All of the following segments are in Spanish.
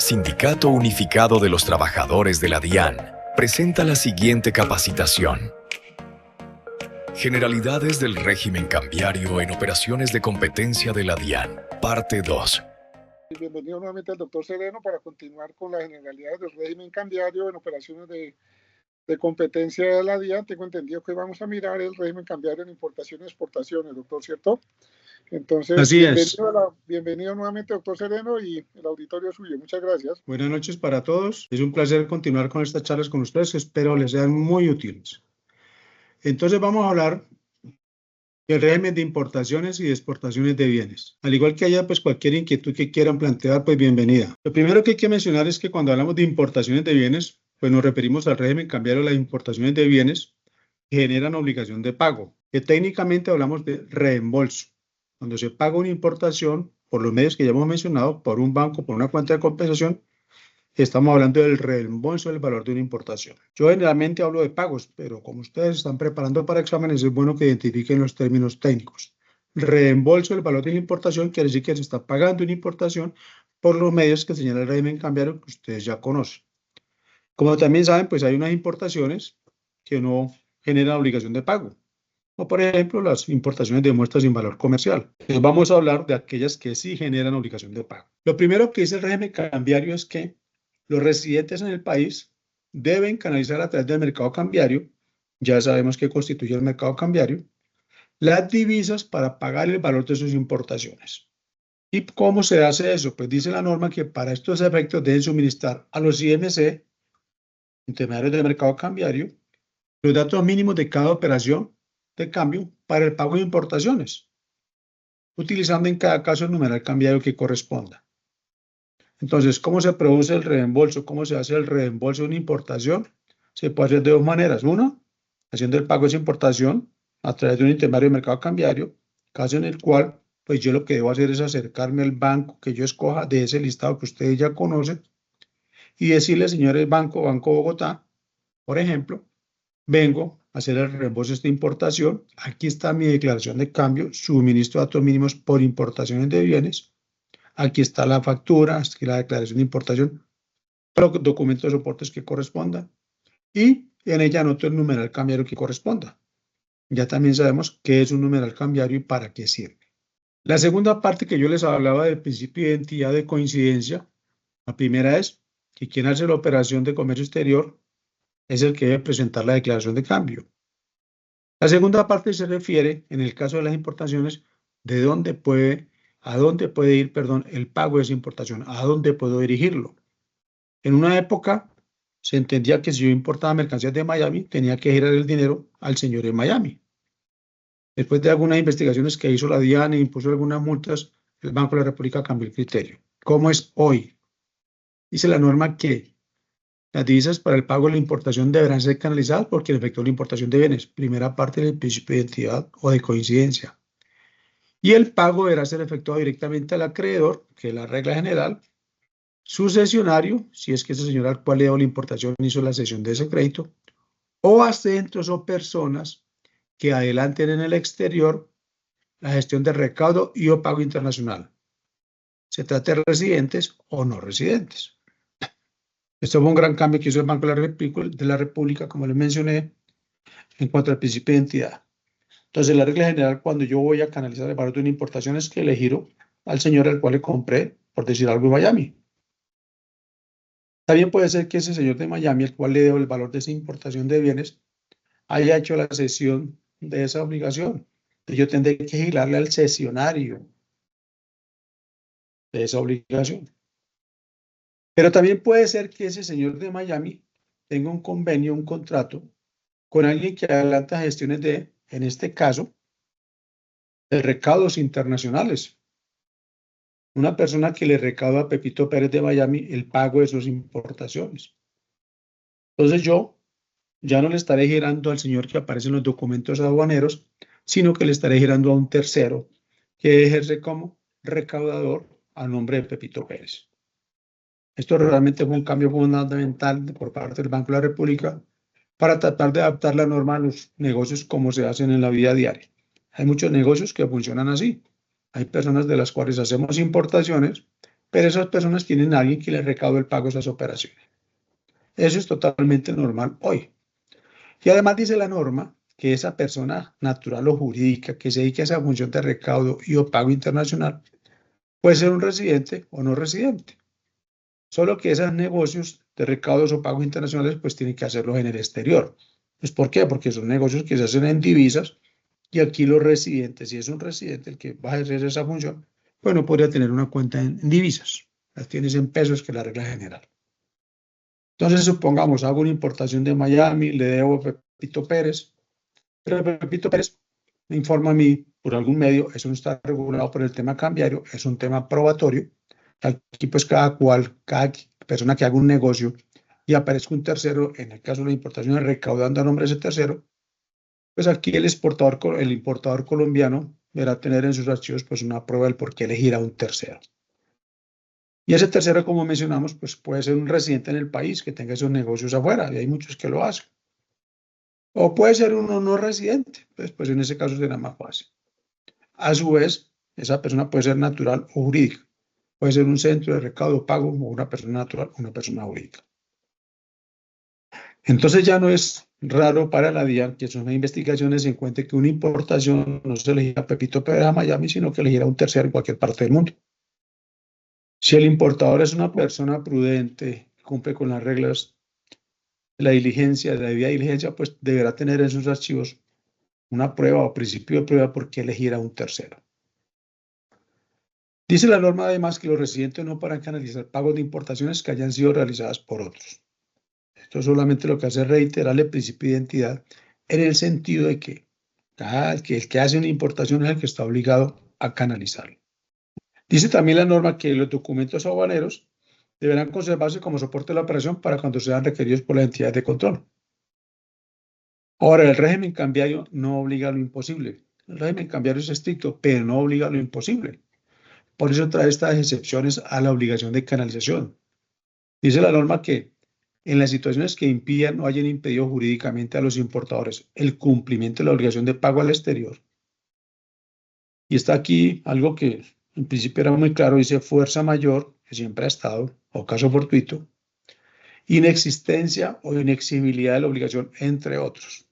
Sindicato Unificado de los Trabajadores de la DIAN presenta la siguiente capacitación. Generalidades del régimen cambiario en operaciones de competencia de la DIAN, parte 2. Bienvenido nuevamente al doctor Sereno para continuar con las generalidades del régimen cambiario en operaciones de competencia de la DIAN. Tengo entendido que vamos a mirar el régimen cambiario en importaciones y exportaciones, doctor, ¿cierto? Entonces, Así es. Bienvenido nuevamente, doctor Sereno, y el auditorio suyo. Muchas gracias. Buenas noches para todos. Es un placer continuar con estas charlas con ustedes. Espero les sean muy útiles. Entonces vamos a hablar del régimen de importaciones y de exportaciones de bienes. Al igual que haya pues cualquier inquietud que quieran plantear, pues bienvenida. Lo primero que hay que mencionar es que cuando hablamos de importaciones de bienes, pues nos referimos al régimen cambiario de las importaciones de bienes que generan obligación de pago, que técnicamente hablamos de reembolso. Cuando se paga una importación por los medios que ya hemos mencionado, por un banco, por una cuenta de compensación, estamos hablando del reembolso del valor de una importación. Yo generalmente hablo de pagos, pero como ustedes están preparando para exámenes, es bueno que identifiquen los términos técnicos. Reembolso del valor de la importación quiere decir que se está pagando una importación por los medios que señala el régimen cambiario que ustedes ya conocen. Como también saben, pues hay unas importaciones que no generan obligación de pago. O por ejemplo, las importaciones de muestras sin valor comercial. Entonces vamos a hablar de aquellas que sí generan obligación de pago. Lo primero que dice el régimen cambiario es que los residentes en el país deben canalizar a través del mercado cambiario, ya sabemos que constituye el mercado cambiario, las divisas para pagar el valor de sus importaciones. ¿Y cómo se hace eso? Pues dice la norma que para estos efectos deben suministrar a los IMC, intermediarios del mercado cambiario, los datos mínimos de cada operación de cambio para el pago de importaciones, utilizando en cada caso el numeral cambiario que corresponda. Entonces, ¿cómo se produce el reembolso? ¿Cómo se hace el reembolso de una importación? Se puede hacer de dos maneras. Uno, haciendo el pago de esa importación a través de un intermediario de mercado cambiario, caso en el cual, pues yo lo que debo hacer es acercarme al banco que yo escoja de ese listado que ustedes ya conocen y decirle, señores Banco Bogotá, por ejemplo, vengo a hacer el reembolso de esta importación. Aquí está mi declaración de cambio, suministro de datos mínimos por importaciones de bienes. Aquí está la factura, aquí la declaración de importación, los documentos de soportes que correspondan y en ella anoto el numeral cambiario que corresponda. Ya también sabemos qué es un numeral cambiario y para qué sirve. La segunda parte que yo les hablaba del principio de identidad de coincidencia, la primera es que quien hace la operación de comercio exterior es el que debe presentar la declaración de cambio. La segunda parte se refiere, en el caso de las importaciones, a dónde puede ir, el pago de esa importación, a dónde puedo dirigirlo. En una época se entendía que si yo importaba mercancías de Miami, tenía que girar el dinero al señor en Miami. Después de algunas investigaciones que hizo la DIAN e impuso algunas multas, el Banco de la República cambió el criterio. ¿Cómo es hoy? Dice la norma que las divisas para el pago de la importación deberán ser canalizadas por quien efectuó la importación de bienes. Primera parte del principio de identidad o de coincidencia. Y el pago deberá ser efectuado directamente al acreedor, que es la regla general, sucesionario, si es que ese señor al cual le dio la importación hizo la cesión de ese crédito, o a centros o personas que adelanten en el exterior la gestión de recaudo y o pago internacional. Se trata de residentes o no residentes. Esto fue un gran cambio que hizo el Banco de la República, como les mencioné, en cuanto al principio de identidad. Entonces, la regla general cuando yo voy a canalizar el valor de una importación es que le giro al señor al cual le compré, por decir algo, en Miami. También puede ser que ese señor de Miami, al cual le debo el valor de esa importación de bienes, haya hecho la cesión de esa obligación. Entonces, yo tendré que girarle al cesionario de esa obligación. Pero también puede ser que ese señor de Miami tenga un convenio, un contrato con alguien que adelanta gestiones de, en este caso, de recaudos internacionales. Una persona que le recauda a Pepito Pérez de Miami el pago de sus importaciones. Entonces yo ya no le estaré girando al señor que aparece en los documentos aduaneros, sino que le estaré girando a un tercero que ejerce como recaudador a nombre de Pepito Pérez. Esto realmente fue un cambio fundamental por parte del Banco de la República para tratar de adaptar la norma a los negocios como se hacen en la vida diaria. Hay muchos negocios que funcionan así. Hay personas de las cuales hacemos importaciones, pero esas personas tienen a alguien que les recaude el pago de esas operaciones. Eso es totalmente normal hoy. Y además dice la norma que esa persona natural o jurídica que se dedique a esa función de recaudo y o pago internacional puede ser un residente o no residente. Solo que esos negocios de recaudos o pagos internacionales pues tienen que hacerlos en el exterior. Pues, ¿por qué? Porque son negocios que se hacen en divisas y aquí los residentes, si es un residente el que va a ejercer esa función, pues no podría tener una cuenta en divisas. Las tienes en pesos, que es la regla general. Entonces, supongamos, hago una importación de Miami, le debo a Pepito Pérez, pero Pepito Pérez me informa a mí por algún medio, eso no está regulado por el tema cambiario, es un tema probatorio. Aquí pues cada persona que haga un negocio y aparezca un tercero, en el caso de la importación recaudando a nombre de ese tercero, pues aquí el importador colombiano deberá tener en sus archivos pues una prueba del por qué elegir a un tercero. Y ese tercero, como mencionamos, pues puede ser un residente en el país que tenga esos negocios afuera, y hay muchos que lo hacen. O puede ser uno no residente, pues en ese caso será más fácil. A su vez, esa persona puede ser natural o jurídica. Puede ser un centro de recaudo o pago o una persona natural o una persona jurídica. Entonces ya no es raro para la DIAN que son investigaciones se encuentre que una importación no se elegirá a Pepito Pérez a Miami, sino que elegirá a un tercero en cualquier parte del mundo. Si el importador es una persona prudente, cumple con las reglas de la diligencia, de la debida diligencia, pues deberá tener en sus archivos una prueba o principio de prueba por qué elegir a un tercero. Dice la norma además que los residentes no podrán canalizar pagos de importaciones que hayan sido realizadas por otros. Esto solamente lo que hace es reiterar el principio de identidad en el sentido de que el que hace una importación es el que está obligado a canalizarlo. Dice también la norma que los documentos aduaneros deberán conservarse como soporte de la operación para cuando sean requeridos por las entidades de control. Ahora, el régimen cambiario no obliga a lo imposible. El régimen cambiario es estricto, pero no obliga a lo imposible. Por eso trae estas excepciones a la obligación de canalización. Dice la norma que en las situaciones que impidan o hayan impedido jurídicamente a los importadores el cumplimiento de la obligación de pago al exterior. Y está aquí algo que en principio era muy claro, dice fuerza mayor, que siempre ha estado, o caso fortuito, inexistencia o inexigibilidad de la obligación, entre otros.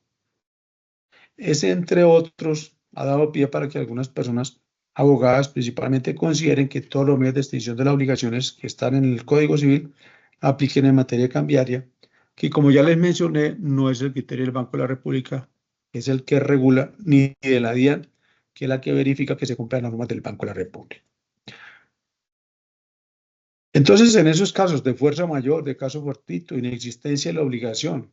Ese entre otros ha dado pie para que algunas personas abogadas principalmente consideren que todos los medios de extinción de las obligaciones que están en el Código Civil apliquen en materia cambiaria, que como ya les mencioné, no es el criterio del Banco de la República, es el que regula, ni de la DIAN, que es la que verifica que se cumplan las normas del Banco de la República. Entonces, en esos casos de fuerza mayor, de caso fortuito, inexistencia de la obligación,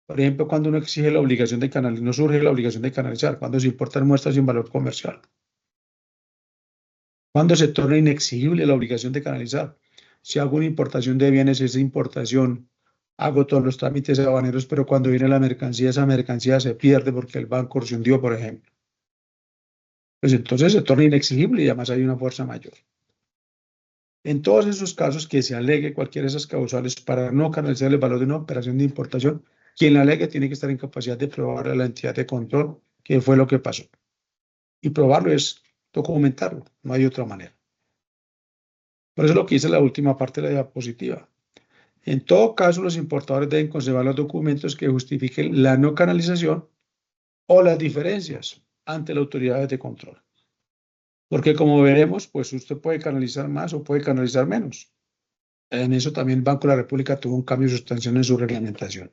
por ejemplo, cuando uno exige la obligación de canalizar, no surge la obligación de canalizar, cuando se importan muestras sin valor comercial. Cuando se torna inexigible la obligación de canalizar. Si hago una importación de bienes, esa importación, hago todos los trámites aduaneros, pero cuando viene la mercancía, esa mercancía se pierde porque el banco se hundió, por ejemplo. Pues entonces se torna inexigible y además hay una fuerza mayor. En todos esos casos que se alegue cualquiera de esas causales para no canalizar el valor de una operación de importación, quien la alegue tiene que estar en capacidad de probar a la entidad de control qué fue lo que pasó. Y probarlo es documentarlo, no hay otra manera. Por eso es lo que dice la última parte de la diapositiva. En todo caso, los importadores deben conservar los documentos que justifiquen la no canalización o las diferencias ante las autoridades de control. Porque como veremos, pues usted puede canalizar más o puede canalizar menos. En eso también el Banco de la República tuvo un cambio sustancial en su reglamentación.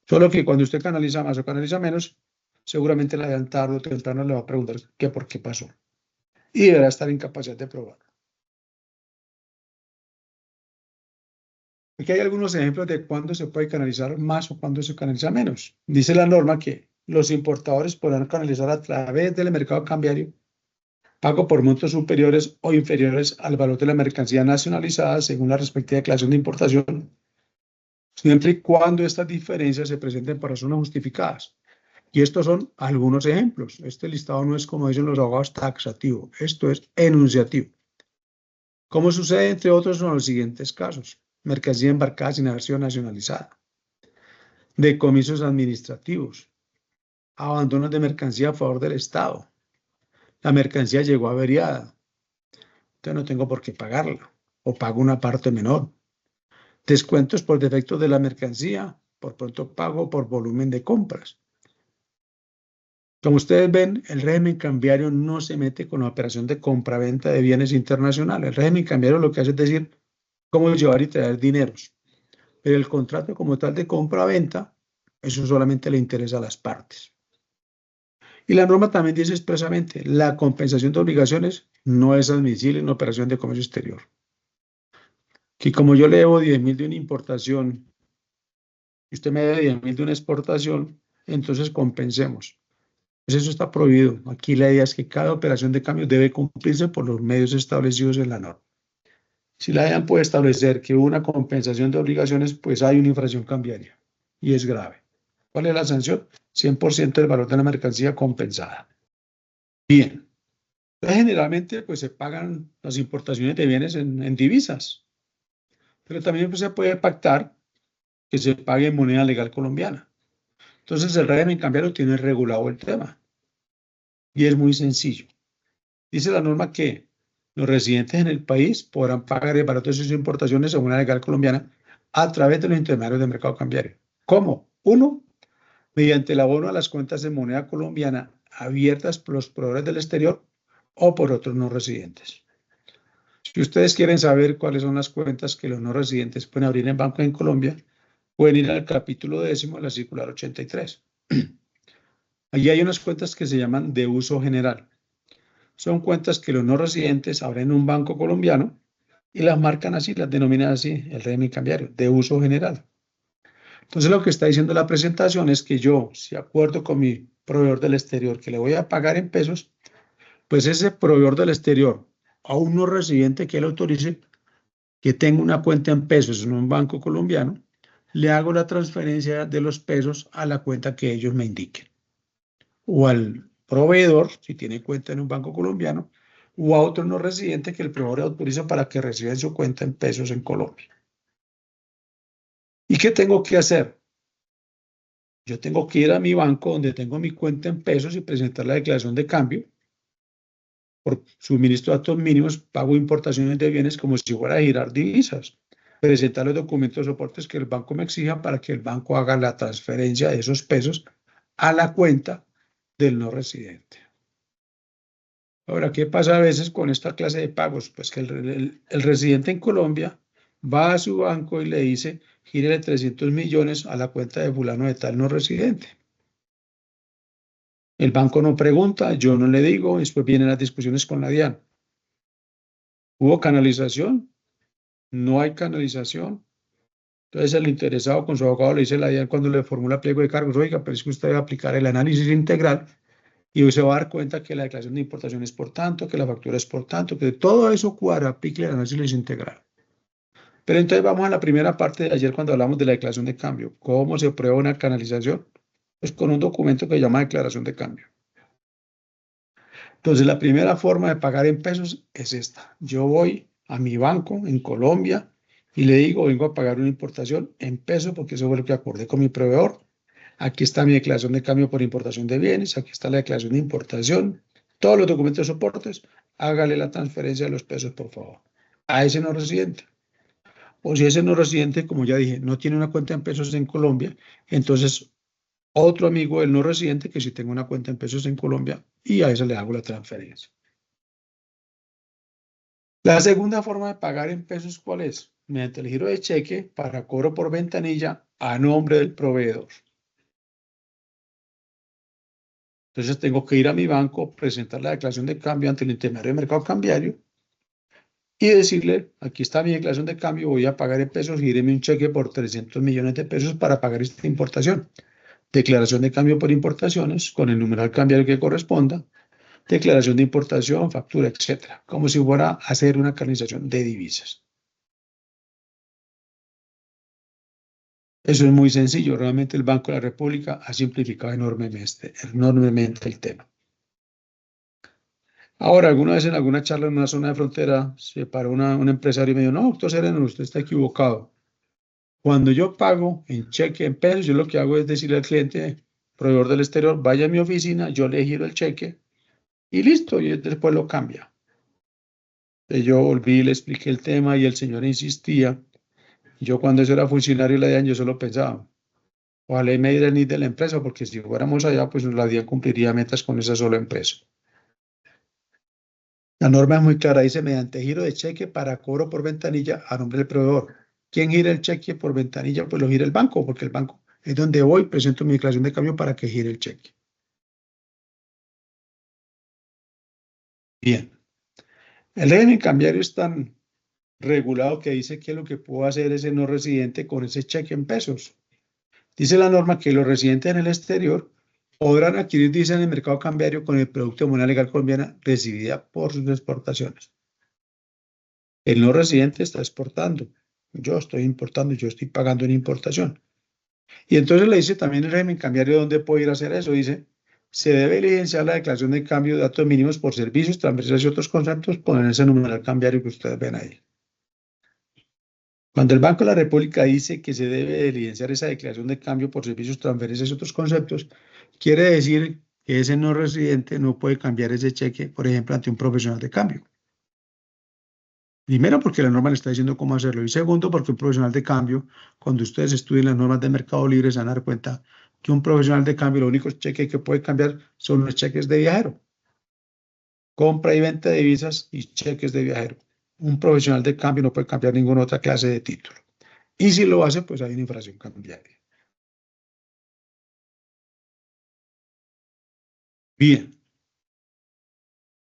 Solo que cuando usted canaliza más o canaliza menos, seguramente la DIAN tarde o temprano le va a preguntar qué por qué pasó. Y deberá estar en capacidad de probarlo. Aquí hay algunos ejemplos de cuándo se puede canalizar más o cuándo se canaliza menos. Dice la norma que los importadores podrán canalizar a través del mercado cambiario pago por montos superiores o inferiores al valor de la mercancía nacionalizada según la respectiva declaración de importación, siempre y cuando estas diferencias se presenten por razones justificadas. Y estos son algunos ejemplos. Este listado no es, como dicen los abogados, taxativo. Esto es enunciativo. Como sucede, entre otros, en los siguientes casos. Mercancía embarcada sin haber sido nacionalizada. Decomisos administrativos. Abandonos de mercancía a favor del Estado. La mercancía llegó averiada. entonces no tengo por qué pagarla, o pago una parte menor. Descuentos por defecto de la mercancía, por pronto pago por volumen de compras. Como ustedes ven, el régimen cambiario no se mete con la operación de compra-venta de bienes internacionales. El régimen cambiario lo que hace es decir cómo llevar y traer dineros. Pero el contrato como tal de compra-venta, eso solamente le interesa a las partes. Y la norma también dice expresamente, la compensación de obligaciones no es admisible en operación de comercio exterior. Que como yo le debo 10.000 de una importación y usted me debe 10.000 de una exportación, entonces compensemos. Pues eso está prohibido. Aquí la idea es que cada operación de cambio debe cumplirse por los medios establecidos en la norma. Si la DIAN puede establecer que hubo una compensación de obligaciones, pues hay una infracción cambiaria y es grave. ¿Cuál es la sanción? 100% del valor de la mercancía compensada. Bien. Generalmente pues se pagan las importaciones de bienes en divisas, pero también pues, se puede pactar que se pague en moneda legal colombiana. Entonces el régimen cambiario tiene regulado el tema y es muy sencillo. Dice la norma que los residentes en el país podrán pagar el valor de sus importaciones en moneda legal colombiana a través de los intermediarios del mercado cambiario. ¿Cómo? Uno, mediante el abono a las cuentas en moneda colombiana abiertas por los proveedores del exterior o por otros no residentes. Si ustedes quieren saber cuáles son las cuentas que los no residentes pueden abrir en banco en Colombia, pueden ir al capítulo 10 de la circular 83. Allí hay unas cuentas que se llaman de uso general. Son cuentas que los no residentes abren en un banco colombiano y las marcan así, las denominan así, el régimen cambiario, de uso general. Entonces lo que está diciendo la presentación es que yo, si acuerdo con mi proveedor del exterior que le voy a pagar en pesos, pues ese proveedor del exterior, a un no residente que él autorice que tenga una cuenta en pesos en un banco colombiano, le hago la transferencia de los pesos a la cuenta que ellos me indiquen. O al proveedor, si tiene cuenta en un banco colombiano, o a otro no residente que el proveedor autoriza para que reciba en su cuenta en pesos en Colombia. ¿Y qué tengo que hacer? Yo tengo que ir a mi banco donde tengo mi cuenta en pesos y presentar la declaración de cambio. Por suministro de datos mínimos, pago importaciones de bienes como si fuera a girar divisas. Presentar los documentos de soportes que el banco me exija para que el banco haga la transferencia de esos pesos a la cuenta del no residente. Ahora, ¿qué pasa a veces con esta clase de pagos? Pues que el residente en Colombia va a su banco y le dice, gírele 300 millones a la cuenta de fulano de tal no residente. El banco no pregunta, yo no le digo, después vienen las discusiones con la DIAN. ¿Hubo canalización? No hay canalización. Entonces el interesado con su abogado le dice a la DIAN cuando le formula pliego de cargos, oiga, pero es que usted debe aplicar el análisis integral y se va a dar cuenta que la declaración de importación es por tanto, que la factura es por tanto, que todo eso cuadra, aplique el análisis integral. Pero entonces vamos a la primera parte de ayer cuando hablamos de la declaración de cambio. ¿Cómo se prueba una canalización? Pues con un documento que se llama declaración de cambio. Entonces la primera forma de pagar en pesos es esta. Yo voy a mi banco en Colombia y le digo, vengo a pagar una importación en pesos porque eso fue lo que acordé con mi proveedor. Aquí está mi declaración de cambio por importación de bienes, aquí está la declaración de importación, todos los documentos de soportes, hágale la transferencia de los pesos, por favor, a ese no residente. O si ese no residente, como ya dije, no tiene una cuenta en pesos en Colombia, entonces otro amigo del no residente que sí tenga una cuenta en pesos en Colombia y a ese le hago la transferencia. La segunda forma de pagar en pesos, ¿cuál es? Mediante el giro de cheque para cobro por ventanilla a nombre del proveedor. Entonces tengo que ir a mi banco, presentar la declaración de cambio ante el intermediario de mercado cambiario y decirle, aquí está mi declaración de cambio, voy a pagar en pesos, gíreme un cheque por 300 millones de pesos para pagar esta importación. Declaración de cambio por importaciones con el numeral cambiario que corresponda, declaración de importación, factura, etcétera, como si fuera a hacer una canalización de divisas. Eso es muy sencillo. Realmente el Banco de la República ha simplificado enormemente el tema. Ahora, alguna vez en alguna charla en una zona de frontera se paró un empresario y me dijo, no, doctor Sereno, usted está equivocado. Cuando yo pago en cheque, en pesos, yo lo que hago es decirle al cliente, proveedor del exterior, vaya a mi oficina, yo le giro el cheque y listo, y después lo cambia. Yo volví y le expliqué el tema y el señor insistía. Yo cuando eso era funcionario de la DIAN, yo solo pensaba, ojalá me diera el NID de la empresa, porque si fuéramos allá, pues la DIAN cumpliría metas con esa sola empresa. La norma es muy clara, dice mediante giro de cheque para cobro por ventanilla a nombre del proveedor. ¿Quién gira el cheque por ventanilla? Pues lo gira el banco, porque el banco es donde voy, presento mi declaración de cambio para que gire el cheque. Bien. El régimen cambiario es tan regulado que dice que lo que puedo hacer ese no residente con ese cheque en pesos. Dice la norma que los residentes en el exterior podrán adquirir divisas en el mercado cambiario con el producto de moneda legal colombiana recibida por sus exportaciones. El no residente está exportando, yo estoy importando, yo estoy pagando en importación. Y entonces le dice también el régimen cambiario dónde puede ir a hacer eso. Dice, se debe diligenciar la declaración de cambio de datos mínimos por servicios, transferencias y otros conceptos con ese numeral cambiario que ustedes ven ahí. Cuando el Banco de la República dice que se debe diligenciar esa declaración de cambio por servicios, transferencias y otros conceptos, quiere decir que ese no residente no puede cambiar ese cheque, por ejemplo, ante un profesional de cambio. Primero, porque la norma le está diciendo cómo hacerlo. Y segundo, porque un profesional de cambio, cuando ustedes estudien las normas de Mercado Libre, se van a dar cuenta que un profesional de cambio, los únicos cheques que puede cambiar son los cheques de viajero. Compra y venta de divisas y cheques de viajero. Un profesional de cambio no puede cambiar ninguna otra clase de título. Y si lo hace, pues hay una infracción cambiaria. Bien.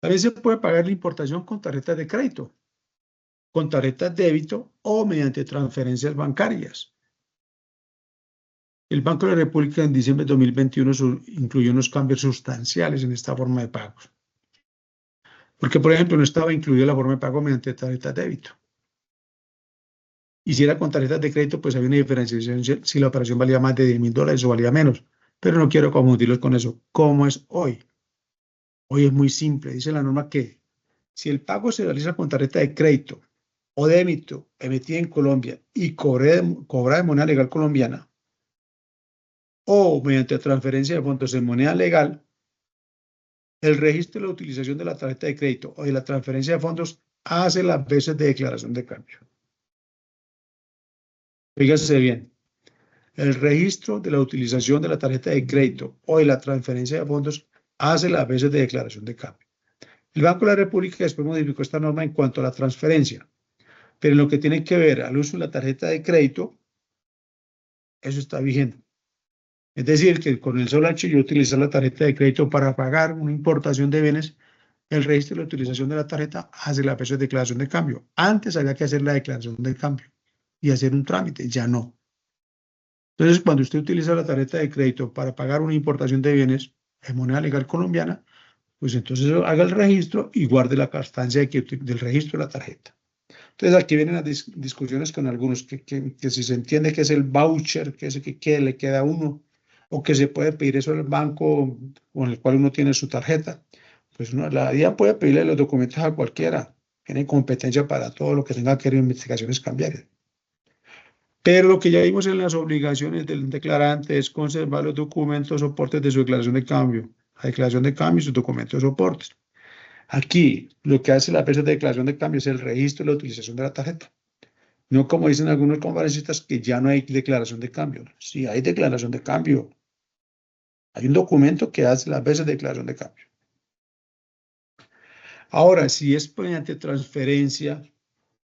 También se puede pagar la importación con tarjetas de crédito, con tarjetas de débito o mediante transferencias bancarias. El Banco de la República en diciembre de 2021 incluyó unos cambios sustanciales en esta forma de pagos. Porque, por ejemplo, no estaba incluida la forma de pago mediante tarjetas de débito. Y si era con tarjetas de crédito, pues había una diferenciación si la operación valía más de $10,000 o valía menos. Pero no quiero confundirlos con eso. ¿Cómo es hoy? Hoy es muy simple. Dice la norma que si el pago se realiza con tarjeta de crédito o débito emitida en Colombia y cobra de moneda legal colombiana o mediante transferencia de fondos en moneda legal, el registro de la utilización de la tarjeta de crédito o de la transferencia de fondos hace las veces de declaración de cambio. Fíjese bien, el registro de la utilización de la tarjeta de crédito o de la transferencia de fondos hace las veces de declaración de cambio. El Banco de la República después modificó esta norma en cuanto a la transferencia, pero en lo que tiene que ver al uso de la tarjeta de crédito, eso está vigente. Es decir, que con el solo hecho de yo utilizar la tarjeta de crédito para pagar una importación de bienes, el registro de la utilización de la tarjeta hace la fecha de declaración de cambio. Antes había que hacer la declaración de cambio y hacer un trámite, ya no. Entonces, cuando usted utiliza la tarjeta de crédito para pagar una importación de bienes en moneda legal colombiana, pues entonces haga el registro y guarde la constancia del registro de la tarjeta. Entonces, aquí vienen las discusiones con algunos, que si se entiende que es el voucher, que le queda a uno, o que se puede pedir eso al banco con el cual uno tiene su tarjeta. Pues no, la DIAN puede pedirle los documentos a cualquiera, tiene competencia para todo lo que tenga que ver con investigaciones cambiarias. Pero lo que ya vimos en las obligaciones del declarante es conservar los documentos soportes de su declaración de cambio, la declaración de cambio y sus documentos soportes. Aquí, lo que hace la pieza de declaración de cambio es el registro y la utilización de la tarjeta. No como dicen algunos conferencistas que ya no hay declaración de cambio. Sí, hay declaración de cambio. Hay un documento que hace las veces de declaración de cambio. Ahora, si es mediante transferencia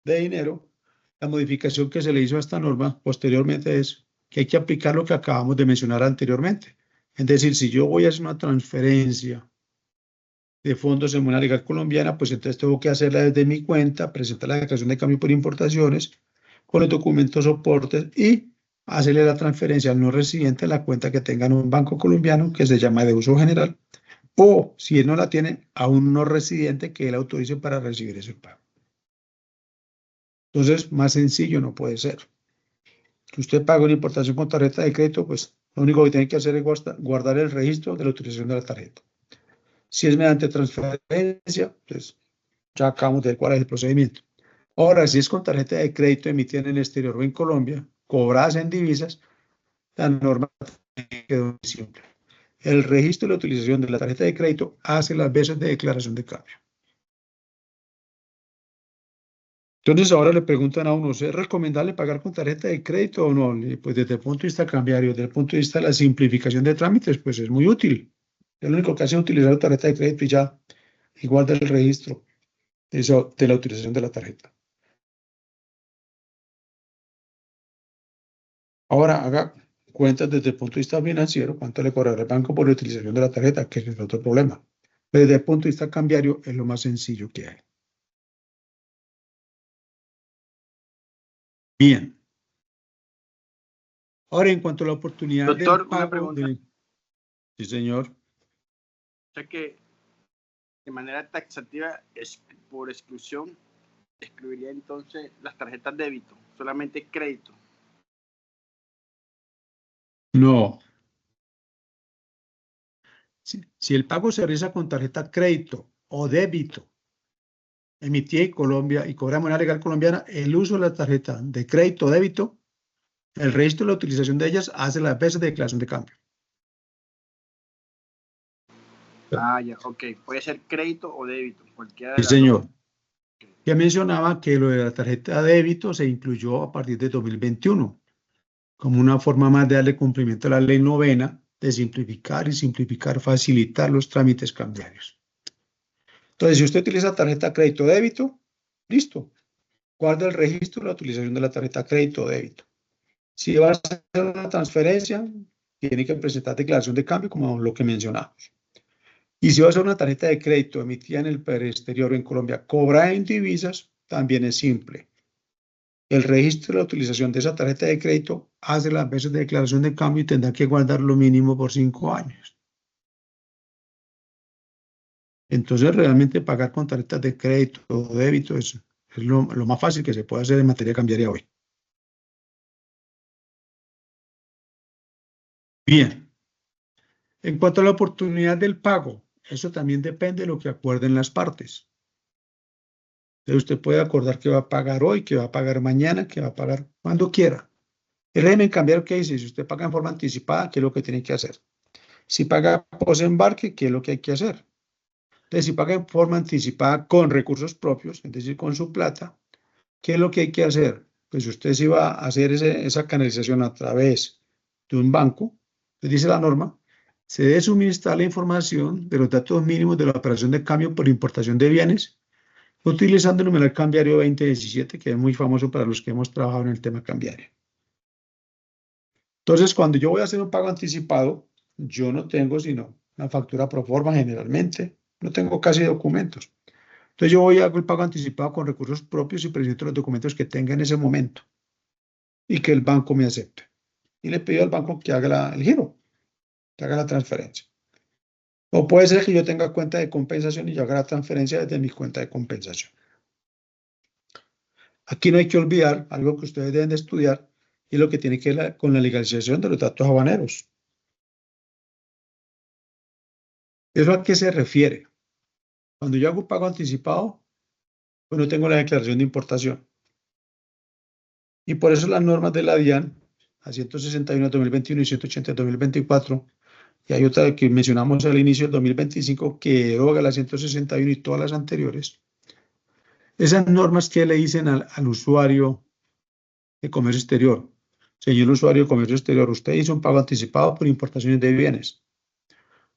de dinero, la modificación que se le hizo a esta norma posteriormente es que hay que aplicar lo que acabamos de mencionar anteriormente. Es decir, si yo voy a hacer una transferencia de fondos en moneda legal colombiana, pues entonces tengo que hacerla desde mi cuenta, presentar la declaración de cambio por importaciones con los documentos soportes y hacerle la transferencia al no residente a la cuenta que tenga en un banco colombiano que se llama de uso general, o si él no la tiene, a un no residente que él autorice para recibir ese pago. Entonces, más sencillo no puede ser. Que usted pague una importación con tarjeta de crédito, pues lo único que tiene que hacer es guardar el registro de la utilización de la tarjeta. Si es mediante transferencia, pues ya acabamos de ver cuál es el procedimiento. Ahora, si es con tarjeta de crédito emitida en el exterior o en Colombia, cobradas en divisas, la norma quedó muy simple. El registro de la utilización de la tarjeta de crédito hace las veces de declaración de cambio. Entonces ahora le preguntan a uno, ¿es recomendable pagar con tarjeta de crédito o no? Pues desde el punto de vista cambiario, desde el punto de vista de la simplificación de trámites, pues es muy útil. Lo único que hace es utilizar la tarjeta de crédito y ya, igual del registro de la utilización de la tarjeta. Ahora haga cuentas desde el punto de vista financiero, cuánto le cobrará el banco por la utilización de la tarjeta, que es otro problema. Pero desde el punto de vista cambiario es lo más sencillo que hay. Bien. Ahora, en cuanto a la oportunidad Doctor, del pago una pregunta. Sí, señor. O sea que de manera taxativa, por exclusión, excluiría entonces las tarjetas débito, solamente crédito. No. Si el pago se realiza con tarjeta crédito o débito, emitida en Colombia y cobra moneda legal colombiana, el uso de la tarjeta de crédito o débito, el registro de la utilización de ellas hace las veces de declaración de cambio. Ah, ya, ok. Puede ser crédito o débito, cualquiera de Sí, las señor. dos. Ya mencionaba que lo de la tarjeta de débito se incluyó a partir de 2021, como una forma más de darle cumplimiento a la ley novena, de simplificar, facilitar los trámites cambiarios. Entonces, si usted utiliza tarjeta crédito o débito, listo. Guarda el registro de la utilización de la tarjeta crédito o débito. Si va a hacer una transferencia, tiene que presentar declaración de cambio, como lo que mencionamos. Y si va a hacer una tarjeta de crédito emitida en el exterior o en Colombia, cobrada en divisas, también es simple. El registro de la utilización de esa tarjeta de crédito hace las veces de declaración de cambio y tendrá que guardar lo mínimo por 5 años. Entonces, realmente pagar con tarjetas de crédito o débito es lo más fácil que se puede hacer en materia cambiaria hoy. Bien. En cuanto a la oportunidad del pago, eso también depende de lo que acuerden las partes. Entonces, usted puede acordar que va a pagar hoy, que va a pagar mañana, que va a pagar cuando quiera. El régimen cambiario que dice, si usted paga en forma anticipada, ¿qué es lo que tiene que hacer? Si paga posembarque, ¿qué es lo que hay que hacer? Entonces, si paga en forma anticipada con recursos propios, es decir, con su plata, ¿qué es lo que hay que hacer? Pues usted si va a hacer esa canalización a través de un banco, pues dice la norma, se debe suministrar la información de los datos mínimos de la operación de cambio por importación de bienes, utilizando el numeral cambiario 2017, que es muy famoso para los que hemos trabajado en el tema cambiario. Entonces, cuando yo voy a hacer un pago anticipado, yo no tengo sino una factura pro forma generalmente, no tengo casi documentos. Entonces yo voy a hacer el pago anticipado con recursos propios y presento los documentos que tenga en ese momento y que el banco me acepte. Y le pido al banco que haga el giro, que haga la transferencia. O puede ser que yo tenga cuenta de compensación y yo haga la transferencia desde mi cuenta de compensación. Aquí no hay que olvidar algo que ustedes deben de estudiar y lo que tiene que ver con la legalización de los datos aduaneros. ¿Eso a qué se refiere? Cuando yo hago un pago anticipado, pues no tengo la declaración de importación. Y por eso las normas de la DIAN, a 161 de 2021 y 180 de 2024, y hay otra que mencionamos al inicio del 2025 que deroga la 161 y todas las anteriores. Esas normas que le dicen al usuario de comercio exterior, señor usuario de comercio exterior, usted hizo un pago anticipado por importaciones de bienes.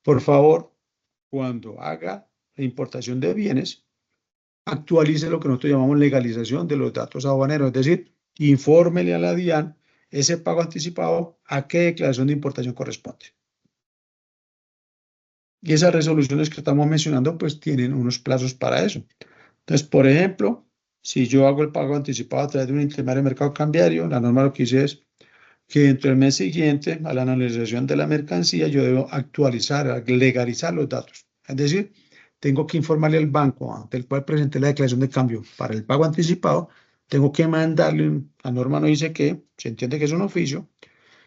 Por favor, cuando haga la importación de bienes, actualice lo que nosotros llamamos legalización de los datos aduaneros, es decir, infórmele a la DIAN ese pago anticipado a qué declaración de importación corresponde. Y esas resoluciones que estamos mencionando, pues tienen unos plazos para eso. Entonces, por ejemplo, si yo hago el pago anticipado a través de un intermediario de mercado cambiario, la norma lo que dice es que dentro del mes siguiente a la analización de la mercancía yo debo actualizar, legalizar los datos. Es decir, tengo que informarle al banco ante el cual presenté la declaración de cambio para el pago anticipado, tengo que mandarle, la norma no dice que, se entiende que es un oficio,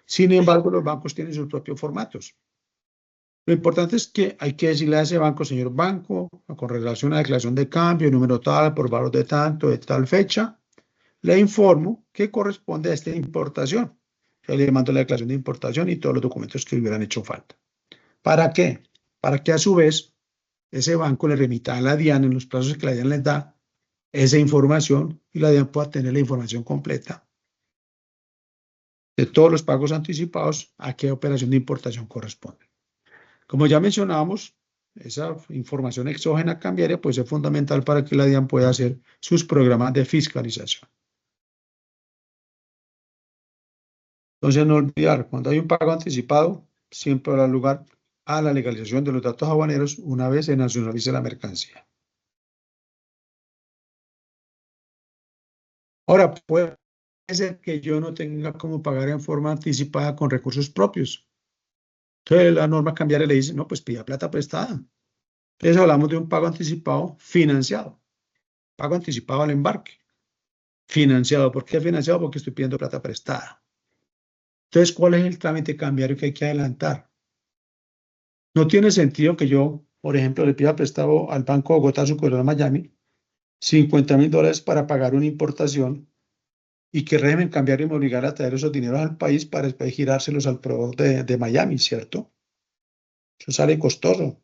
sin embargo los bancos tienen sus propios formatos. Lo importante es que hay que decirle a ese banco, señor banco, con relación a la declaración de cambio, número tal, por valor de tanto, de tal fecha, le informo que corresponde a esta importación. Yo le mando la declaración de importación y todos los documentos que hubieran hecho falta. ¿Para qué? Para que a su vez ese banco le remita a la DIAN en los plazos que la DIAN les da esa información y la DIAN pueda tener la información completa de todos los pagos anticipados a qué operación de importación corresponde. Como ya mencionábamos, esa información exógena cambiaria puede ser fundamental para que la DIAN pueda hacer sus programas de fiscalización. Entonces, no olvidar, cuando hay un pago anticipado, siempre habrá lugar a la legalización de los datos aduaneros una vez se nacionalice la mercancía. Ahora, puede ser que yo no tenga como pagar en forma anticipada con recursos propios. Entonces, la norma cambiaria le dice, no, pues pida plata prestada. Entonces, hablamos de un pago anticipado financiado. Pago anticipado al embarque. Financiado. ¿Por qué financiado? Porque estoy pidiendo plata prestada. Entonces, ¿cuál es el trámite cambiario que hay que adelantar? No tiene sentido que yo, por ejemplo, le pida prestado al Banco Bogotá, sucursal Miami, $50,000 para pagar una importación y que el régimen cambiario me obligara a traer esos dineros al país para después girárselos al proveedor de Miami, ¿cierto? Eso sale costoso.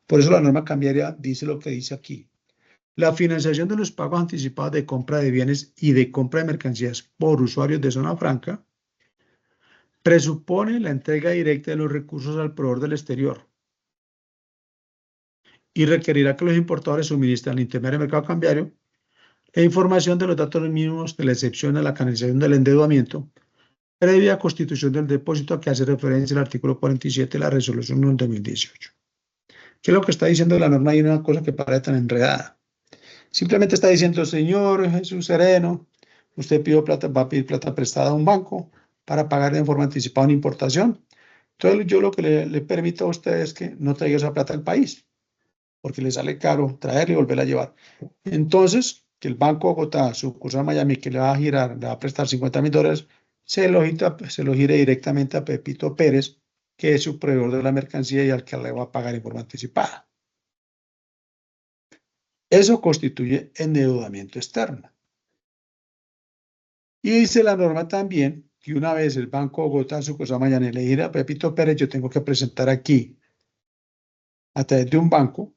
Por eso la norma cambiaria dice lo que dice aquí. La financiación de los pagos anticipados de compra de bienes y de compra de mercancías por usuarios de zona franca presupone la entrega directa de los recursos al proveedor del exterior y requerirá que los importadores suministren al intermediario de mercado cambiario la información de los datos mínimos de la excepción a la canalización del endeudamiento previa constitución del depósito a que hace referencia el artículo 47 de la resolución 1 del 2018. ¿Qué es lo que está diciendo la norma? Hay una cosa que parece tan enredada. Simplemente está diciendo, señor Jesús Sereno, usted pidió plata, va a pedir plata prestada a un banco para pagar de forma anticipada una importación. Entonces yo lo que le permito a usted es que no traiga esa plata al país, porque le sale caro traerla y volverla a llevar. Entonces, que el Banco Bogotá, sucursal Miami, que le va a girar, le va a prestar $50,000, se lo gire directamente a Pepito Pérez, que es su proveedor de la mercancía y al que le va a pagar en forma anticipada. Eso constituye endeudamiento externo. Y dice la norma también que una vez el Banco Bogotá, sucursal Miami, le gira a Pepito Pérez, yo tengo que presentar aquí, a través de un banco,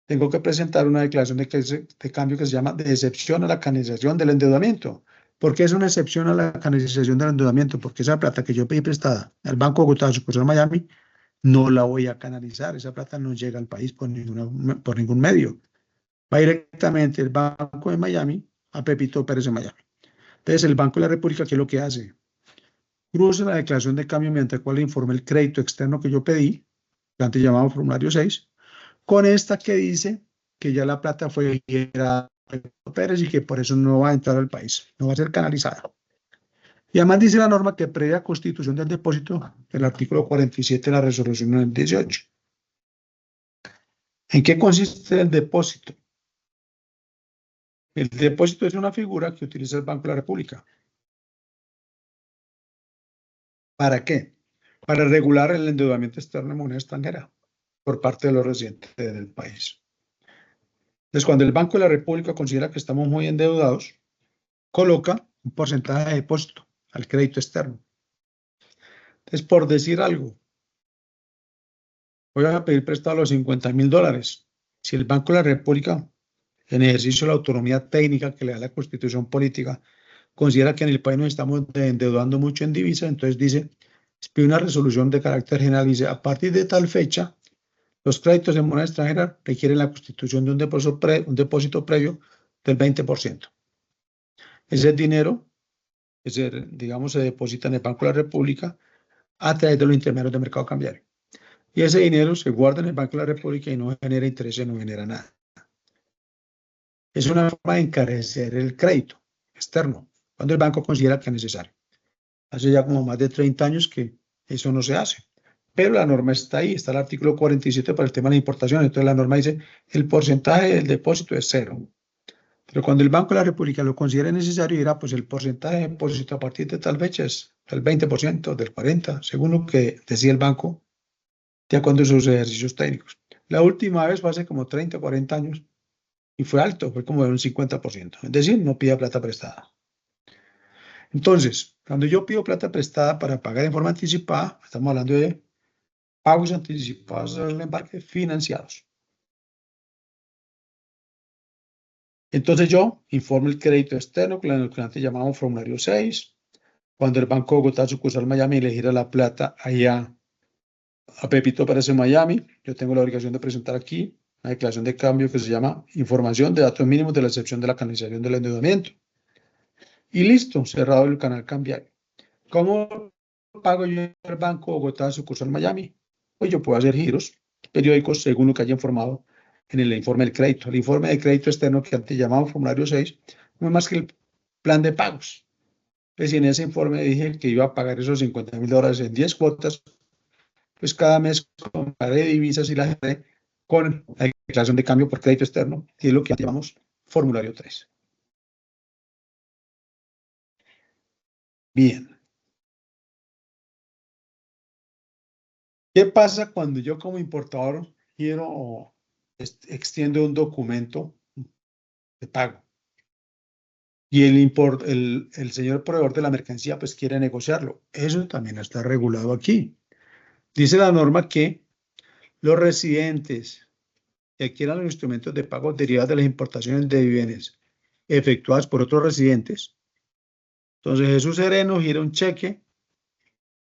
tengo que presentar una declaración de cambio que se llama de excepción a la canalización del endeudamiento. ¿Por qué es una excepción a la canalización del endeudamiento? Porque esa plata que yo pedí prestada al Banco Bogotá, sucursal Miami, no la voy a canalizar. Esa plata no llega al país por ningún medio. Va directamente el Banco de Miami a Pepito Pérez de Miami. Entonces, el Banco de la República, ¿qué es lo que hace? Cruza la declaración de cambio mediante la cual le informe el crédito externo que yo pedí, que antes llamamos formulario 6, con esta que dice que ya la plata fue girada a Pepito Pérez y que por eso no va a entrar al país, no va a ser canalizada. Y además dice la norma que previa constitución del depósito, el artículo 47 de la resolución del 18. ¿En qué consiste el depósito? El depósito es una figura que utiliza el Banco de la República. ¿Para qué? Para regular el endeudamiento externo en moneda extranjera por parte de los residentes del país. Entonces, cuando el Banco de la República considera que estamos muy endeudados, coloca un porcentaje de depósito al crédito externo. Entonces, por decir algo, voy a pedir prestado los $50,000. Si el Banco de la República, en ejercicio de la autonomía técnica que le da la Constitución política, considera que en el país nos estamos endeudando mucho en divisa, entonces dice, pide una resolución de carácter general, dice, a partir de tal fecha, los créditos en moneda extranjera requieren la constitución de un depósito previo del 20%. Ese dinero, digamos, se deposita en el Banco de la República a través de los intermediarios de mercado cambiario. Y ese dinero se guarda en el Banco de la República y no genera intereses, no genera nada. Es una forma de encarecer el crédito externo, cuando el banco considera que es necesario. Hace ya como más de 30 años que eso no se hace. Pero la norma está ahí, está el artículo 47 para el tema de la importación. Entonces la norma dice, el porcentaje del depósito es 0. Pero cuando el Banco de la República lo considere necesario, dirá, pues el porcentaje de depósito a partir de tal fecha es del 20%, del 40%, según lo que decía el banco, de acuerdo a sus ejercicios técnicos. La última vez fue hace como 30 o 40 años y fue alto, fue como de un 50%. Es decir, no pida plata prestada. Entonces, cuando yo pido plata prestada para pagar en forma anticipada, estamos hablando de pagos anticipados del embarque financiados. Entonces yo informo el crédito externo, que lo que antes llamamos formulario 6. Cuando el Banco de Bogotá, sucursal Miami, le gira la plata allá a Pepito Pérez en Miami, yo tengo la obligación de presentar aquí una declaración de cambio que se llama información de datos mínimos de la excepción de la canalización del endeudamiento. Y listo, cerrado el canal cambiario. ¿Cómo pago yo el Banco de Bogotá, sucursal Miami? Pues yo puedo hacer giros periódicos según lo que haya informado en el informe del crédito. El informe de crédito externo que antes llamamos formulario 6 no es más que el plan de pagos. Pues si en ese informe dije que iba a pagar esos $50.000 en 10 cuotas, pues cada mes compraré divisas y las haré con la declaración de cambio por crédito externo, que es lo que llamamos formulario 3. Bien. ¿Qué pasa cuando yo como importador quiero o extiendo un documento de pago? Y el señor proveedor de la mercancía pues quiere negociarlo. Eso también está regulado aquí. Dice la norma que los residentes que adquieran los instrumentos de pago derivados de las importaciones de bienes efectuadas por otros residentes. Entonces Jesús Sereno gira un cheque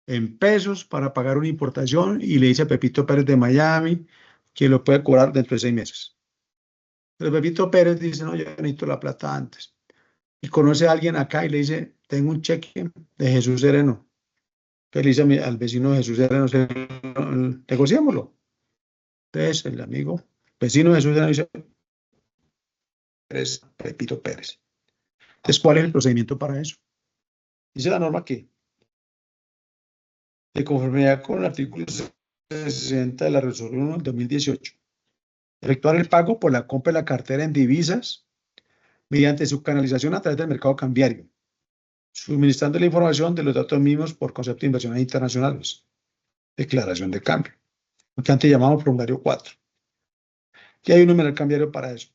en pesos para pagar una importación y le dice a Pepito Pérez de Miami que lo puede cobrar dentro de 6 meses. Pero Pepito Pérez dice, no, yo necesito la plata antes. Y conoce a alguien acá y le dice, tengo un cheque de Jesús Sereno. Entonces le dice al vecino de Jesús Sereno, negociémoslo. Entonces el amigo, vecino de Jesús Sereno dice, eres Pepito Pérez. Entonces, ¿cuál es el procedimiento para eso? Dice la norma que, de conformidad con el artículo 60 de la resolución 1 del 2018, efectuar el pago por la compra de la cartera en divisas mediante su canalización a través del mercado cambiario, suministrando la información de los datos mínimos por concepto de inversiones internacionales, declaración de cambio, lo que antes llamamos formulario 4. ¿Qué hay un número cambiario para eso?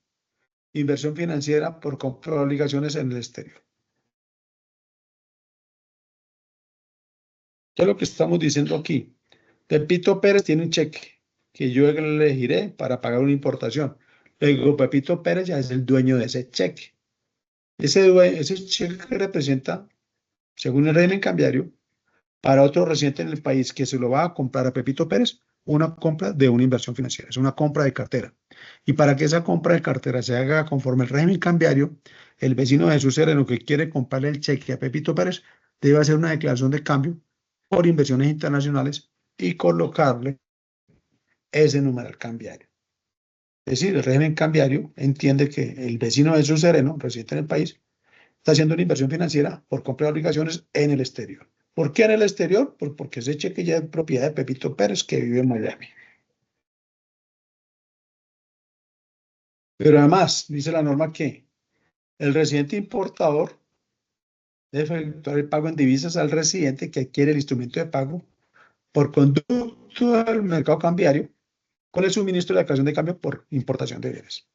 Inversión financiera por compra de obligaciones en el exterior. ¿Qué es lo que estamos diciendo aquí? Pepito Pérez tiene un cheque que yo le elegiré para pagar una importación. Le digo, Pepito Pérez ya es el dueño de ese cheque. Ese cheque representa, según el régimen cambiario, para otro residente en el país que se lo va a comprar a Pepito Pérez, una compra de una inversión financiera, es una compra de cartera. Y para que esa compra de cartera se haga conforme el régimen cambiario, el vecino de Jesús Sereno que quiere comprarle el cheque a Pepito Pérez debe hacer una declaración de cambio por inversiones internacionales y colocarle ese numeral cambiario. Es decir, el régimen cambiario entiende que el vecino de Jesús Sereno, residente en el país, está haciendo una inversión financiera por compra de obligaciones en el exterior. ¿Por qué en el exterior? Pues porque ese cheque ya es propiedad de Pepito Pérez, que vive en Miami. Pero además, dice la norma que el residente importador debe efectuar el pago en divisas al residente que adquiere el instrumento de pago por conducto del mercado cambiario con el suministro de la declaración de cambio por importación de bienes.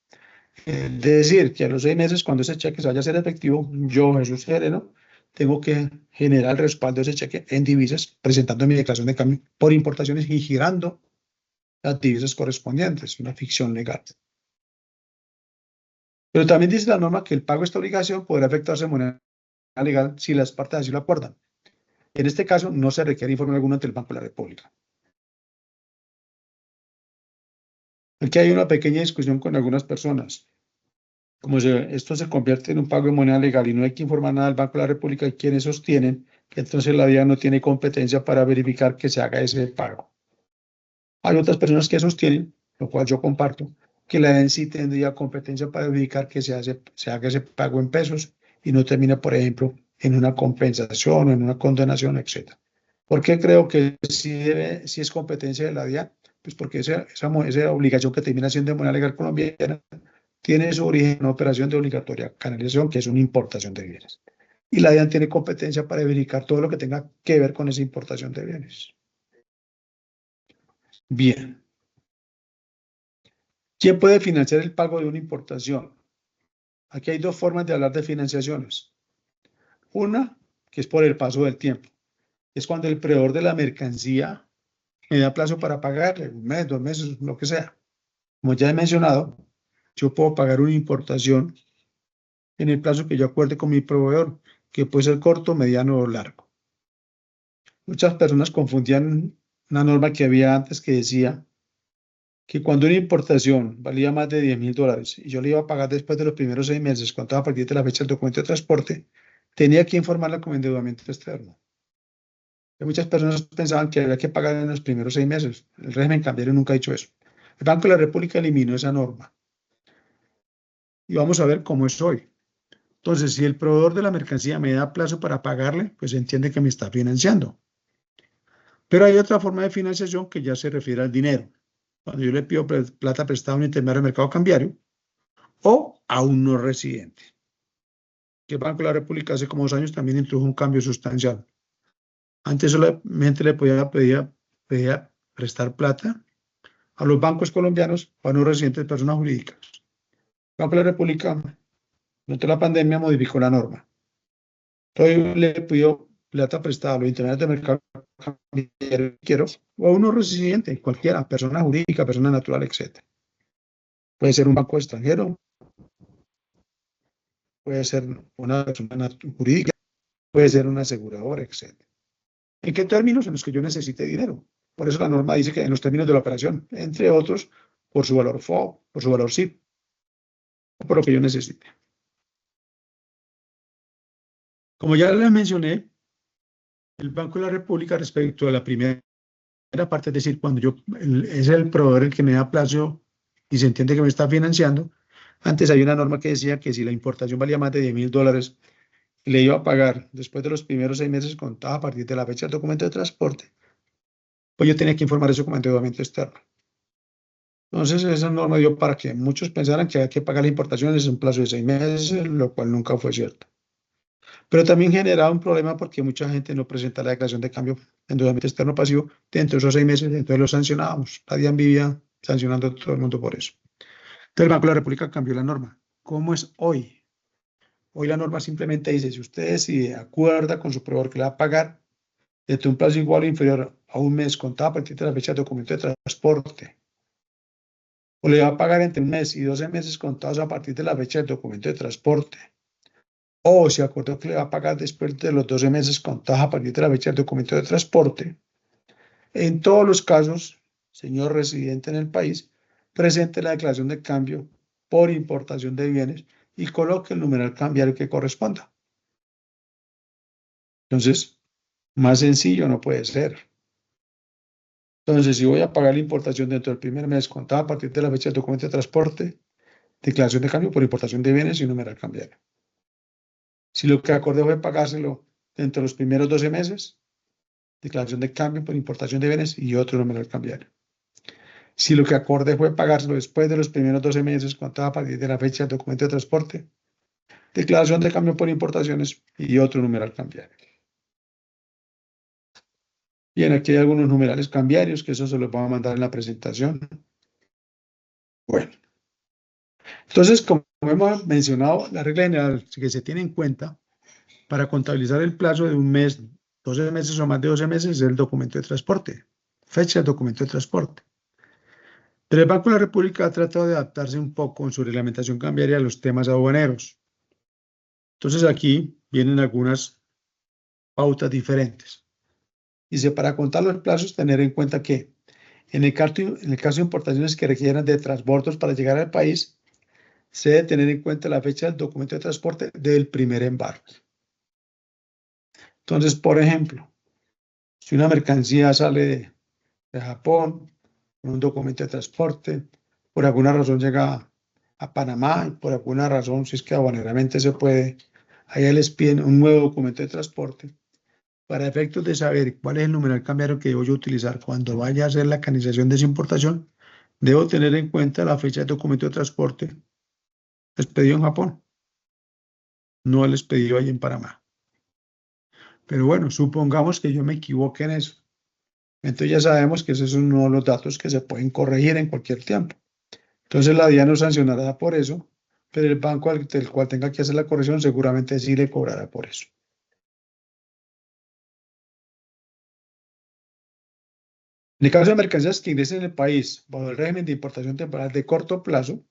Es decir, que a los 6 meses, cuando ese cheque se vaya a ser efectivo, yo, Jesús Sereno, tengo que generar el respaldo de ese cheque en divisas, presentando mi declaración de cambio por importaciones y girando las divisas correspondientes, una ficción legal. Pero también dice la norma que el pago de esta obligación podrá efectuarse en moneda legal si las partes así lo acuerdan. En este caso, no se requiere informe alguno ante el Banco de la República. Aquí hay una pequeña discusión con algunas personas. Como esto se convierte en un pago de moneda legal y no hay que informar nada al Banco de la República y quienes sostienen que entonces la DIAN no tiene competencia para verificar que se haga ese pago. Hay otras personas que sostienen, lo cual yo comparto, que la DIAN sí tendría competencia para verificar que se haga ese pago en pesos y no termina, por ejemplo, en una compensación o en una condonación, etc. ¿Por qué creo que sí es competencia de la DIAN? Pues porque esa obligación que termina siendo de moneda legal colombiana tiene su origen en una operación de obligatoria canalización, que es una importación de bienes. Y la DIAN tiene competencia para verificar todo lo que tenga que ver con esa importación de bienes. Bien. ¿Quién puede financiar el pago de una importación? Aquí hay 2 formas de hablar de financiaciones. Una, que es por el paso del tiempo. Es cuando el proveedor de la mercancía me da plazo para pagarle, 1 mes, 2 meses, lo que sea. Como ya he mencionado, yo puedo pagar una importación en el plazo que yo acuerde con mi proveedor, que puede ser corto, mediano o largo. Muchas personas confundían una norma que había antes que decía que cuando una importación valía más de $10,000 y yo le iba a pagar después de los primeros 6 meses, contado a partir de la fecha del documento de transporte, tenía que informarla como endeudamiento externo. Muchas personas pensaban que había que pagar en los primeros 6 meses. El régimen cambiario nunca ha dicho eso. El Banco de la República eliminó esa norma. Y vamos a ver cómo es hoy. Entonces, si el proveedor de la mercancía me da plazo para pagarle, pues entiende que me está financiando. Pero hay otra forma de financiación que ya se refiere al dinero. Cuando yo le pido plata prestada a un intermediario de mercado cambiario o a un no residente. Que el Banco de la República hace como 2 años también introdujo un cambio sustancial. Antes solamente le podía prestar plata a los bancos colombianos o a no residentes de personas jurídicas. El Banco de la República, durante la pandemia, modificó la norma. Entonces le pidió plata prestada a los intermediarios de mercado cambiario o a uno residente, cualquiera, persona jurídica, persona natural, etc. Puede ser un banco extranjero, puede ser una persona jurídica, puede ser una aseguradora, etc. ¿En qué términos? En los que yo necesite dinero. Por eso la norma dice que en los términos de la operación, entre otros, por su valor FOB, por su valor SIP, o por lo que yo necesite. Como ya les mencioné, el Banco de la República respecto a la primera parte, es decir, cuando es el proveedor el que me da plazo y se entiende que me está financiando, antes hay una norma que decía que si la importación valía más de $10,000, le iba a pagar después de los primeros 6 meses contados a partir de la fecha del documento de transporte, pues yo tenía que informar eso como endeudamiento externo. Entonces, esa norma dio para que muchos pensaran que había que pagar las importaciones en un plazo de 6 meses, lo cual nunca fue cierto. Pero también generaba un problema porque mucha gente no presenta la declaración de cambio de endeudamiento externo pasivo dentro de esos 6 meses, entonces lo sancionábamos. La DIAN vivía sancionando a todo el mundo por eso. Entonces, el Banco de la República cambió la norma. ¿Cómo es hoy? Hoy la norma simplemente dice, si usted se acuerda con su proveedor que le va a pagar desde un plazo igual o inferior a un mes contado a partir de la fecha del documento de transporte, o le va a pagar entre 1 mes y 12 meses contados a partir de la fecha del documento de transporte, o se acordó que le va a pagar después de los 12 meses contados a partir de la fecha del documento de transporte, en todos los casos, señor residente en el país, presente la declaración de cambio por importación de bienes y coloque el numeral cambiario que corresponda. Entonces, más sencillo no puede ser. Entonces, si voy a pagar la importación dentro del primer mes contado a partir de la fecha del documento de transporte, declaración de cambio por importación de bienes y numeral cambiario. Si lo que acordé fue pagárselo dentro de los primeros 12 meses, declaración de cambio por importación de bienes y otro numeral cambiario. Si lo que acordé fue pagárselo después de los primeros 12 meses, contado a partir de la fecha del documento de transporte, declaración de cambio por importaciones y otro numeral cambiario. Bien, aquí hay algunos numerales cambiarios, que eso se los voy a mandar en la presentación. Bueno, entonces, como hemos mencionado, la regla general que se tiene en cuenta para contabilizar el plazo de 1 mes, 12 meses o más de 12 meses es el documento de transporte, fecha del documento de transporte. Pero el Banco de la República ha tratado de adaptarse un poco en su reglamentación cambiaria a los temas aduaneros. Entonces aquí vienen algunas pautas diferentes. Dice, para contar los plazos, tener en cuenta que en el caso de importaciones que requieran de transbordos para llegar al país, se debe tener en cuenta la fecha del documento de transporte del primer embarque. Entonces, por ejemplo, si una mercancía sale de Japón con un documento de transporte, por alguna razón llega a Panamá y por alguna razón, si es que aduaneramente se puede, allá les piden un nuevo documento de transporte. Para efectos de saber cuál es el numeral cambiario que debo yo utilizar cuando vaya a hacer la canalización de esa importación, debo tener en cuenta la fecha del documento de transporte expedido en Japón, no el expedido ahí en Panamá. Pero bueno, supongamos que yo me equivoque en eso. Entonces ya sabemos que esos son uno de los datos que se pueden corregir en cualquier tiempo. Entonces la DIAN nos sancionará por eso, pero el banco del cual tenga que hacer la corrección seguramente sí le cobrará por eso. En el caso de mercancías que ingresen en el país bajo el régimen de importación temporal de corto plazo,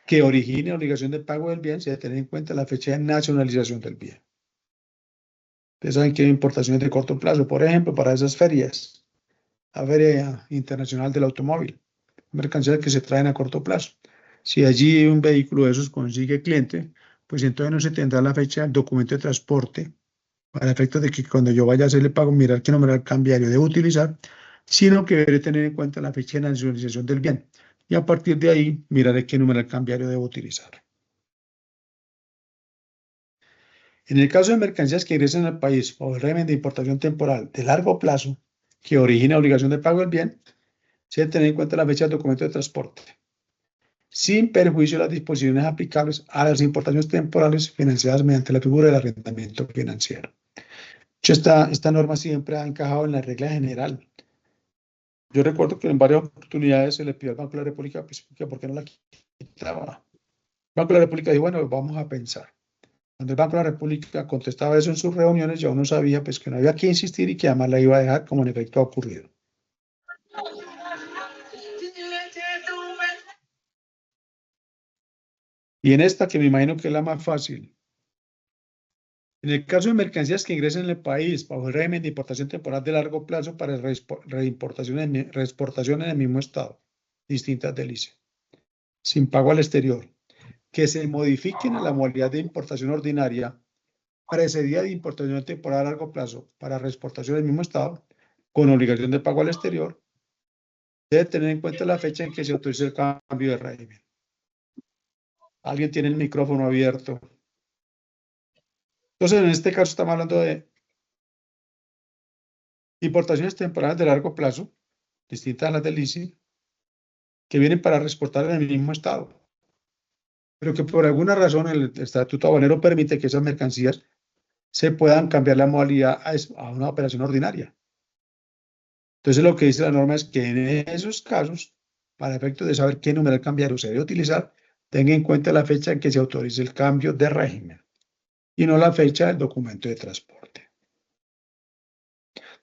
que origine obligación de pago del bien, se debe tener en cuenta la fecha de nacionalización del bien. Ustedes saben que hay importaciones de corto plazo, por ejemplo, para esas ferias, la Feria Internacional del Automóvil, mercancías que se traen a corto plazo. Si allí un vehículo de esos consigue cliente, pues entonces no se tendrá la fecha del documento de transporte para efectos de que cuando yo vaya a hacerle pago, mirar qué numeral cambiario debo utilizar, sino que deberé tener en cuenta la fecha de nacionalización del bien. Y a partir de ahí, miraré qué numeral cambiario debo utilizar. En el caso de mercancías que ingresen al país o el régimen de importación temporal de largo plazo que origina obligación de pago del bien, se debe tener en cuenta la fecha del documento de transporte, sin perjuicio de las disposiciones aplicables a las importaciones temporales financiadas mediante la figura del arrendamiento financiero. Esta norma siempre ha encajado en la regla general. Yo recuerdo que en varias oportunidades se le pidió al Banco de la República, pues, que ¿por qué no la quitaba? El Banco de la República dijo, bueno, vamos a pensar. Cuando el Banco de la República contestaba eso en sus reuniones, ya uno sabía pues, que no había que insistir y que además la iba a dejar, como en efecto ha ocurrido. Y en esta, que me imagino que es la más fácil. En el caso de mercancías que ingresen en el país bajo el régimen de importación temporal de largo plazo para reexportación en el mismo estado, distintas del ICE, sin pago al exterior, que se modifiquen a la modalidad de importación ordinaria precedida de importación temporal a largo plazo para reexportación del mismo estado, con obligación de pago al exterior, debe tener en cuenta la fecha en que se autorice el cambio de régimen. Alguien tiene el micrófono abierto. Entonces, en este caso estamos hablando de importaciones temporales de largo plazo, distintas a las del ICE, que vienen para reexportar en el mismo estado, pero que por alguna razón el Estatuto Aduanero permite que esas mercancías se puedan cambiar la modalidad a una operación ordinaria. Entonces, lo que dice la norma es que en esos casos, para efectos de saber qué numeral cambiario se debe utilizar, tenga en cuenta la fecha en que se autorice el cambio de régimen y no la fecha del documento de transporte.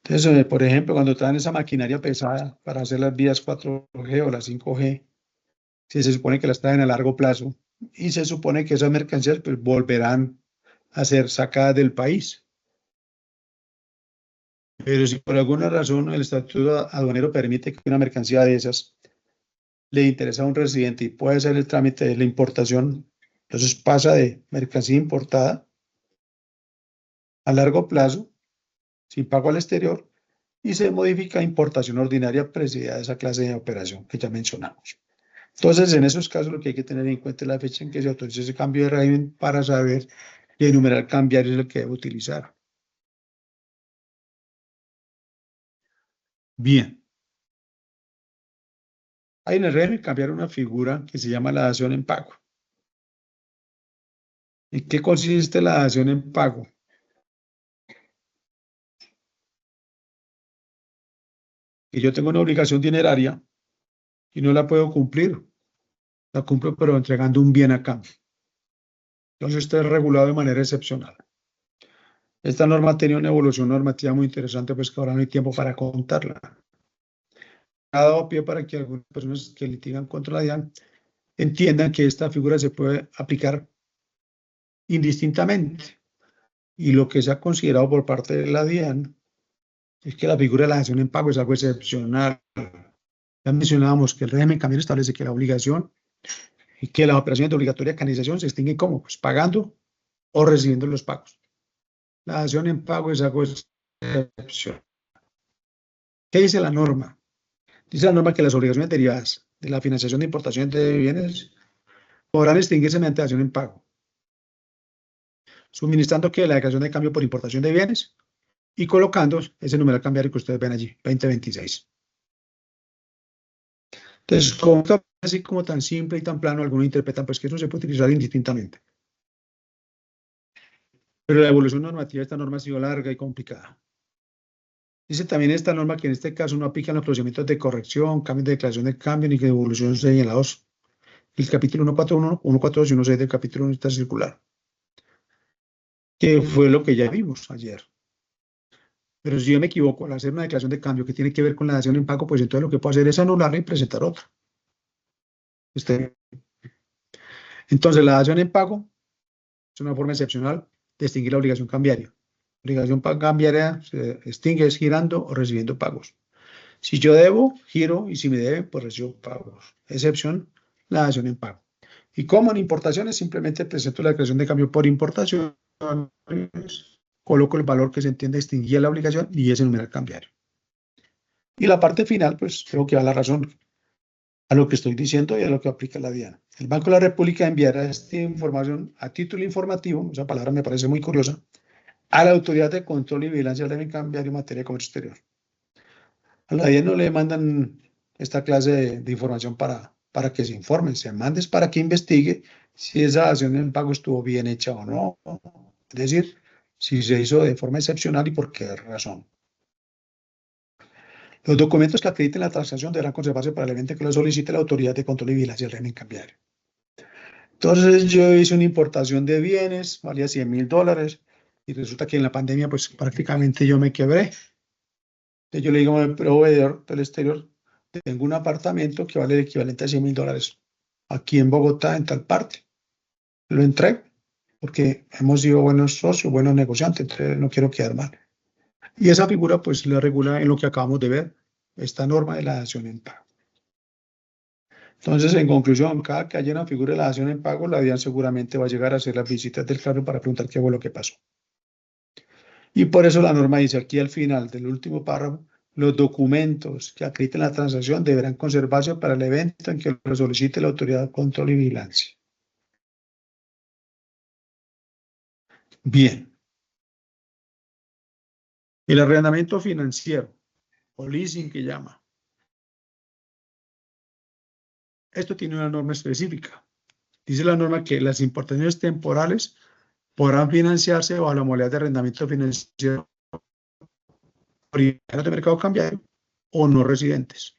Entonces, por ejemplo, cuando traen esa maquinaria pesada para hacer las vías 4G o las 5G, si se supone que las traen a largo plazo y se supone que esas mercancías pues, volverán a ser sacadas del país. Pero si por alguna razón el estatuto aduanero permite que una mercancía de esas le interesa a un residente y puede hacer el trámite de la importación, entonces pasa de mercancía importada a largo plazo, sin pago al exterior, y se modifica a importación ordinaria precedida de esa clase de operación que ya mencionamos. Entonces, en esos casos lo que hay que tener en cuenta es la fecha en que se autoriza ese cambio de régimen para saber qué numeral cambiario es el que debe utilizar. Bien. Hay en el régimen cambiar una figura que se llama la dación en pago. ¿En qué consiste la dación en pago? Que yo tengo una obligación dineraria y no la puedo cumplir. La cumplo pero entregando un bien a cambio. Entonces, esto es regulado de manera excepcional. Esta norma tiene una evolución normativa muy interesante, pues que ahora no hay tiempo para contarla. Ha dado pie para que algunas personas que litigan contra la DIAN entiendan que esta figura se puede aplicar indistintamente. Y lo que se ha considerado por parte de la DIAN es que la figura de la dación en pago es algo excepcional. Ya mencionábamos que el régimen cambiario establece que la obligación y que las operaciones de obligatoria canalización se extinguen como pues, pagando o recibiendo los pagos. La dación en pago es algo excepcional. ¿Qué dice la norma? Dice la norma que las obligaciones derivadas de la financiación de importación de bienes podrán extinguirse mediante dación en pago, suministrando que la declaración de cambio por importación de bienes y colocando ese numeral cambiario que ustedes ven allí, 2026. Entonces, como así como tan simple y tan plano, algunos interpretan pues que eso se puede utilizar indistintamente. Pero la evolución normativa de esta norma ha sido larga y complicada. Dice también esta norma que en este caso no aplican los procedimientos de corrección, cambios de declaración de cambio ni de devolución señalados. El capítulo 141, 142 y 16 del capítulo unitario circular. Que fue lo que ya vimos ayer. Pero si yo me equivoco al hacer una declaración de cambio que tiene que ver con la dación en pago, pues entonces lo que puedo hacer es anularla y presentar otra. Entonces, la dación en pago es una forma excepcional de extinguir la obligación cambiaria. La obligación cambiaria se extingue es girando o recibiendo pagos. Si yo debo, giro, y si me deben, pues recibo pagos. Excepción, la dación en pago. Y como en importaciones, simplemente presento la declaración de cambio por importación, coloco el valor que se entiende extinguir la obligación y ese numeral cambiario. Y la parte final, pues creo que da la razón a lo que estoy diciendo y a lo que aplica la DIAN. El Banco de la República enviará esta información a título informativo, esa palabra me parece muy curiosa, a la Autoridad de Control y Vigilancia del Régimen Cambiario en materia de comercio exterior. A la DIAN no le mandan esta clase de información para que se informen, se manda para que investigue si esa dación en pago estuvo bien hecha o no. Es decir, si se hizo de forma excepcional y por qué razón. Los documentos que acrediten la transacción deberán conservarse para el evento que lo solicite la Autoridad de Control y Vigilancia del Régimen Cambiario. Entonces yo hice una importación de bienes, valía $100,000 y resulta que en la pandemia pues prácticamente yo me quebré. Entonces yo le digo al proveedor del exterior, tengo un apartamento que vale el equivalente a $100,000 aquí en Bogotá, en tal parte. Lo entrego porque hemos sido buenos socios, buenos negociantes, entonces no quiero quedar mal. Y esa figura pues la regula en lo que acabamos de ver, esta norma de la dación en pago. Entonces, en conclusión, cada que haya una figura de la dación en pago, la DIAN seguramente va a llegar a hacer las visitas del carro para preguntar qué fue lo que pasó. Y por eso la norma dice aquí al final del último párrafo, los documentos que acrediten la transacción deberán conservarse para el evento en que lo solicite la Autoridad de Control y Vigilancia. Bien. El arrendamiento financiero, o leasing que llama. Esto tiene una norma específica. Dice la norma que las importaciones temporales podrán financiarse bajo la modalidad de arrendamiento financiero por intermediarios de mercado cambiario o no residentes.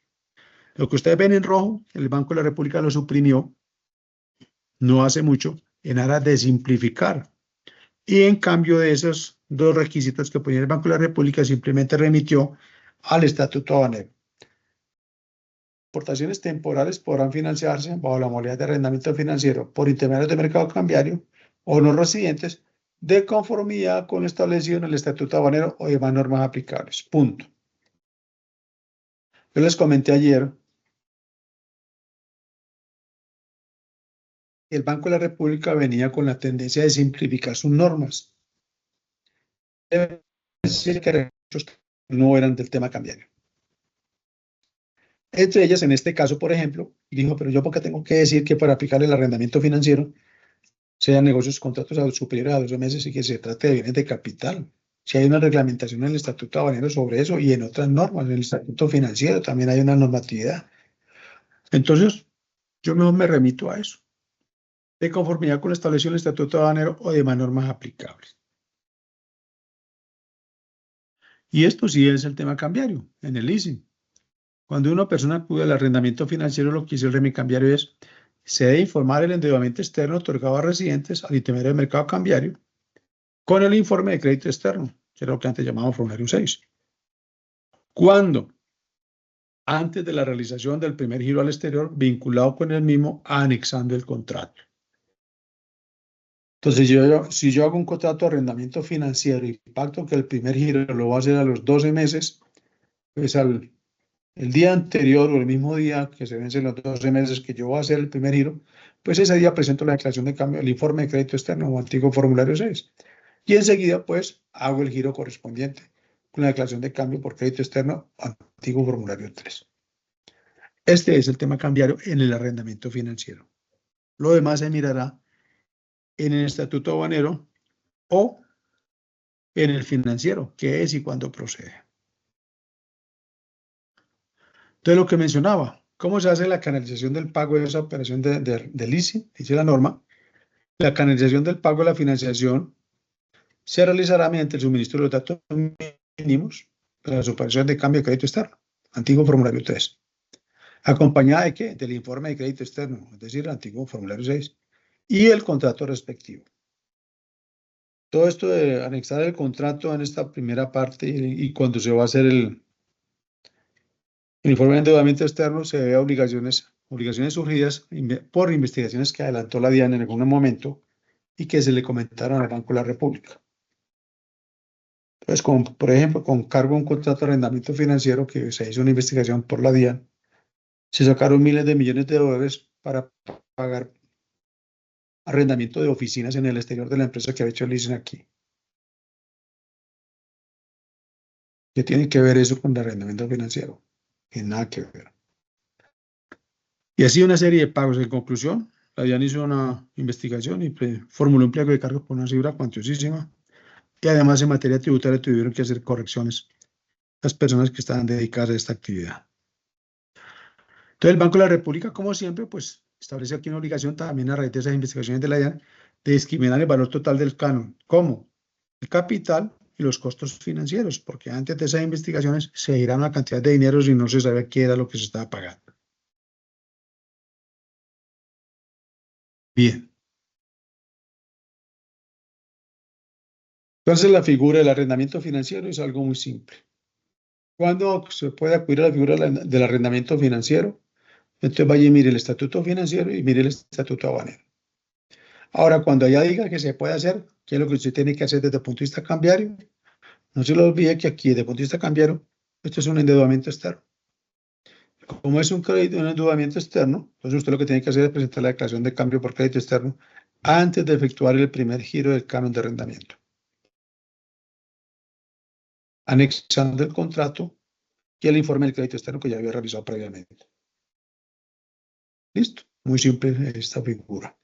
Lo que ustedes ven en rojo, el Banco de la República lo suprimió no hace mucho en aras de simplificar. Y en cambio de esos dos requisitos que ponía el Banco de la República, simplemente remitió al Estatuto Aduanero. Importaciones temporales podrán financiarse bajo la modalidad de arrendamiento financiero por intermediarios de mercado cambiario o no residentes de conformidad con lo establecido en el Estatuto Aduanero o demás normas aplicables. Punto. Yo les comenté ayer que el Banco de la República venía con la tendencia de simplificar sus normas. Es decir, que no eran del tema cambiario. Entre ellas, en este caso, por ejemplo, dijo, pero yo, ¿por qué tengo que decir que para aplicar el arrendamiento financiero sean negocios contratos superiores a 12 meses y que se trate de bienes de capital? Si hay una reglamentación en el Estatuto Aduanero sobre eso y en otras normas, en el Estatuto Financiero también hay una normatividad. Entonces, yo mejor me remito a eso, de conformidad con lo establecido en el Estatuto Aduanero o demás normas aplicables. Y esto sí es el tema cambiario, en el leasing. Cuando una persona acude al arrendamiento financiero, lo que dice el régimen cambiario es, se debe informar el endeudamiento externo otorgado a residentes al intermediario del mercado cambiario con el informe de crédito externo, que era lo que antes llamábamos formulario 6. Cuando, antes de la realización del primer giro al exterior, vinculado con el mismo, anexando el contrato. Entonces, si yo hago un contrato de arrendamiento financiero y pacto que el primer giro lo voy a hacer a los 12 meses, pues el día anterior o el mismo día que se vencen los 12 meses que yo voy a hacer el primer giro, pues ese día presento la declaración de cambio, el informe de crédito externo o antiguo formulario 6. Y enseguida, pues, hago el giro correspondiente con la declaración de cambio por crédito externo, antiguo formulario 3. Este es el tema cambiario en el arrendamiento financiero. Lo demás se mirará en el Estatuto Aduanero o en el financiero, qué es y cuándo procede. Entonces, lo que mencionaba, ¿cómo se hace la canalización del pago de esa operación de leasing? Dice la norma, la canalización del pago de la financiación se realizará mediante el suministro de los datos mínimos para las operaciones de cambio de crédito externo, antiguo formulario 3. ¿Acompañada de qué? Del informe de crédito externo, es decir, el antiguo formulario 6, y el contrato respectivo. Todo esto de anexar el contrato en esta primera parte y cuando se va a hacer el informe de endeudamiento externo se debe a obligaciones obligaciones surgidas por investigaciones que adelantó la DIAN en algún momento y que se le comentaron al Banco de la República. Entonces, por ejemplo, con cargo a un contrato de arrendamiento financiero que se hizo una investigación por la DIAN, se sacaron miles de millones de dólares para pagar arrendamiento de oficinas en el exterior de la empresa que había hecho el leasing aquí. ¿Qué tiene que ver eso con el arrendamiento financiero? Tiene nada que ver. Y así una serie de pagos. En conclusión, la DIAN hizo una investigación y formuló un pliego de cargos por una cifra cuantiosísima. Y además en materia tributaria tuvieron que hacer correcciones las personas que estaban dedicadas a esta actividad. Entonces el Banco de la República, como siempre, pues establece aquí una obligación también a raíz de esas investigaciones de la DIAN de discriminar el valor total del canon. ¿Cómo? El capital y los costos financieros, porque antes de esas investigaciones se irá una cantidad de dinero y no se sabía qué era lo que se estaba pagando. Bien. Entonces la figura del arrendamiento financiero es algo muy simple. ¿Cuándo se puede acudir a la figura del arrendamiento financiero? Entonces vaya y mire el estatuto financiero y mire el estatuto aduanero. Ahora, cuando allá diga que se puede hacer, ¿qué es lo que usted tiene que hacer desde el punto de vista cambiario? No se lo olvide que aquí, desde el punto de vista cambiario, esto es un endeudamiento externo. Como es un crédito, un endeudamiento externo, entonces usted lo que tiene que hacer es presentar la declaración de cambio por crédito externo antes de efectuar el primer giro del canon de arrendamiento, anexando el contrato y el informe del crédito externo que ya había realizado previamente. Listo, muy simple esta figura.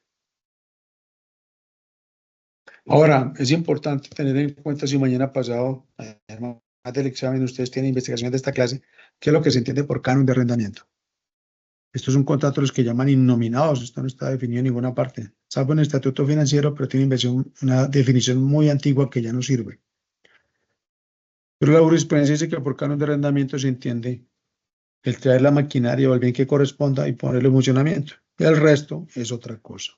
Ahora, es importante tener en cuenta si mañana pasado, además del examen, ustedes tienen investigaciones de esta clase, qué es lo que se entiende por canon de arrendamiento. Esto es un contrato los que llaman innominados, esto no está definido en ninguna parte, salvo en el estatuto financiero, pero tiene una definición muy antigua que ya no sirve. Pero la jurisprudencia dice que por canon de arrendamiento se entiende el traer la maquinaria o el bien que corresponda y ponerlo en funcionamiento. Y el resto es otra cosa.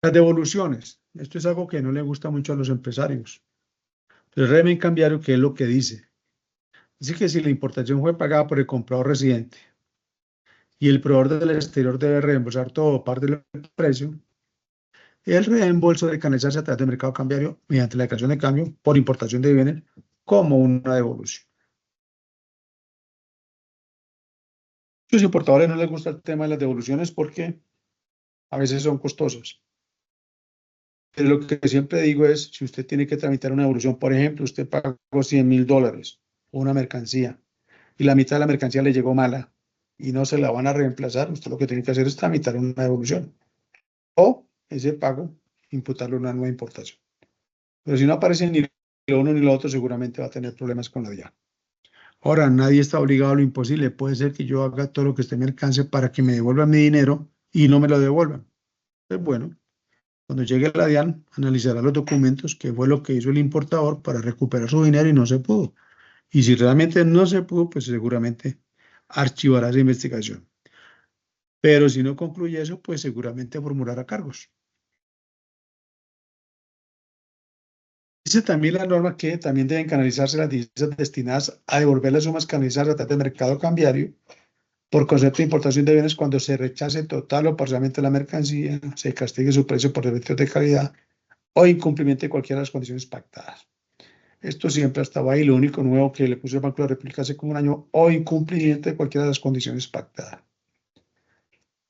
Las devoluciones. Esto es algo que no le gusta mucho a los empresarios. El régimen cambiario, ¿qué es lo que dice? Dice que si la importación fue pagada por el comprador residente y el proveedor del exterior debe reembolsar todo o parte del precio, el reembolso debe canalizarse a través del mercado cambiario mediante la declaración de cambio por importación de bienes como una devolución. A los importadores no les gusta el tema de las devoluciones porque a veces son costosas. Pero lo que siempre digo es, si usted tiene que tramitar una devolución, por ejemplo, usted pagó $100,000 por una mercancía y la mitad de la mercancía le llegó mala y no se la van a reemplazar, usted lo que tiene que hacer es tramitar una devolución o ese pago imputarle una nueva importación. Pero si no aparece ni lo uno ni lo otro, seguramente va a tener problemas con la DIAN. Ahora, nadie está obligado a lo imposible. Puede ser que yo haga todo lo que esté en mi alcance para que me devuelvan mi dinero y no me lo devuelvan. Entonces, bueno, cuando llegue la DIAN, analizará los documentos, qué fue lo que hizo el importador para recuperar su dinero y no se pudo. Y si realmente no se pudo, pues seguramente archivará esa investigación. Pero si no concluye eso, pues seguramente formulará cargos. Dice también la norma que también deben canalizarse las divisas destinadas a devolver las sumas canalizadas a través del mercado cambiario por concepto de importación de bienes cuando se rechace total o parcialmente la mercancía, se castigue su precio por defectos de calidad o incumplimiento de cualquiera de las condiciones pactadas. Esto siempre ha estado ahí. Lo único nuevo que le puso el Banco de la República hace como un año, o incumplimiento de cualquiera de las condiciones pactadas.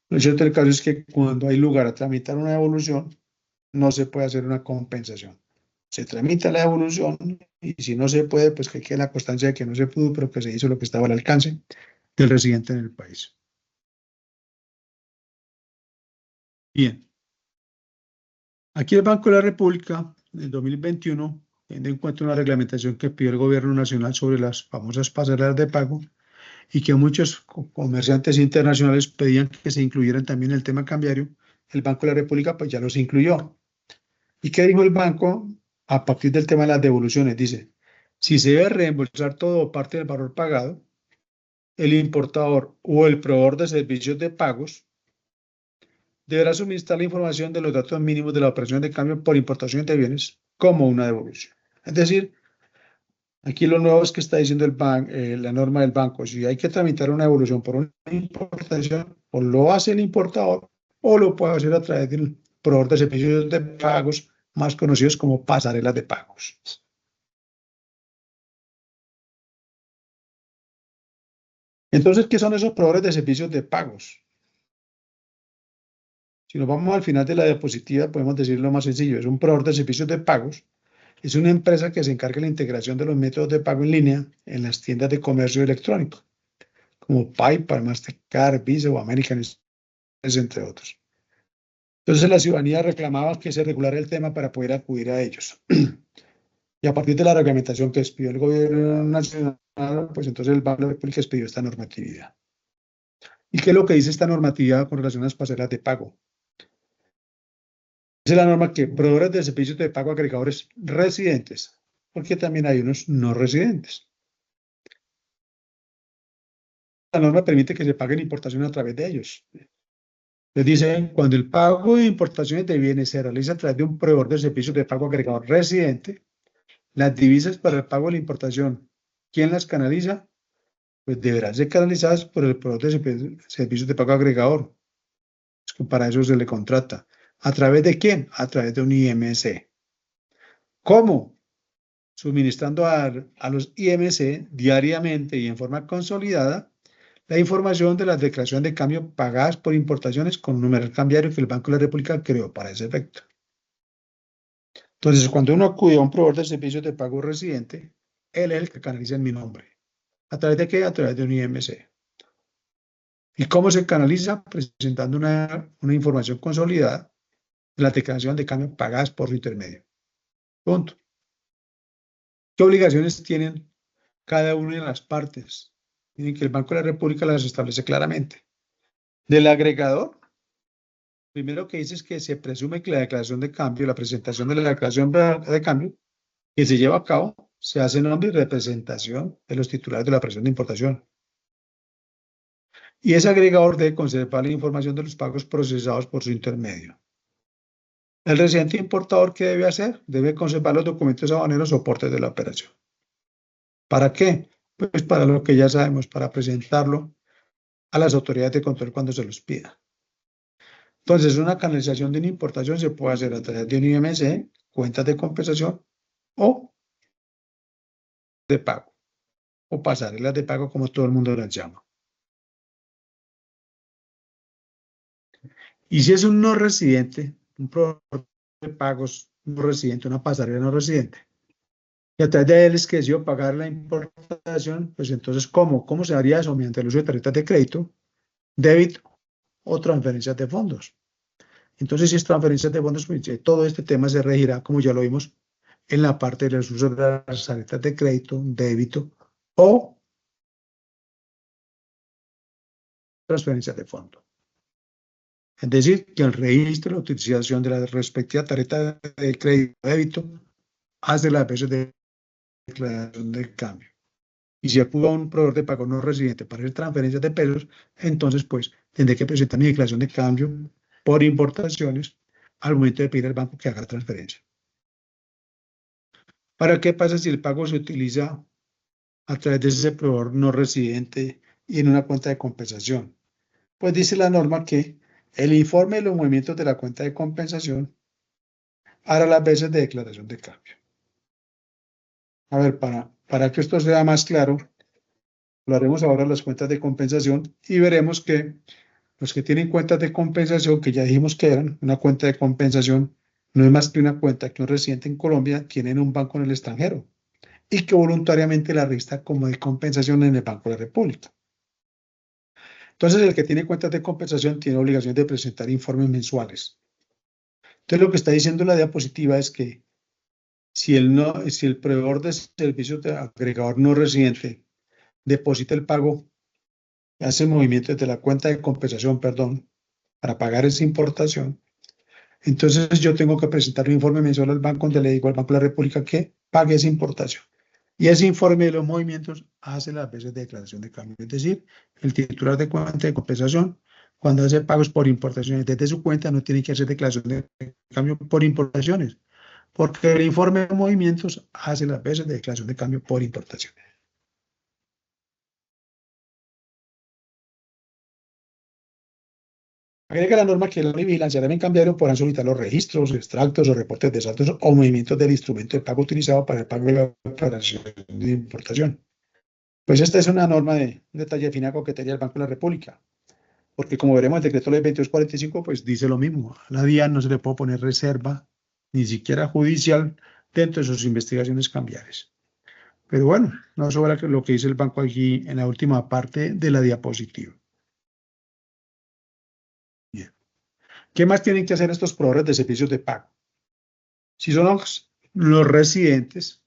Lo cierto del caso es que cuando hay lugar a tramitar una devolución, no se puede hacer una compensación. Se tramita la devolución y si no se puede, pues que quede la constancia de que no se pudo, pero que se hizo lo que estaba al alcance del residente en el país. Bien. Aquí el Banco de la República, en el 2021, teniendo en cuenta una reglamentación que pidió el Gobierno Nacional sobre las famosas pasarelas de pago y que muchos comerciantes internacionales pedían que se incluyeran también en el tema cambiario, el Banco de la República pues ya los incluyó. ¿Y qué dijo el banco a partir del tema de las devoluciones? Dice, si se debe reembolsar todo o parte del valor pagado, el importador o el proveedor de servicios de pagos deberá suministrar la información de los datos mínimos de la operación de cambio por importación de bienes como una devolución. Es decir, Aquí lo nuevo es que está diciendo la norma del banco. Si hay que tramitar una devolución por una importación, o lo hace el importador o lo puede hacer a través del proveedor de servicios de pagos, más conocidos como pasarelas de pagos. Entonces, ¿qué son esos proveedores de servicios de pagos? Si nos vamos al final de la diapositiva, podemos decirlo más sencillo. Es un proveedor de servicios de pagos. Es una empresa que se encarga de la integración de los métodos de pago en línea en las tiendas de comercio electrónico, como PayPal, Mastercard, Visa o American Express, entre otros. Entonces la ciudadanía reclamaba que se regulara el tema para poder acudir a ellos. Y a partir de la reglamentación que expidió el gobierno nacional, pues entonces el Banco de la República expidió esta normatividad. ¿Y qué es lo que dice esta normatividad con relación a las pasarelas de pago? Dice la norma que proveedores de servicios de pago agregadores residentes, porque también hay unos no residentes. La norma permite que se paguen importaciones a través de ellos. Les dicen, cuando el pago de importaciones de bienes se realiza a través de un proveedor de servicios de pago agregador residente, las divisas para el pago de la importación, ¿quién las canaliza? Pues deberán ser canalizadas por el proveedor de servicios de pago agregador. Es que para eso se le contrata. ¿A través de quién? A través de un IMC. ¿Cómo? Suministrando a los IMC diariamente y en forma consolidada la información de las declaraciones de cambio pagadas por importaciones con un numeral cambiario que el Banco de la República creó para ese efecto. Entonces, cuando uno acude a un proveedor de servicios de pago residente, él es el que canaliza en mi nombre. ¿A través de qué? A través de un IMC. ¿Y cómo se canaliza? Presentando una información consolidada de la declaración de cambio pagadas por su intermedio. Punto. ¿Qué obligaciones tienen cada una de las partes? Miren que el Banco de la República las establece claramente. Del agregador, primero que dice es que se presume que la declaración de cambio, la presentación de la declaración de cambio que se lleva a cabo, se hace en nombre y representación de los titulares de la operación de importación. Y ese agregador debe conservar la información de los pagos procesados por su intermedio. El residente importador, ¿qué debe hacer? Debe conservar los documentos aduaneros soportes de la operación. ¿Para qué? Pues para lo que ya sabemos, para presentarlo a las autoridades de control cuando se los pida. Entonces, una canalización de una importación se puede hacer a través de un IMC, cuentas de compensación o de pago, o pasarelas de pago, como todo el mundo las llama. Y si es un no residente, un proveedor de pagos no residente, una pasarela no residente, y a través de él es que decidió pagar la importación, pues entonces, ¿cómo se haría eso? Mediante el uso de tarjetas de crédito, débito o transferencias de fondos. Entonces, si es transferencias de fondos, pues todo este tema se regirá, como ya lo vimos, en la parte de los usos de las tarjetas de crédito, débito o transferencias de fondos. Es decir, que el registro de la utilización de la respectiva tarjeta de crédito o débito hace las veces de declaración de cambio. Y si acudo a un proveedor de pago no residente para hacer transferencias de pesos, entonces pues tendré que presentar mi declaración de cambio por importaciones al momento de pedir al banco que haga la transferencia. ¿Para qué pasa si el pago se utiliza a través de ese proveedor no residente y en una cuenta de compensación? Pues dice la norma que el informe de los movimientos de la cuenta de compensación hará las veces de declaración de cambio. A ver, para que esto sea más claro, lo haremos ahora en las cuentas de compensación y veremos que los que tienen cuentas de compensación, que ya dijimos que eran una cuenta de compensación, no es más que una cuenta que un residente en Colombia tiene en un banco en el extranjero y que voluntariamente la registra como de compensación en el Banco de la República. Entonces, el que tiene cuentas de compensación tiene obligación de presentar informes mensuales. Entonces, lo que está diciendo la diapositiva es que si el proveedor de servicios de agregador no residente deposita el pago, hace el movimiento desde la cuenta de compensación, para pagar esa importación, entonces yo tengo que presentar un informe mensual al banco donde le digo al Banco de la República que pague esa importación. Y ese informe de los movimientos hace las veces de declaración de cambio. Es decir, el titular de cuenta de compensación, cuando hace pagos por importaciones desde su cuenta, no tiene que hacer declaración de cambio por importaciones, porque el informe de movimientos hace las veces de declaración de cambio por importación. Agrega la norma que la vigilancia deben cambiario podrán solicitar los registros, extractos o reportes de saldos o movimientos del instrumento de pago utilizado para el pago de la operación de importación. Pues esta es una norma de un detalle de fina coquetería del Banco de la República, porque como veremos el decreto ley 2245 pues dice lo mismo. A la DIAN no se le puede poner reserva, ni siquiera judicial, dentro de sus investigaciones cambiarias. Pero bueno, no sobra lo que dice el banco aquí en la última parte de la diapositiva. Bien. ¿Qué más tienen que hacer estos proveedores de servicios de pago? Si son los residentes,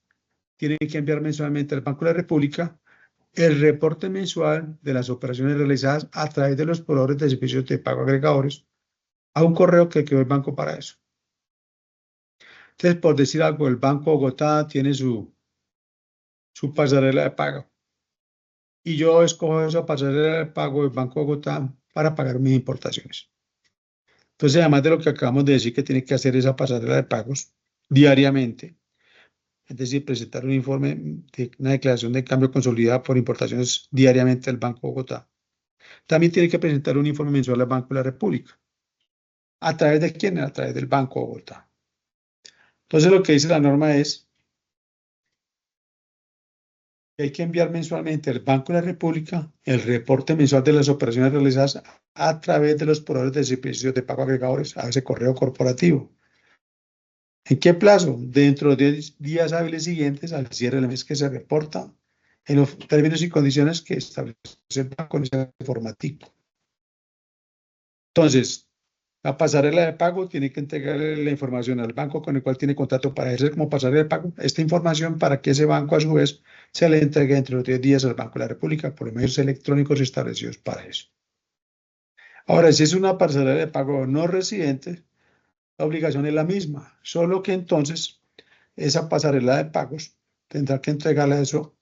tienen que enviar mensualmente al Banco de la República el reporte mensual de las operaciones realizadas a través de los proveedores de servicios de pago agregadores a un correo que creó el banco para eso. Entonces, por decir algo, el Banco Bogotá tiene su pasarela de pago y yo escojo esa pasarela de pago del Banco Bogotá para pagar mis importaciones. Entonces, además de lo que acabamos de decir que tiene que hacer esa pasarela de pagos diariamente, es decir, presentar un informe de una declaración de cambio consolidada por importaciones diariamente al Banco Bogotá. También tiene que presentar un informe mensual al Banco de la República. ¿A través de quién? A través del Banco Bogotá. Entonces, lo que dice la norma es que hay que enviar mensualmente al Banco de la República el reporte mensual de las operaciones realizadas a través de los proveedores de servicios de pago agregadores a ese correo corporativo. ¿En qué plazo? Dentro de 10 días hábiles siguientes al cierre del mes que se reporta en los términos y condiciones que establece el banco con ese formatico. Entonces, la pasarela de pago tiene que entregarle la información al banco con el cual tiene contrato para ejercer como pasarela de pago esta información para que ese banco a su vez se le entregue entre los 10 días al Banco de la República por los medios electrónicos establecidos para eso. Ahora, si es una pasarela de pago no residente, la obligación es la misma, solo que entonces esa pasarela de pagos tendrá que entregarle eso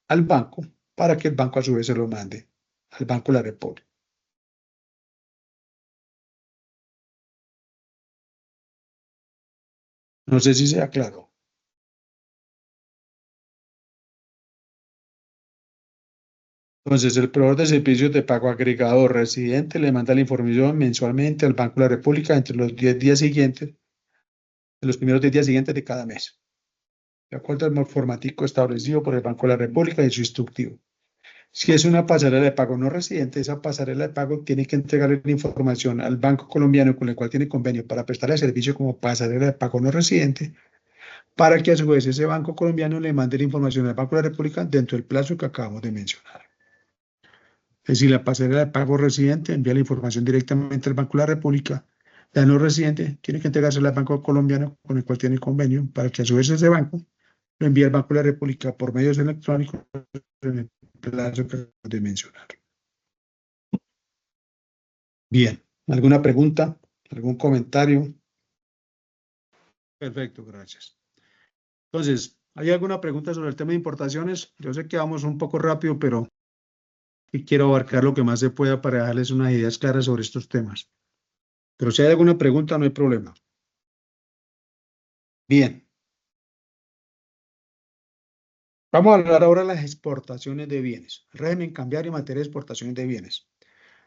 al banco para que el banco a su vez se lo mande al Banco de la República. No sé si sea claro. Entonces, el proveedor de servicios de pago agregado residente le manda la información mensualmente al Banco de la República entre los 10 días siguientes, en los primeros 10 días siguientes de cada mes, de acuerdo al formatico establecido por el Banco de la República y su instructivo. Si es una pasarela de pago no residente, esa pasarela de pago tiene que entregarle la información al banco colombiano con el cual tiene convenio para prestarle servicio como pasarela de pago no residente, para que a su vez ese banco colombiano le mande la información al Banco de la República dentro del plazo que acabamos de mencionar. Es decir, la pasarela de pago residente envía la información directamente al Banco de la República. La no residente tiene que entregársela al banco colombiano con el cual tiene convenio para que a su vez ese banco lo envíe al Banco de la República por medios electrónicos en el plazo que acabo de mencionar. Bien, ¿alguna pregunta? ¿Algún comentario? Perfecto, gracias. Entonces, ¿hay alguna pregunta sobre el tema de importaciones? Yo sé que vamos un poco rápido, pero quiero abarcar lo que más se pueda para darles unas ideas claras sobre estos temas. Pero si hay alguna pregunta, no hay problema. Bien. Vamos a hablar ahora de las exportaciones de bienes. Régimen cambiario en materia de exportaciones de bienes.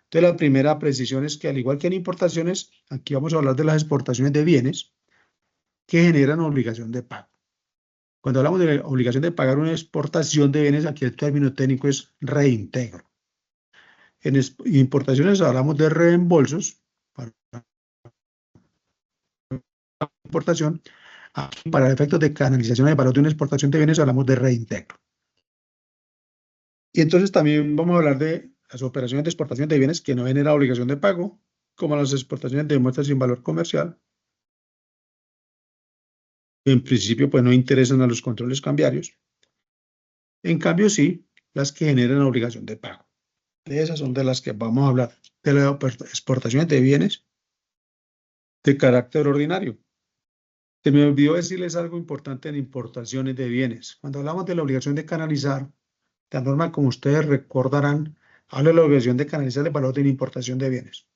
Entonces, la primera precisión es que, al igual que en importaciones, aquí vamos a hablar de las exportaciones de bienes que generan obligación de pago. Cuando hablamos de la obligación de pagar una exportación de bienes, aquí el término técnico es reintegro. En importaciones hablamos de reembolsos para importación. Aquí, para efectos de canalización de valor de una exportación de bienes, hablamos de reintegro. Y entonces también vamos a hablar de las operaciones de exportación de bienes que no generan obligación de pago, como las exportaciones de muestras sin valor comercial, que en principio pues no interesan a los controles cambiarios. En cambio sí, las que generan obligación de pago. De esas son de las que vamos a hablar, de las exportaciones de bienes de carácter ordinario. Se me olvidó decirles algo importante en importaciones de bienes. Cuando hablamos de la obligación de canalizar, la norma, como ustedes recordarán, habla de la obligación de canalizar el valor de la importación de bienes.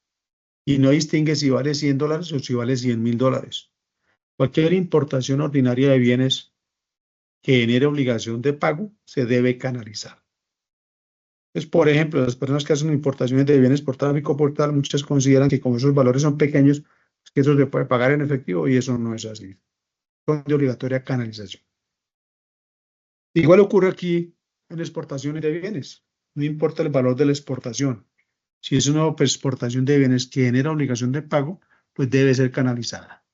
Y no distingue si vale $100 o si vale $100.000. Cualquier importación ordinaria de bienes que genere obligación de pago se debe canalizar. Pues, por ejemplo, las personas que hacen importaciones de bienes por tráfico postal, muchas consideran que como esos valores son pequeños, que eso se puede pagar en efectivo y eso no es así. Son de obligatoria canalización. Igual ocurre aquí en exportaciones de bienes. No importa el valor de la exportación. Si es una exportación de bienes que genera obligación de pago, pues debe ser canalizada.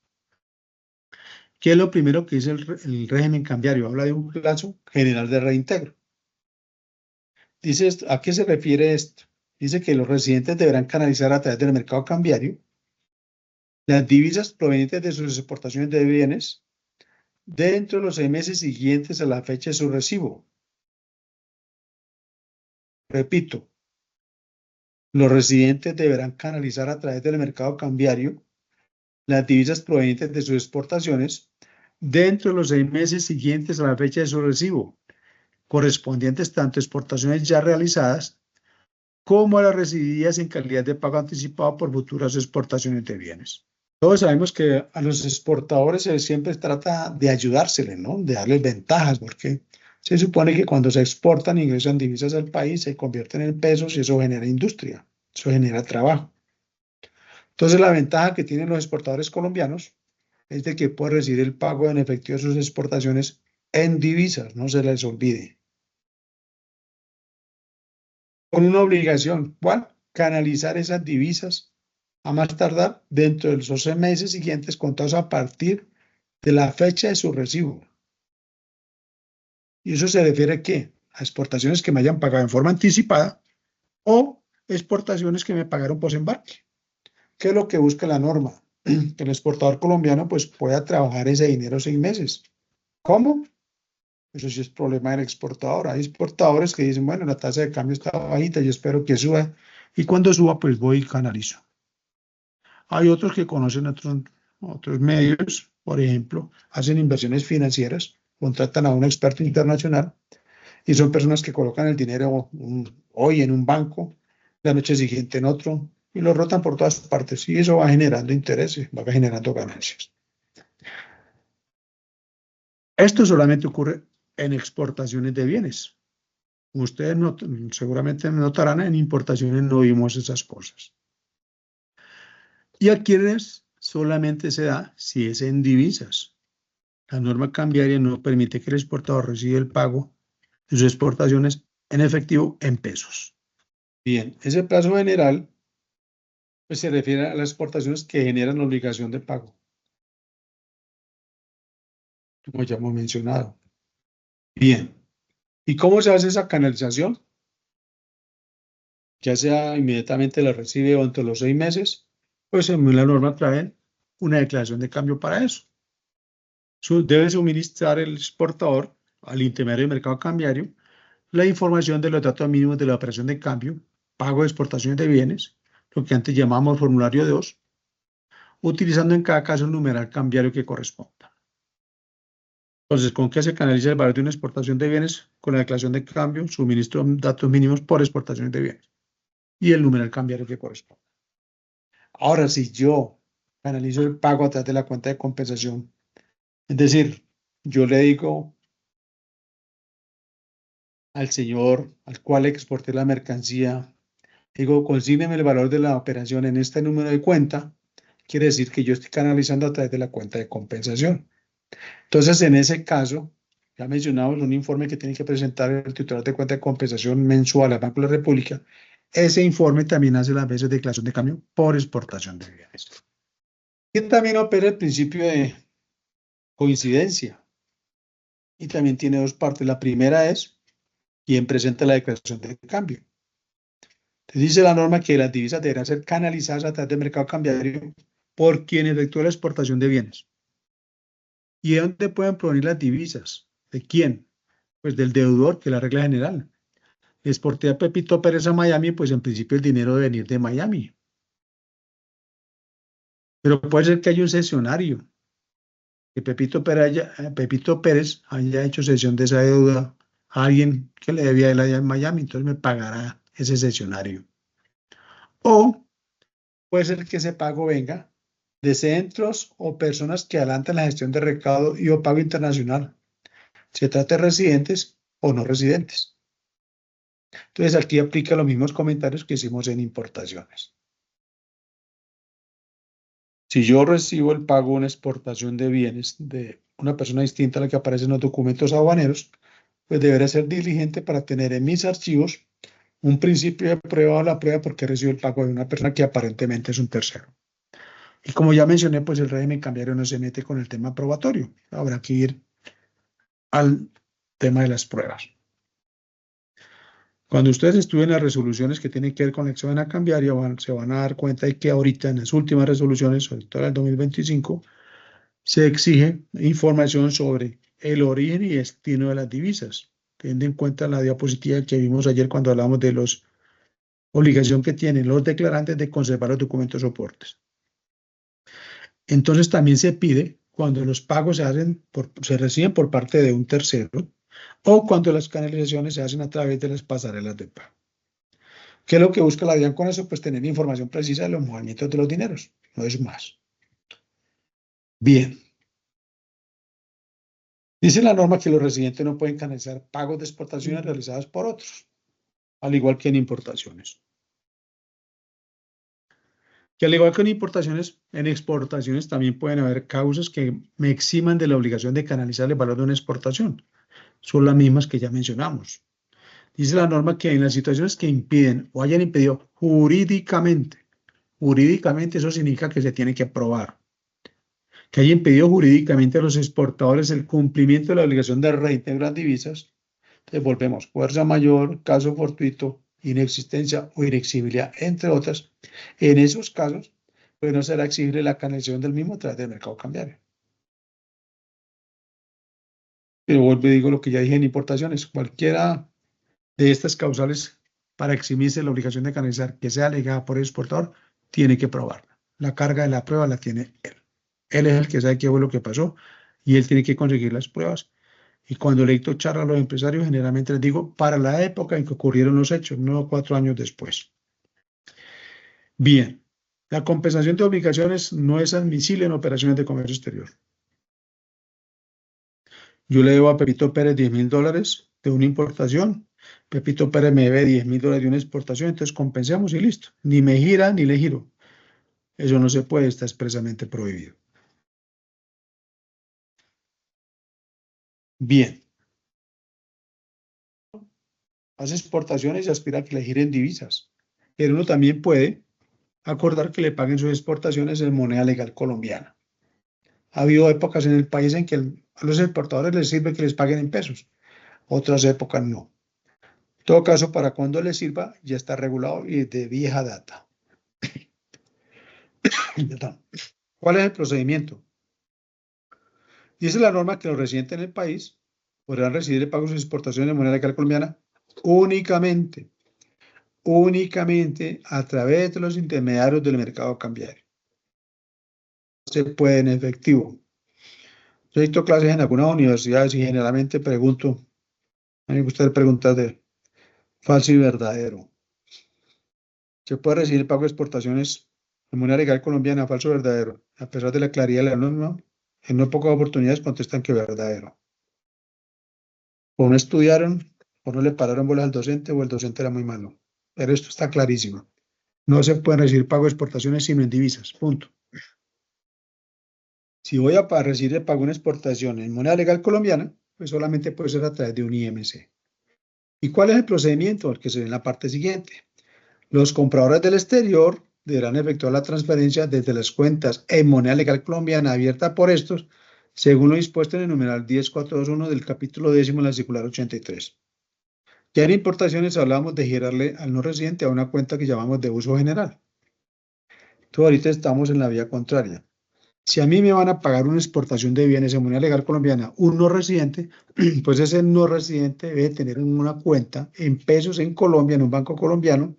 ¿Qué es lo primero que dice el régimen cambiario? Habla de un plazo general de reintegro. Dice, ¿a qué se refiere esto? Dice que los residentes deberán canalizar a través del mercado cambiario las divisas provenientes de sus exportaciones de bienes dentro de los 6 meses siguientes a la fecha de su recibo. Repito, los residentes deberán canalizar a través del mercado cambiario las divisas provenientes de sus exportaciones dentro de los 6 meses siguientes a la fecha de su recibo, correspondientes tanto a exportaciones ya realizadas como a las recibidas en calidad de pago anticipado por futuras exportaciones de bienes. Todos sabemos que a los exportadores se siempre trata de ayudárseles, ¿no? De darles ventajas, porque se supone que cuando se exportan, ingresan divisas al país, se convierten en pesos y eso genera industria, eso genera trabajo. Entonces, la ventaja que tienen los exportadores colombianos es de que pueden recibir el pago en efectivo de sus exportaciones en divisas, no se les olvide. Con una obligación, ¿cuál? Canalizar esas divisas a más tardar dentro de los 12 meses siguientes contados a partir de la fecha de su recibo. ¿Y eso se refiere a qué? A exportaciones que me hayan pagado en forma anticipada o exportaciones que me pagaron posembarque. ¿Qué es lo que busca la norma? Que el exportador colombiano pues pueda trabajar ese dinero 6 meses. ¿Cómo? Eso sí es problema del exportador. Hay exportadores que dicen, bueno, la tasa de cambio está bajita, yo espero que suba. Y cuando suba, pues voy y canalizo. Hay otros que conocen otros medios, por ejemplo, hacen inversiones financieras, contratan a un experto internacional y son personas que colocan el dinero hoy en un banco, la noche siguiente en otro, y lo rotan por todas partes. Y eso va generando intereses, va generando ganancias. Esto solamente ocurre en exportaciones de bienes. Ustedes seguramente notarán, en importaciones no vimos esas cosas. Y a quienes solamente se da si es en divisas. La norma cambiaria no permite que el exportador reciba el pago de sus exportaciones en efectivo en pesos. Bien, ese plazo general pues, se refiere a las exportaciones que generan obligación de pago, como ya hemos mencionado. Bien, ¿y cómo se hace esa canalización? Ya sea inmediatamente la recibe o entre los 6 meses, pues en la norma trae una declaración de cambio para eso. Debe suministrar el exportador al intermediario del mercado cambiario la información de los datos mínimos de la operación de cambio, pago de exportaciones de bienes, lo que antes llamamos formulario 2, utilizando en cada caso el numeral cambiario que corresponda. Entonces, ¿con qué se canaliza el valor de una exportación de bienes? Con la declaración de cambio, suministro de datos mínimos por exportaciones de bienes y el numeral cambiario que corresponda. Ahora, si yo canalizo el pago a través de la cuenta de compensación, es decir, yo le digo al señor al cual exporté la mercancía, digo, consígneme el valor de la operación en este número de cuenta, quiere decir que yo estoy canalizando a través de la cuenta de compensación. Entonces, en ese caso, ya mencionamos un informe que tiene que presentar el titular de cuenta de compensación mensual al Banco de la República. Ese informe también hace las veces de declaración de cambio por exportación de bienes. Y también opera el principio de coincidencia. Y también tiene dos partes. La primera es quien presenta la declaración de cambio. Entonces dice la norma que las divisas deberán ser canalizadas a través del mercado cambiario por quien efectúa la exportación de bienes. ¿Y de dónde pueden provenir las divisas? ¿De quién? Pues del deudor, que es la regla general. Exporté a Pepito Pérez a Miami, pues en principio el dinero debe venir de Miami. Pero puede ser que haya un cesionario, que Pepito Pérez haya hecho cesión de esa deuda a alguien que le debía a él allá en Miami, entonces me pagará ese cesionario. O puede ser que ese pago venga de centros o personas que adelantan la gestión de recaudo y o pago internacional. Se trata de residentes o no residentes. Entonces aquí aplica los mismos comentarios que hicimos en importaciones. Si yo recibo el pago de una exportación de bienes de una persona distinta a la que aparece en los documentos aduaneros, pues deberé ser diligente para tener en mis archivos un principio de prueba o la prueba porque recibo el pago de una persona que aparentemente es un tercero. Y como ya mencioné, pues el régimen cambiario no se mete con el tema probatorio. Habrá que ir al tema de las pruebas. Cuando ustedes estudien las resoluciones que tienen que ver con la exógena cambiaria, se van a dar cuenta de que ahorita en las últimas resoluciones, sobre todo el 2025, se exige información sobre el origen y destino de las divisas, teniendo en cuenta la diapositiva que vimos ayer cuando hablamos de la obligación que tienen los declarantes de conservar los documentos soportes. Entonces también se pide cuando los pagos se reciben por parte de un tercero o cuando las canalizaciones se hacen a través de las pasarelas de pago. ¿Qué es lo que busca la DIAN con eso? Pues tener información precisa de los movimientos de los dineros, no es más. Bien. Dice la norma que los residentes no pueden canalizar pagos de exportaciones realizadas por otros, al igual que en importaciones. Que al igual que en importaciones, en exportaciones también pueden haber causas que me eximan de la obligación de canalizar el valor de una exportación. Son las mismas que ya mencionamos. Dice la norma que en las situaciones que impiden o hayan impedido jurídicamente eso significa que se tiene que probar, que haya impedido jurídicamente a los exportadores el cumplimiento de la obligación de reintegrar divisas. Entonces volvemos, fuerza mayor, caso fortuito, inexistencia o inexigibilidad, entre otras. En esos casos, pues no será exigible la canalización del mismo a través del mercado cambiario. Pero vuelvo y digo lo que ya dije en importaciones, cualquiera de estas causales para eximirse la obligación de canalizar que sea alegada por el exportador, tiene que probarla. La carga de la prueba la tiene él. Él es el que sabe qué fue lo que pasó y él tiene que conseguir las pruebas. Y cuando le dicto charla a los empresarios, generalmente les digo para la época en que ocurrieron los hechos, no 4 años después. Bien, la compensación de obligaciones no es admisible en operaciones de comercio exterior. Yo le debo a Pepito Pérez $10,000 de una importación. Pepito Pérez me debe $10,000 de una exportación, entonces compensemos y listo. Ni me gira ni le giro. Eso no se puede, está expresamente prohibido. Bien. Hace exportaciones y aspira a que le giren divisas. Pero uno también puede acordar que le paguen sus exportaciones en moneda legal colombiana. Ha habido épocas en el país en que a los exportadores les sirve que les paguen en pesos. Otras épocas no. En todo caso, para cuando les sirva, ya está regulado y de vieja data. ¿Cuál es el procedimiento? Dice la norma que los residentes en el país podrán recibir el pago de sus exportaciones de moneda legal colombiana únicamente a través de los intermediarios del mercado cambiario. Se puede en efectivo. Yo he visto clases en algunas universidades y generalmente pregunto, a mí me gusta preguntar de falso y verdadero. Se puede recibir el pago de exportaciones en moneda legal colombiana, falso o verdadero. A pesar de la claridad de la norma, en no pocas oportunidades contestan que verdadero. O no estudiaron, o no le pararon bolas al docente, o el docente era muy malo. Pero esto está clarísimo. No se pueden recibir pago de exportaciones sino en divisas. Punto. Si voy a recibir el pago de una exportación en moneda legal colombiana, pues solamente puede ser a través de un IMC. ¿Y cuál es el procedimiento? El que se ve en la parte siguiente. Los compradores del exterior deberán efectuar la transferencia desde las cuentas en moneda legal colombiana abierta por estos, según lo dispuesto en el numeral 10421 del capítulo 10 de la circular 83. Ya en importaciones hablamos de girarle al no residente a una cuenta que llamamos de uso general. Entonces ahorita estamos en la vía contraria. Si a mí me van a pagar una exportación de bienes en moneda legal colombiana, un no residente, pues ese no residente debe tener una cuenta en pesos en Colombia, en un banco colombiano,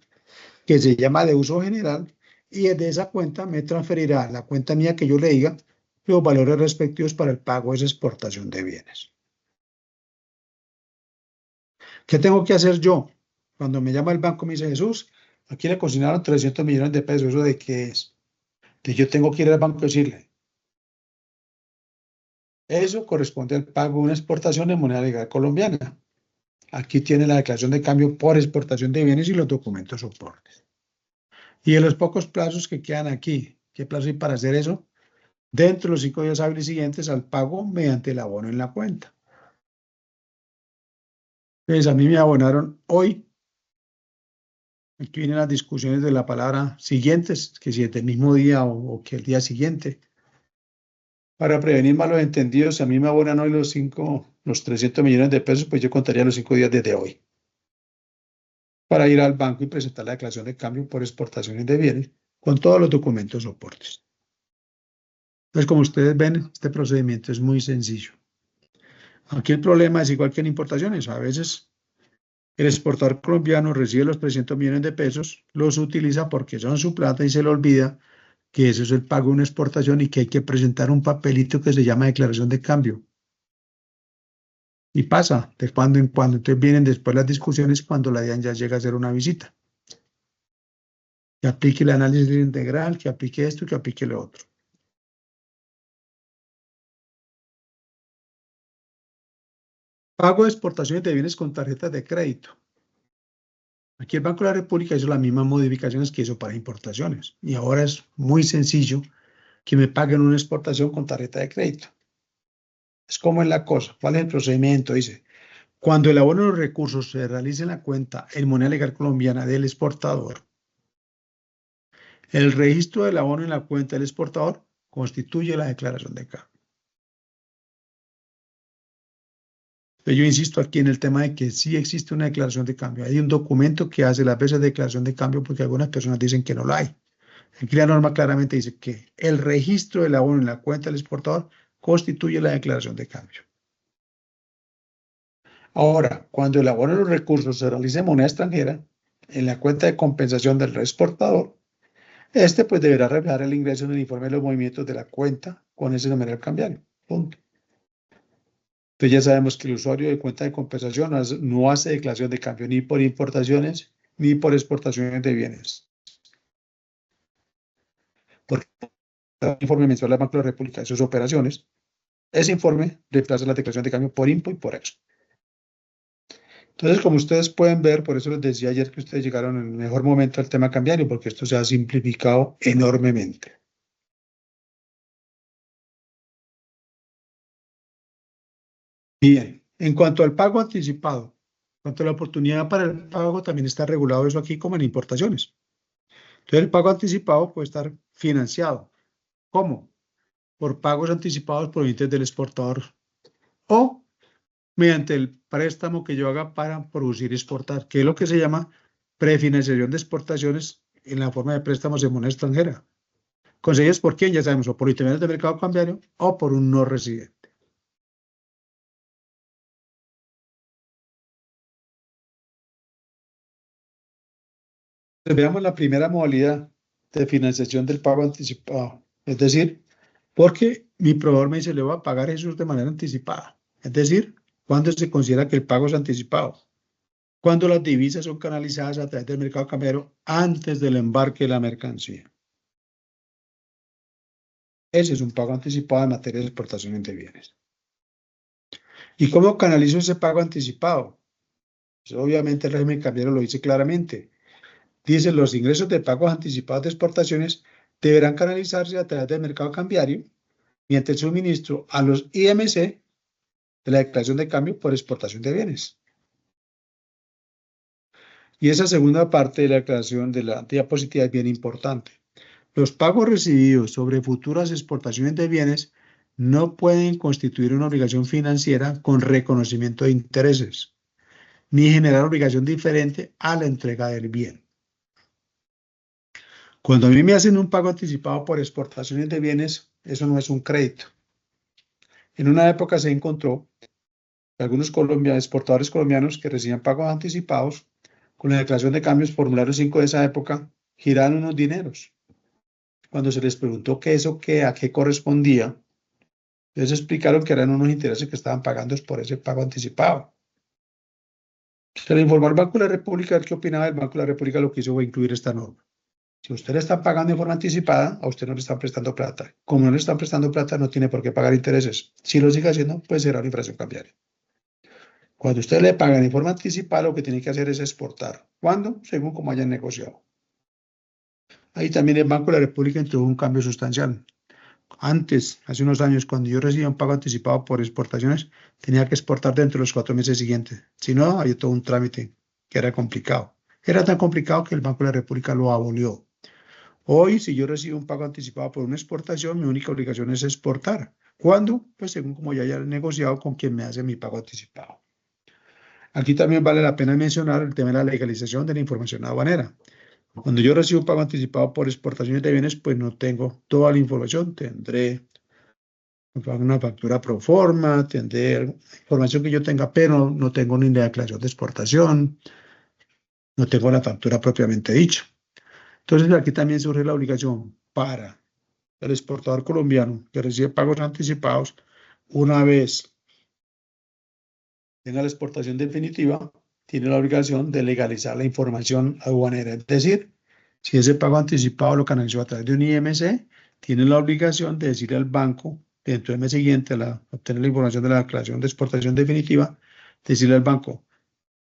que se llama de uso general, y desde esa cuenta me transferirá a la cuenta mía que yo le diga los valores respectivos para el pago de esa exportación de bienes. ¿Qué tengo que hacer yo? Cuando me llama el banco me dice, Jesús, aquí le consignaron 300 millones de pesos, ¿eso de qué es? Entonces yo tengo que ir al banco y decirle, eso corresponde al pago de una exportación en moneda legal colombiana. Aquí tiene la declaración de cambio por exportación de bienes y los documentos soportes. Y en los pocos plazos que quedan aquí, ¿qué plazo hay para hacer eso? Dentro de los 5 días hábiles siguientes al pago mediante el abono en la cuenta. Entonces, a mí me abonaron hoy. Aquí vienen las discusiones de la palabra siguientes, que si es del mismo día o que el día siguiente. Para prevenir malos entendidos, si a mí me abonan hoy los 300 millones de pesos, pues yo contaría los 5 días desde hoy. Para ir al banco y presentar la declaración de cambio por exportaciones de bienes con todos los documentos soportes. Entonces, como ustedes ven, este procedimiento es muy sencillo. Aquí el problema es igual que en importaciones. A veces el exportador colombiano recibe los 300 millones de pesos, los utiliza porque son su plata y se le olvida que eso es el pago de una exportación y que hay que presentar un papelito que se llama declaración de cambio. Y pasa de cuando en cuando. Entonces vienen después las discusiones cuando la DIAN ya llega a hacer una visita. Que aplique el análisis integral, que aplique esto y que aplique lo otro. Pago de exportaciones de bienes con tarjetas de crédito. Aquí el Banco de la República hizo las mismas modificaciones que hizo para importaciones. Y ahora es muy sencillo que me paguen una exportación con tarjeta de crédito. Es como es la cosa. ¿Cuál es el procedimiento? Dice, cuando el abono de los recursos se realice en la cuenta en moneda legal colombiana del exportador, el registro del abono en la cuenta del exportador constituye la declaración de cambio. Yo insisto aquí en el tema de que sí existe una declaración de cambio. Hay un documento que hace las veces de declaración de cambio porque algunas personas dicen que no la hay. Aquí la norma claramente dice que el registro del abono en la cuenta del exportador constituye la declaración de cambio. Ahora, cuando el abono de los recursos se realice en moneda extranjera, en la cuenta de compensación del exportador, este pues deberá reflejar el ingreso en el informe de los movimientos de la cuenta con ese numeral cambiario. Punto. Entonces ya sabemos que el usuario de cuenta de compensación no hace declaración de cambio ni por importaciones ni por exportaciones de bienes. Porque el informe mensual del Banco de la República de sus operaciones, ese informe reemplaza la declaración de cambio por IMPO y por EXPO. Entonces, como ustedes pueden ver, por eso les decía ayer que ustedes llegaron en el mejor momento al tema cambiario, porque esto se ha simplificado enormemente. Bien, en cuanto al pago anticipado, en cuanto a la oportunidad para el pago, también está regulado eso aquí como en importaciones. Entonces, el pago anticipado puede estar financiado. ¿Cómo? Por pagos anticipados provenientes del exportador o mediante el préstamo que yo haga para producir y exportar, que es lo que se llama prefinanciación de exportaciones en la forma de préstamos de moneda extranjera. Conseguidos por quién, ya sabemos, o por intermediarios de mercado cambiario o por un no residente. Veamos la primera modalidad de financiación del pago anticipado, es decir, porque mi proveedor me dice, le voy a pagar eso de manera anticipada, es decir, ¿cuándo se considera que el pago es anticipado? Cuando las divisas son canalizadas a través del mercado cambiario antes del embarque de la mercancía. Ese es un pago anticipado en materia de exportaciones de bienes. ¿Y cómo canalizo ese pago anticipado? Pues obviamente el régimen cambiario lo dice claramente. Dice, los ingresos de pagos anticipados de exportaciones deberán canalizarse a través del mercado cambiario mediante el suministro a los IMC de la declaración de cambio por exportación de bienes. Y esa segunda parte de la declaración de la diapositiva es bien importante. Los pagos recibidos sobre futuras exportaciones de bienes no pueden constituir una obligación financiera con reconocimiento de intereses, ni generar obligación diferente a la entrega del bien. Cuando a mí me hacen un pago anticipado por exportaciones de bienes, eso no es un crédito. En una época se encontró algunos exportadores colombianos que recibían pagos anticipados con la declaración de cambios formulario 5 de esa época, giraron unos dineros. Cuando se les preguntó a qué correspondía, les explicaron que eran unos intereses que estaban pagando por ese pago anticipado. Se le informó al Banco de la República qué opinaba. El Banco de la República lo que hizo fue incluir esta norma. Si usted le está pagando de forma anticipada, a usted no le están prestando plata. Como no le están prestando plata, no tiene por qué pagar intereses. Si lo sigue haciendo, pues será una infracción cambiaria. Cuando usted le paga de forma anticipada, lo que tiene que hacer es exportar. ¿Cuándo? Según como hayan negociado. Ahí también el Banco de la República introdujo un cambio sustancial. Antes, hace unos años, cuando yo recibía un pago anticipado por exportaciones, tenía que exportar dentro de los 4 meses siguientes. Si no, había todo un trámite que era complicado. Era tan complicado que el Banco de la República lo abolió. Hoy, si yo recibo un pago anticipado por una exportación, mi única obligación es exportar. ¿Cuándo? Pues según como ya haya negociado con quien me hace mi pago anticipado. Aquí también vale la pena mencionar el tema de la legalización de la información aduanera. Cuando yo recibo un pago anticipado por exportaciones de bienes, pues no tengo toda la información. Tendré una factura pro forma, tendré información que yo tenga, pero no tengo ni la declaración de exportación, no tengo la factura propiamente dicha. Entonces aquí también surge la obligación para el exportador colombiano que recibe pagos anticipados, una vez tenga la exportación definitiva, tiene la obligación de legalizar la información aduanera. Es decir, si ese pago anticipado lo canalizó a través de un IMC, tiene la obligación de decirle al banco, dentro del mes siguiente, al obtener la información de la declaración de exportación definitiva, decirle al banco,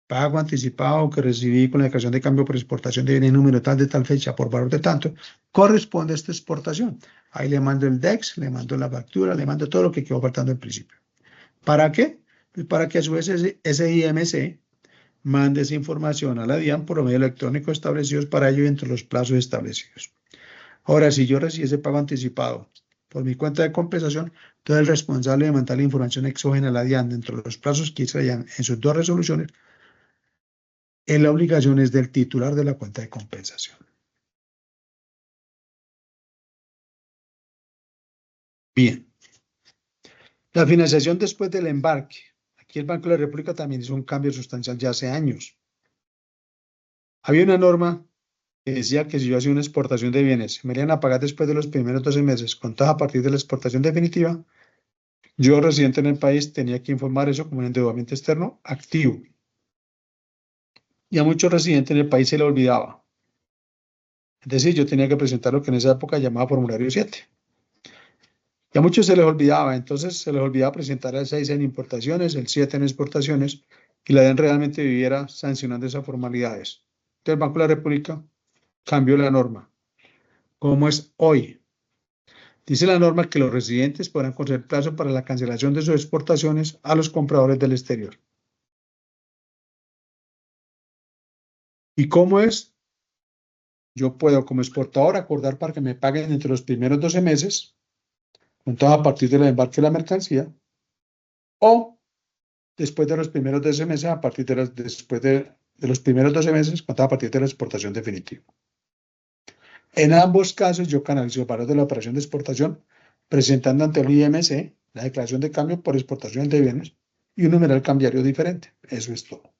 pago anticipado que recibí con la declaración de cambio por exportación de bienes número tal de tal fecha por valor de tanto, corresponde a esta exportación. Ahí le mando el DEX, le mando la factura, le mando todo lo que quedó faltando al principio. ¿Para qué? Pues para que a su vez ese IMC mande esa información a la DIAN por medio electrónico establecidos para ello dentro de los plazos establecidos. Ahora, si yo recibí ese pago anticipado por mi cuenta de compensación, entonces el responsable de mandar la información exógena a la DIAN dentro de los plazos que hizo la DIAN en sus 2 resoluciones, la obligación es del titular de la cuenta de compensación. Bien. La financiación después del embarque. Aquí el Banco de la República también hizo un cambio sustancial ya hace años. Había una norma que decía que si yo hacía una exportación de bienes, me iban a pagar después de los primeros 12 meses, contados a partir de la exportación definitiva, yo, residente en el país, tenía que informar eso como un endeudamiento externo activo. Y a muchos residentes en el país se le olvidaba. Es decir, yo tenía que presentar lo que en esa época llamaba formulario 7. Y a muchos se les olvidaba, entonces se les olvidaba presentar el 6 en importaciones, el 7 en exportaciones, y la DIAN realmente viviera sancionando esas formalidades. Entonces el Banco de la República cambió la norma. ¿Cómo es hoy? Dice la norma que los residentes podrán conceder plazo para la cancelación de sus exportaciones a los compradores del exterior. ¿Y cómo es? Yo puedo, como exportador, acordar para que me paguen entre los primeros 12 meses, contados a partir del embarque de la mercancía, o después de los primeros 12 meses, a partir de los primeros 12 meses, contados a partir de la exportación definitiva. En ambos casos, yo canalizo el valor de la operación de exportación presentando ante el IMC la declaración de cambio por exportación de bienes y un numeral cambiario diferente. Eso es todo.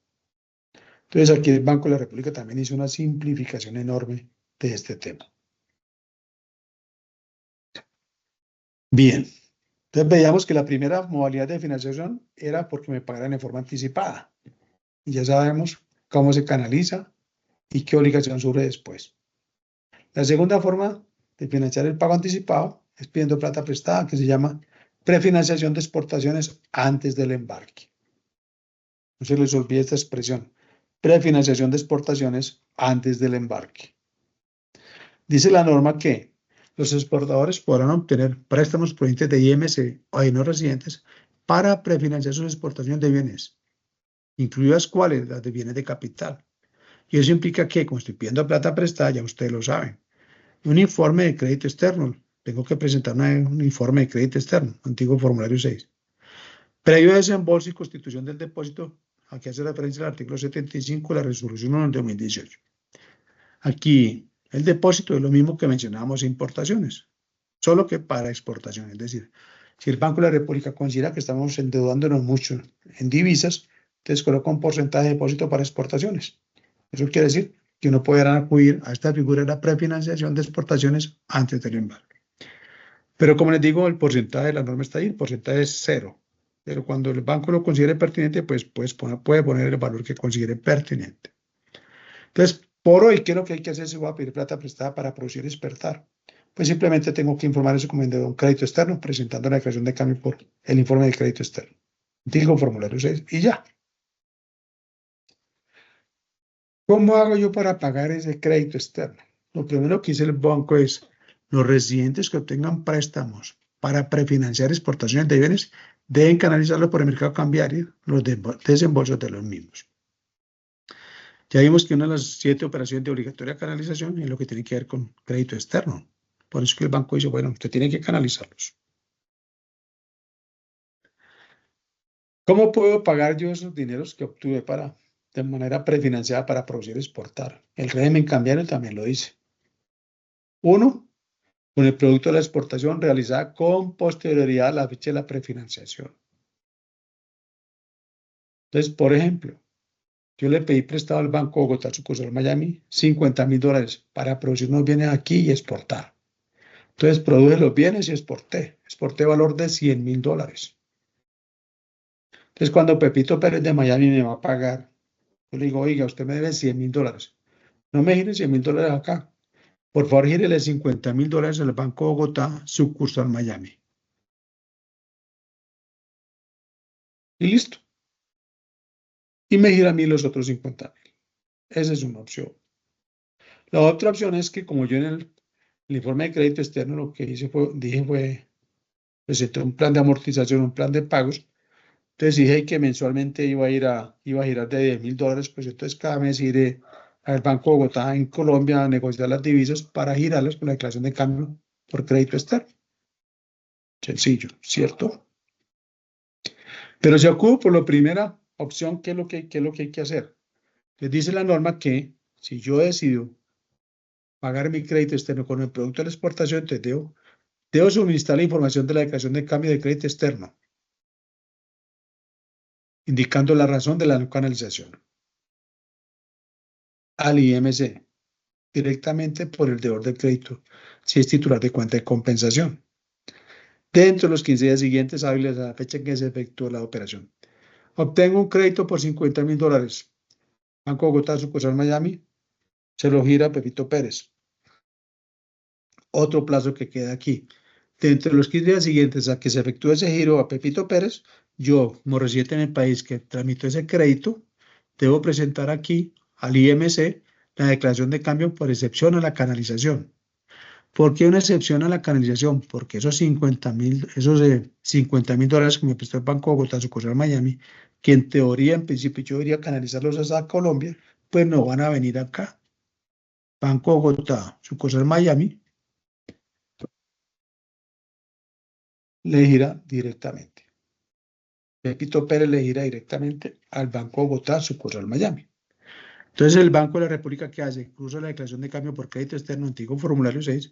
Entonces, aquí el Banco de la República también hizo una simplificación enorme de este tema. Bien. Entonces, veíamos que la primera modalidad de financiación era porque me pagaran en forma anticipada. Y ya sabemos cómo se canaliza y qué obligación surge después. La segunda forma de financiar el pago anticipado es pidiendo plata prestada, que se llama prefinanciación de exportaciones antes del embarque. No se les olvide esta expresión, prefinanciación de exportaciones antes del embarque. Dice la norma que los exportadores podrán obtener préstamos provenientes de IMC o de no residentes para prefinanciar sus exportaciones de bienes, incluidas cuáles, las de bienes de capital. Y eso implica que, como estoy pidiendo plata prestada, ya ustedes lo saben, un informe de crédito externo. Tengo que presentar un informe de crédito externo, antiguo formulario 6. Previo desembolso y constitución del depósito, aquí hace referencia al artículo 75 de la resolución 1 de 2018. Aquí el depósito es lo mismo que mencionábamos en importaciones, solo que para exportación. Es decir, si el Banco de la República considera que estamos endeudándonos mucho en divisas, entonces coloca un porcentaje de depósito para exportaciones. Eso quiere decir que no podrán acudir a esta figura de la prefinanciación de exportaciones antes del embarque. Pero como les digo, el porcentaje de la norma está ahí, el porcentaje es 0. Pero cuando el banco lo considere pertinente, pues puede poner el valor que considere pertinente. Entonces, Por hoy, ¿qué es lo que hay que hacer si voy a pedir plata prestada para producir y exportar? Pues simplemente tengo que informar a su comendador un crédito externo presentando la declaración de cambio por el informe de crédito externo. Digo formulario 6 y ya. ¿Cómo hago yo para pagar ese crédito externo? Lo primero que dice el banco es, los residentes que obtengan préstamos para prefinanciar exportaciones de bienes deben canalizarlo por el mercado cambiario, los desembolsos de los mismos. Ya vimos que una de las 7 operaciones de obligatoria canalización es lo que tiene que ver con crédito externo. Por eso que el banco dice, bueno, usted tiene que canalizarlos. ¿Cómo puedo pagar yo esos dineros que obtuve de manera prefinanciada para producir y exportar? El régimen cambiario también lo dice. 1. Con el producto de la exportación realizada con posterioridad a la fecha de la prefinanciación. Entonces, por ejemplo, yo le pedí prestado al Banco Bogotá, sucursal Miami, $50,000 para producir unos bienes aquí y exportar. Entonces, produje los bienes y exporté. Exporté valor de $100,000. Entonces, cuando Pepito Pérez de Miami me va a pagar, yo le digo, oiga, usted me debe $100,000. No me gire $100,000 acá. Por favor, gírele $50,000 al Banco Bogotá, sucursal Miami. Y listo. Y me gira a mí los otros $50,000. Esa es una opción. La otra opción es que como yo en el informe de crédito externo lo que dije presenté un plan de amortización, un plan de pagos. Entonces dije que mensualmente iba a girar de $10,000, pues entonces cada mes iré al Banco de Bogotá en Colombia a negociar las divisas para girarlas con la declaración de cambio por crédito externo. Sencillo, ¿cierto? Pero si acudo por la primera opción, ¿qué es lo que hay que hacer? Les dice la norma que si yo decido pagar mi crédito externo con el producto de la exportación, entonces debo suministrar la información de la declaración de cambio de crédito externo, indicando la razón de la no canalización al IMC, directamente por el deudor del crédito, si es titular de cuenta de compensación, dentro de los 15 días siguientes hábiles a la fecha en que se efectuó la operación. Obtengo un crédito por $50,000. Banco Bogotá, sucursal Miami, se lo gira a Pepito Pérez. Otro plazo que queda aquí. Dentro de los 15 días siguientes a que se efectúe ese giro a Pepito Pérez, yo, como residente en el país que tramitó ese crédito, debo presentar aquí al IMC la declaración de cambio por excepción a la canalización. ¿Por qué una excepción a la canalización? Porque esos $50,000 que me prestó el Banco Bogotá, sucursal Miami, que en teoría, en principio, yo iría a canalizarlos hasta Colombia, pues no van a venir acá. Banco Bogotá, sucursal Miami, le gira directamente. Pepito Pérez le gira directamente al Banco Bogotá, sucursal Miami. Entonces, el Banco de la República, ¿qué hace? Cruza la declaración de cambio por crédito externo, antiguo formulario 6,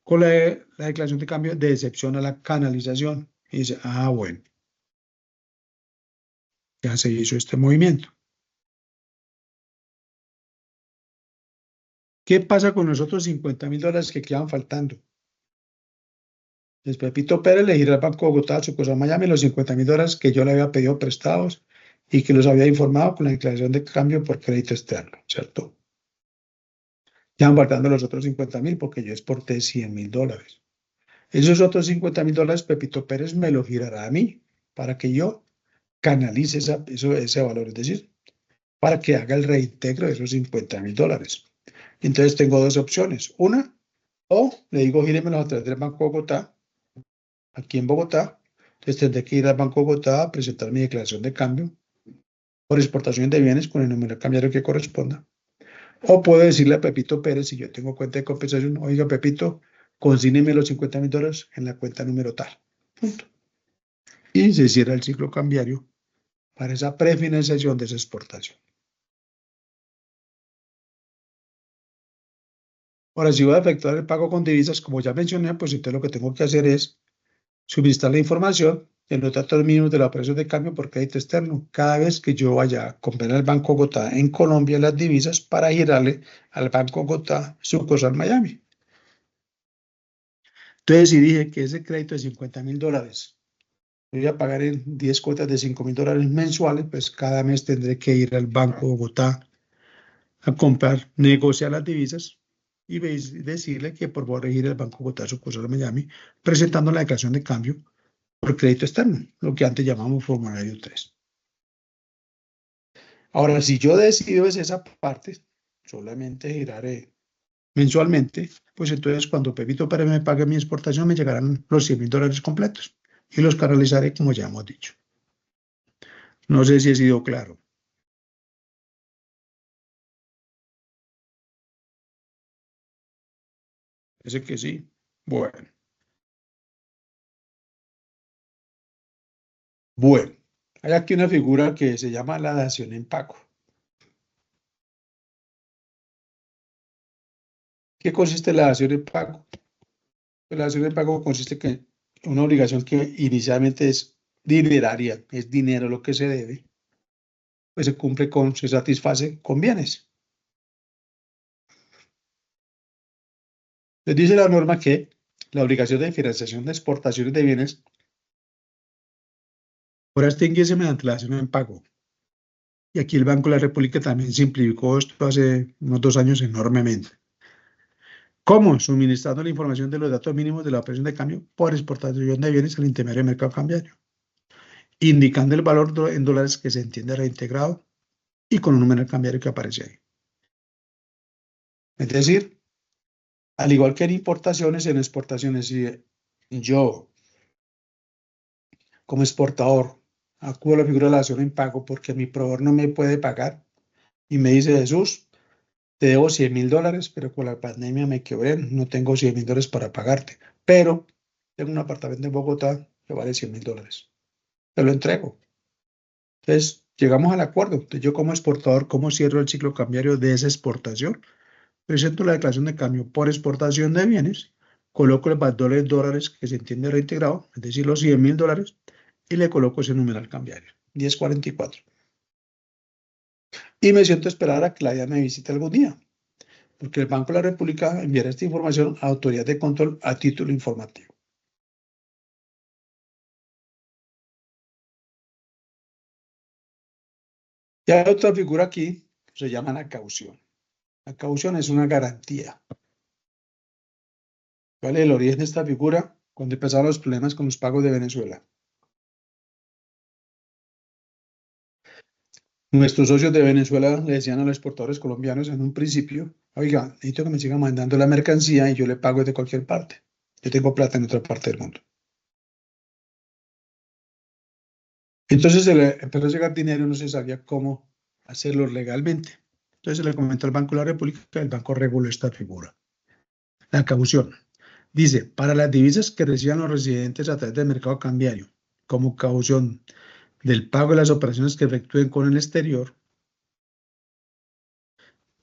con la declaración de cambio de excepción a la canalización. Y dice, bueno, ya se hizo este movimiento. ¿Qué pasa con los otros $50,000 que quedan faltando? Entonces, Pepito Pérez le gira al Banco de Bogotá, sucursal Miami, los $50,000 que yo le había pedido prestados y que los había informado con la declaración de cambio por crédito externo, ¿cierto? Ya van faltando los otros $50,000 porque yo exporté $100,000. Esos otros $50,000, Pepito Pérez me lo girará a mí para que yo canalice ese valor, es decir, para que haga el reintegro de esos $50,000. Entonces tengo dos opciones. Una, o le digo gíremelos a través del Banco de Bogotá, aquí en Bogotá. Entonces tendré que ir al Banco de Bogotá a presentar mi declaración de cambio por exportación de bienes con el número cambiario que corresponda. O puedo decirle a Pepito Pérez, si yo tengo cuenta de compensación, oiga, Pepito, consígneme los $50,000 en la cuenta número tal. Punto. Y se cierra el ciclo cambiario para esa prefinanciación de esa exportación. Ahora, si voy a efectuar el pago con divisas, como ya mencioné, pues entonces lo que tengo que hacer es suministrar la información y anotar todos los mínimos de la operación de cambio por crédito externo cada vez que yo vaya a comprar al Banco Bogotá en Colombia las divisas para girarle al Banco Bogotá sucursal Miami. Entonces, si dije que ese crédito de $50,000 voy a pagar en 10 cuotas de $5,000 mensuales, pues cada mes tendré que ir al Banco Bogotá a comprar, negociar las divisas y decirle que por favor regire el Banco Bogotá sucursal de Miami, presentando la declaración de cambio por crédito externo, lo que antes llamamos formulario 3. Ahora, si yo decido es esa parte, solamente giraré mensualmente, pues entonces cuando Pepito Pérez me pague mi exportación me llegarán los $100.000 completos y los canalizaré como ya hemos dicho. No sé si he sido claro. Parece que sí. Bueno. Bueno, hay aquí una figura que se llama la dación en pago. ¿Qué consiste la dación en pago? La dación en pago consiste en una obligación que inicialmente es dineraria, es dinero lo que se debe, pues se satisface con bienes. Les dice la norma que la obligación de financiación de exportaciones de bienes podrá extinguirse mediante la dación en pago. Y aquí el Banco de la República también simplificó esto hace unos 2 años enormemente. ¿Cómo? Suministrando la información de los datos mínimos de la operación de cambio por exportación de bienes al intermediario de mercado cambiario, indicando el valor en dólares que se entiende reintegrado y con un número cambiario que aparece ahí. Es decir, al igual que en importaciones, en exportaciones, si yo como exportador acudo a la figura de la dación en pago porque mi proveedor no me puede pagar y me dice, Jesús, te debo $100.000, pero con la pandemia me quebré, no tengo $100.000 para pagarte, pero tengo un apartamento en Bogotá que vale $100.000. Te lo entrego. Entonces, llegamos al acuerdo. Entonces, yo como exportador, ¿cómo cierro el ciclo cambiario de esa exportación? Presento la declaración de cambio por exportación de bienes, coloco el valor en dólares que se entiende reintegrado, es decir, los $100.000, y le coloco ese numeral cambiario, 1044. Y me siento a esperar a que la DIAN me visite algún día, porque el Banco de la República enviará esta información a autoridad de control a título informativo. Y hay otra figura aquí que se llama la caución. La caución es una garantía. ¿Cuál es el origen de esta figura? Cuando empezaron los problemas con los pagos de Venezuela. Nuestros socios de Venezuela le decían a los exportadores colombianos en un principio, oiga, necesito que me sigan mandando la mercancía y yo le pago desde cualquier parte. Yo tengo plata en otra parte del mundo. Entonces se le empezó a llegar dinero y no se sabía cómo hacerlo legalmente. Entonces se le comentó al Banco de la República que el banco reguló esta figura. La caución. Dice, para las divisas que reciban los residentes a través del mercado cambiario, como caución del pago de las operaciones que efectúen con el exterior,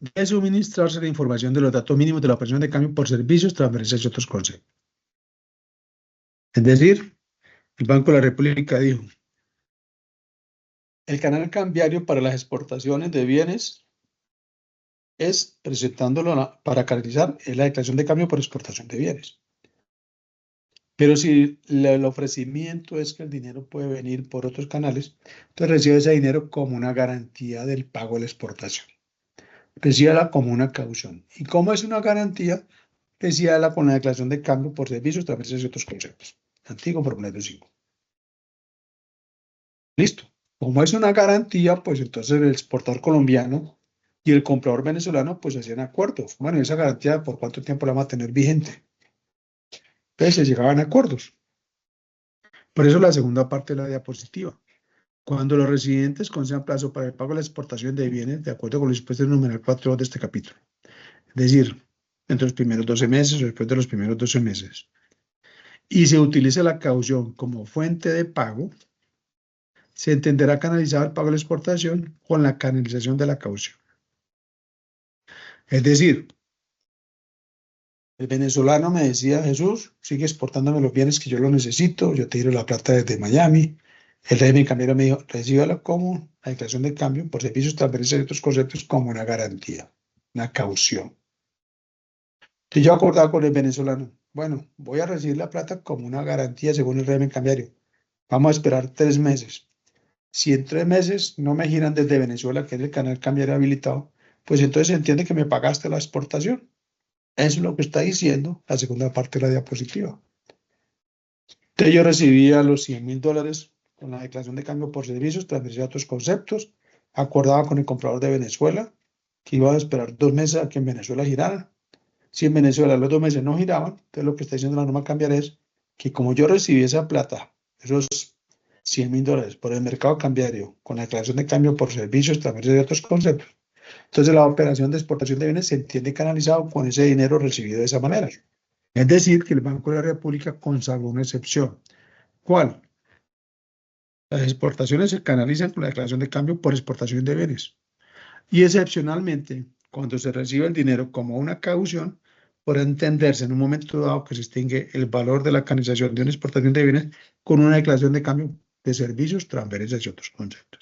debe suministrarse la información de los datos mínimos de la operación de cambio por servicios, transferencias y otros conceptos. Es decir, el Banco de la República dijo, el canal cambiario para las exportaciones de bienes es presentándolo para canalizar la declaración de cambio por exportación de bienes. Pero si el ofrecimiento es que el dinero puede venir por otros canales, entonces recibe ese dinero como una garantía del pago de la exportación. Recíbala como una caución. ¿Y cómo es una garantía? Recíbala con la declaración de cambio por servicios, transferencias y otros conceptos. Antiguo formulario 5. Listo. Como es una garantía, pues entonces el exportador colombiano y el comprador venezolano pues hacían acuerdos. Bueno, esa garantía, ¿por cuánto tiempo la vamos a tener vigente? Entonces se llegaban a acuerdos. Por eso la segunda parte de la diapositiva. Cuando los residentes concedan plazo para el pago de la exportación de bienes, de acuerdo con los dispuestos en el numeral 4 de este capítulo. Es decir, entre los primeros 12 meses o después de los primeros 12 meses. Y se utiliza la caución como fuente de pago, se entenderá canalizado el pago de la exportación con la canalización de la caución. Es decir, el venezolano me decía, Jesús, sigue exportándome los bienes que yo los necesito, yo te tiro la plata desde Miami. El régimen cambiario me dijo, recíbala como la declaración de cambio por servicios, transferencias y otros conceptos como una garantía, una caución. Y yo acordaba con el venezolano, bueno, voy a recibir la plata como una garantía según el régimen cambiario. Vamos a esperar 3 meses. Si en 3 meses no me giran desde Venezuela, que es el canal cambiario habilitado, pues entonces se entiende que me pagaste la exportación. Eso es lo que está diciendo la segunda parte de la diapositiva. Entonces yo recibía los $100.000 con la declaración de cambio por servicios, transferencia de otros conceptos, acordaba con el comprador de Venezuela que iba a esperar 2 meses a que en Venezuela girara. Si en Venezuela los 2 meses no giraban, entonces lo que está diciendo la norma cambiar es que como yo recibí esa plata, esos $100.000 por el mercado cambiario, con la declaración de cambio por servicios, transferencia de otros conceptos, entonces la operación de exportación de bienes se entiende canalizado con ese dinero recibido de esa manera. Es decir, que el Banco de la República consagró una excepción. ¿Cuál? Las exportaciones se canalizan con la declaración de cambio por exportación de bienes. Y excepcionalmente, cuando se recibe el dinero como una caución, podrá entenderse en un momento dado que se extingue el valor de la canalización de una exportación de bienes con una declaración de cambio de servicios, transferencias y otros conceptos.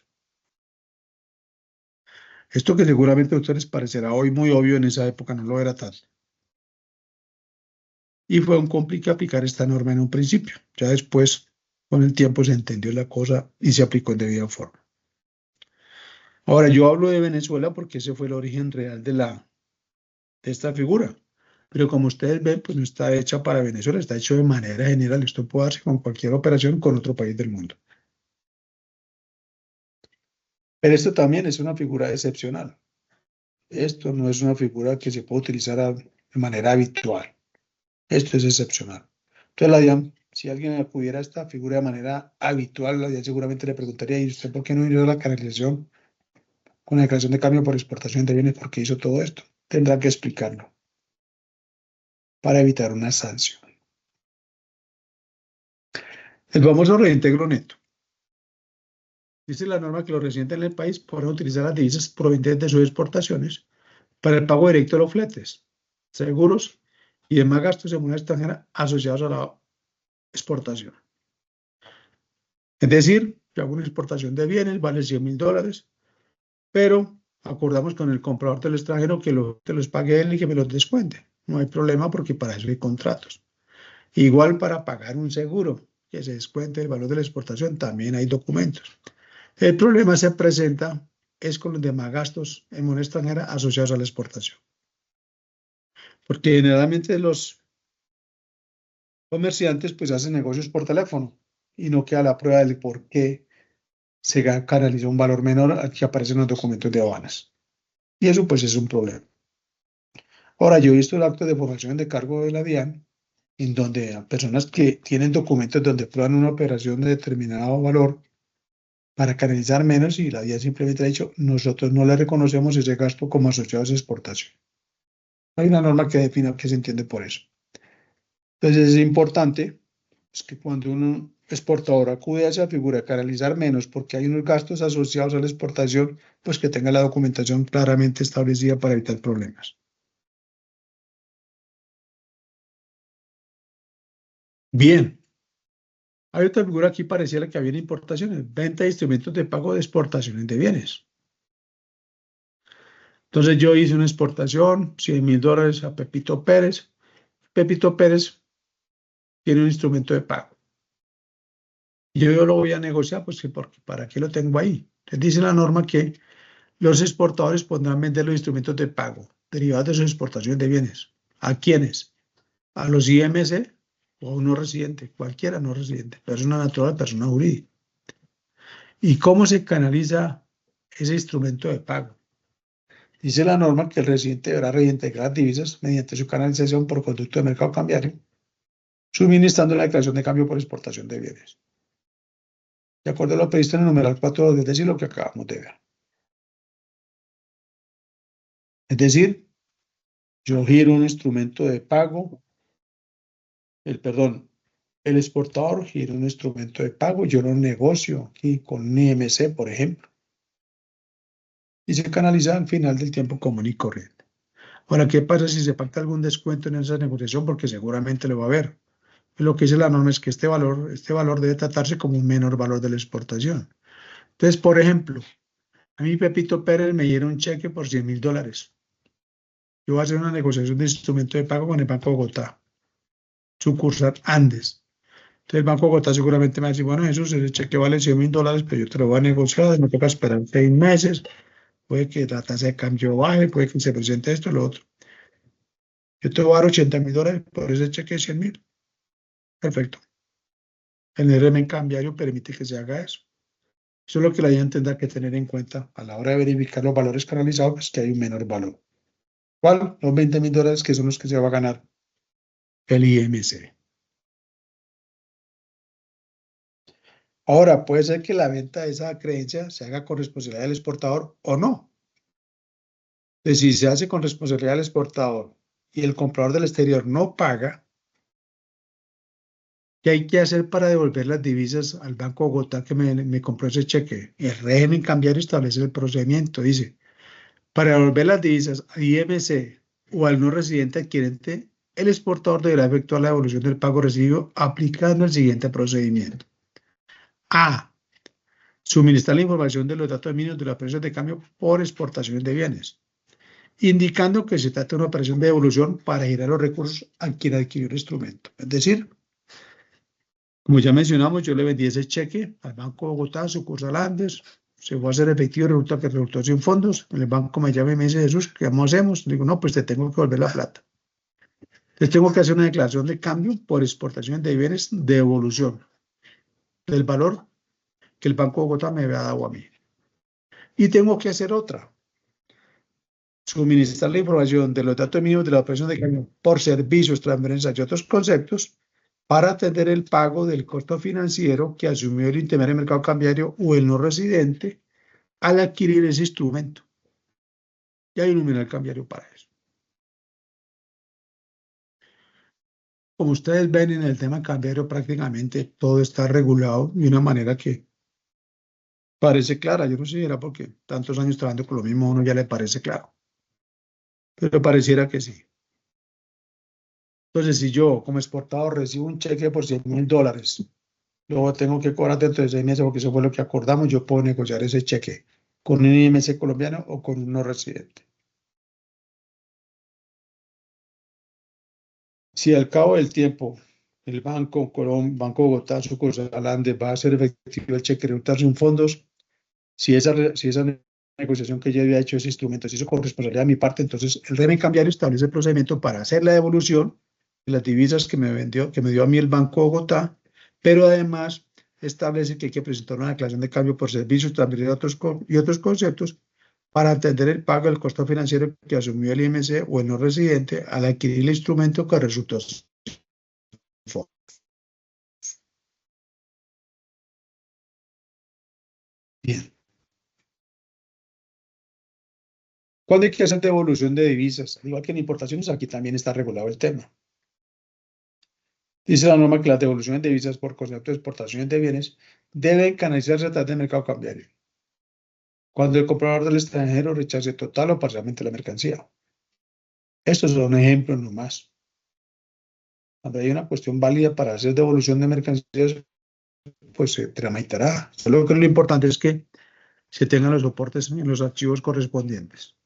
Esto que seguramente a ustedes parecerá hoy muy obvio, en esa época no lo era tanto. Y fue un complique aplicar esta norma en un principio. Ya después, con el tiempo, se entendió la cosa y se aplicó en debida forma. Ahora, yo hablo de Venezuela porque ese fue el origen real de esta figura. Pero como ustedes ven, pues no está hecha para Venezuela, está hecho de manera general. Esto puede darse con cualquier operación con otro país del mundo. Pero esto también es una figura excepcional. Esto no es una figura que se puede utilizar de manera habitual. Esto es excepcional. Entonces la DIAN, si alguien acudiera a esta figura de manera habitual, la DIAN seguramente le preguntaría, ¿y usted por qué no hizo la canalización con la declaración de cambio por exportación de bienes? ¿Por qué hizo todo esto? Tendrá que explicarlo para evitar una sanción. El famoso reintegro neto. Dice la norma que los residentes en el país podrán utilizar las divisas provenientes de sus exportaciones para el pago directo de los fletes, seguros y demás gastos de moneda extranjera asociados a la exportación. Es decir, que hago una exportación de bienes, vale $100.000, pero acordamos con el comprador del extranjero que te los pague él y que me los descuente. No hay problema porque para eso hay contratos. Igual para pagar un seguro, que se descuente el valor de la exportación, también hay documentos. El problema se presenta es con los demás gastos en moneda extranjera asociados a la exportación. Porque generalmente los comerciantes pues hacen negocios por teléfono y no queda la prueba de por qué se canaliza un valor menor al que aparece en los documentos de aduanas. Y eso pues es un problema. Ahora, yo he visto el acto de formación de cargo de la DIAN, en donde a personas que tienen documentos donde prueban una operación de determinado valor para canalizar menos, y la DIAN simplemente ha dicho, nosotros no le reconocemos ese gasto como asociado a esa exportación. Hay una norma que define qué se entiende por eso. Entonces es importante que cuando un exportador acude a esa figura de canalizar menos porque hay unos gastos asociados a la exportación, pues que tenga la documentación claramente establecida para evitar problemas. Bien. Hay otra figura aquí pareciera que había importaciones, venta de instrumentos de pago de exportaciones de bienes. Entonces yo hice una exportación, $100.000 a Pepito Pérez. Pepito Pérez tiene un instrumento de pago. Yo lo voy a negociar, pues porque ¿para qué lo tengo ahí? Entonces dice la norma que los exportadores podrán vender los instrumentos de pago derivados de su exportación de bienes. ¿A quiénes? A los IMC o a un no residente, cualquiera no residente, persona natural, persona jurídica. ¿Y cómo se canaliza ese instrumento de pago? Dice la norma que el residente deberá reintegrar divisas mediante su canalización por conducto de mercado cambiario, suministrando la declaración de cambio por exportación de bienes, de acuerdo a lo previsto en el numeral 4, es decir, lo que acabamos de ver. Es decir, yo giro un instrumento de pago, el exportador gira un instrumento de pago, yo lo negocio aquí con un IMC, por ejemplo, y se canaliza al final del tiempo común y corriente. Ahora, ¿qué pasa si se pacta algún descuento en esa negociación? Porque seguramente lo va a haber. Lo que dice la norma es que este valor debe tratarse como un menor valor de la exportación. Entonces, por ejemplo, a mí Pepito Pérez me diera un cheque por $100.000. Yo voy a hacer una negociación de instrumento de pago con el Banco de Bogotá, sucursal Andes. Entonces el Banco de Bogotá seguramente me va a decir, bueno, Jesús, ese cheque vale $100.000, pero yo te lo voy a negociar, me toca esperar 6 meses, puede que la tasa de cambio baje, puede que se presente esto, lo otro. Yo te voy a dar $80.000 por ese cheque de 100.000. Perfecto. El régimen cambiario permite que se haga eso. Eso es lo que la gente tendrá que tener en cuenta a la hora de verificar los valores canalizados, pues que hay un menor valor. ¿Cuál? Los $20.000 que son los que se va a ganar el IMC. Ahora, puede ser que la venta de esa creencia se haga con responsabilidad del exportador o no. Entonces, si se hace con responsabilidad del exportador y el comprador del exterior no paga, ¿qué hay que hacer para devolver las divisas al Banco de Bogotá que me compró ese cheque? El régimen cambiario establece el procedimiento. Dice, para devolver las divisas al IMC o al no residente adquirente, el exportador deberá efectuar la devolución del pago recibido aplicando el siguiente procedimiento. A. Suministrar la información de los datos mínimos de las precios de cambio por exportaciones de bienes, indicando que se trata de una operación de devolución para girar los recursos a quien adquirió el instrumento. Es decir, como ya mencionamos, yo le vendí ese cheque al Banco de Bogotá, sucursal Andes, se fue a hacer efectivo, resulta que resultó sin fondos. El banco me llama y me dice, Jesús, ¿qué hacemos? Le digo, no, pues te tengo que devolver la plata. Entonces tengo que hacer una declaración de cambio por exportación de bienes de devolución del valor que el Banco de Bogotá me había dado a mí. Y tengo que hacer otra. Suministrar la información de los datos mínimos de la operación de cambio por servicios, transferencias y otros conceptos para atender el pago del costo financiero que asumió el intermediario de mercado cambiario o el no residente al adquirir ese instrumento. Y hay un numeral cambiario para eso. Como ustedes ven en el tema cambiario, prácticamente todo está regulado de una manera que parece clara. Yo no sé si era porque tantos años trabajando con lo mismo a uno ya le parece claro. Pero pareciera que sí. Entonces, si yo como exportador recibo un cheque por $100.000, luego tengo que cobrar dentro de 6 meses porque eso fue lo que acordamos, yo puedo negociar ese cheque con un IMC colombiano o con un no residente. Si al cabo del tiempo el Banco Bogotá, sucursal Andes, va a hacer efectivo el cheque, resultarse un fondos, si esa negociación que yo había hecho, ese instrumento, se hizo con responsabilidad de mi parte, entonces el régimen cambiario establece el procedimiento para hacer la devolución de las divisas que me dio a mí el Banco de Bogotá, pero además establece que hay que presentar una declaración de cambio por servicios, también y otros conceptos para atender el pago del costo financiero que asumió el IMC o el no residente al adquirir el instrumento que resultó. Bien. ¿Cuándo hay que hacer devolución de divisas? Al igual que en importaciones, aquí también está regulado el tema. Dice la norma que las devoluciones de divisas por concepto de exportaciones de bienes deben canalizarse a través del mercado cambiario, cuando el comprador del extranjero rechace total o parcialmente la mercancía. Estos son ejemplos nomás. Cuando hay una cuestión válida para hacer devolución de mercancías, pues se tramitará. Lo importante es que se tengan los soportes en los archivos correspondientes.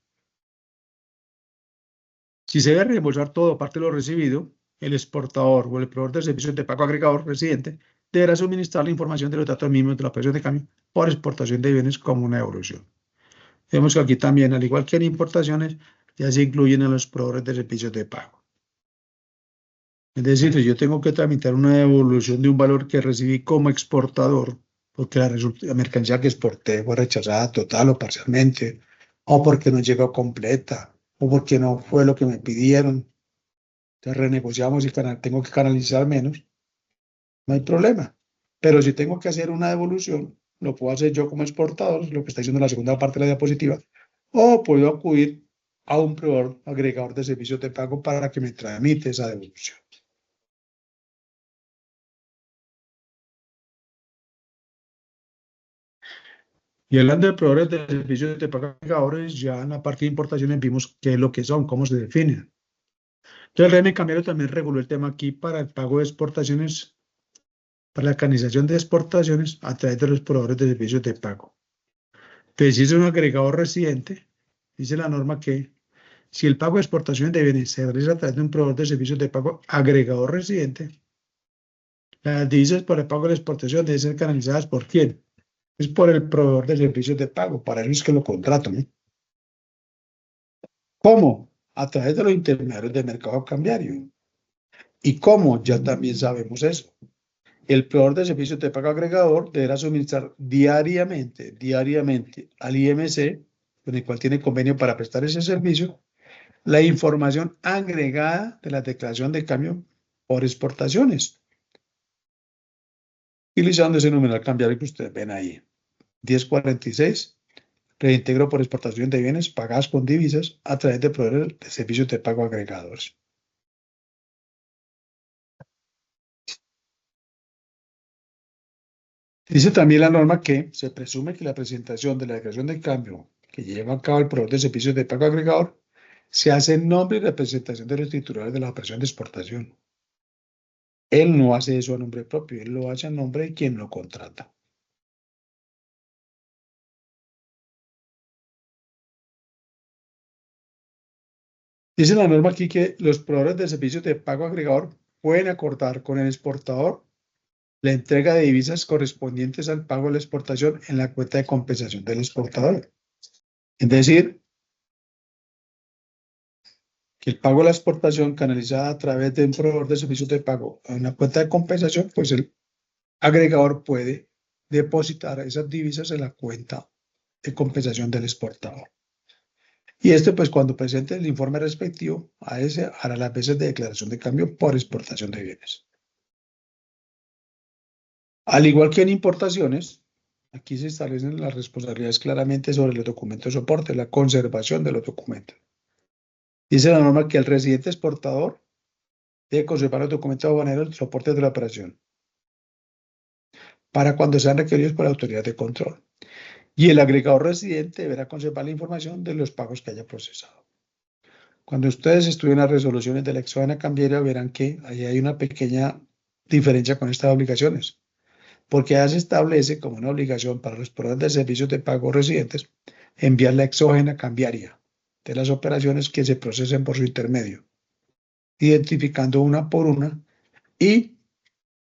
Si se debe reembolsar todo o parte de lo recibido, el exportador o el proveedor de servicios de pago agregador residente deberá suministrar la información de los datos mínimos de la operación de cambio por exportación de bienes como una devolución. Vemos que aquí también, al igual que en importaciones, ya se incluyen a los proveedores de servicios de pago. Es decir, si yo tengo que tramitar una devolución de un valor que recibí como exportador, porque la mercancía que exporté fue rechazada total o parcialmente, o porque no llegó completa, o porque no fue lo que me pidieron, entonces renegociamos y tengo que canalizar menos, no hay problema. Pero si tengo que hacer una devolución, lo puedo hacer yo como exportador, lo que está diciendo la segunda parte de la diapositiva, o puedo acudir a un proveedor agregador de servicios de pago para que me tramite esa devolución. Y hablando de proveedores de servicios de pago agregadores, ya en la parte de importaciones vimos qué es lo que son, cómo se definen. Entonces el régimen cambiario también reguló el tema aquí para el pago de exportaciones, para la canalización de exportaciones a través de los proveedores de servicios de pago. Entonces, si es un agregador residente, dice la norma que si el pago de exportaciones de bienes se realiza a través de un proveedor de servicios de pago agregador residente, las divisas por el pago de la exportación deben ser canalizadas ¿por quién? Es por el proveedor de servicios de pago, para eso es que lo contrato, ¿no? ¿Cómo? A través de los intermediarios de mercado cambiario. ¿Y cómo? Ya también sabemos eso. El proveedor de servicios de pago agregador deberá suministrar diariamente al IMC, con el cual tiene convenio para prestar ese servicio, la información agregada de la declaración de cambio por exportaciones, utilizando ese numeral cambiario que ustedes ven ahí. 1046, reintegro por exportación de bienes pagados con divisas a través de proveedores de servicios de pago agregadores. Dice también la norma que se presume que la presentación de la declaración de cambio que lleva a cabo el proveedor de servicios de pago agregador se hace en nombre y representación de los titulares de la operación de exportación. Él no hace eso a nombre propio, él lo hace a nombre de quien lo contrata. Dice la norma aquí que los proveedores de servicios de pago agregador pueden acordar con el exportador la entrega de divisas correspondientes al pago de la exportación en la cuenta de compensación del exportador. Es decir, que el pago de la exportación canalizada a través de un proveedor de servicios de pago en una cuenta de compensación, pues el agregador puede depositar esas divisas en la cuenta de compensación del exportador. Y pues cuando presente el informe respectivo a ese, hará las veces de declaración de cambio por exportación de bienes. Al igual que en importaciones, aquí se establecen las responsabilidades claramente sobre los documentos de soporte, la conservación de los documentos. Dice la norma que el residente exportador debe conservar los documentos aduaneros de soporte de la operación para cuando sean requeridos por la autoridad de control. Y el agregador residente deberá conservar la información de los pagos que haya procesado. Cuando ustedes estudien las resoluciones de la exógena cambiaria, verán que ahí hay una pequeña diferencia con estas obligaciones, porque ya se establece como una obligación para los proveedores de servicios de pago residentes enviar la exógena cambiaria de las operaciones que se procesen por su intermedio, identificando una por una y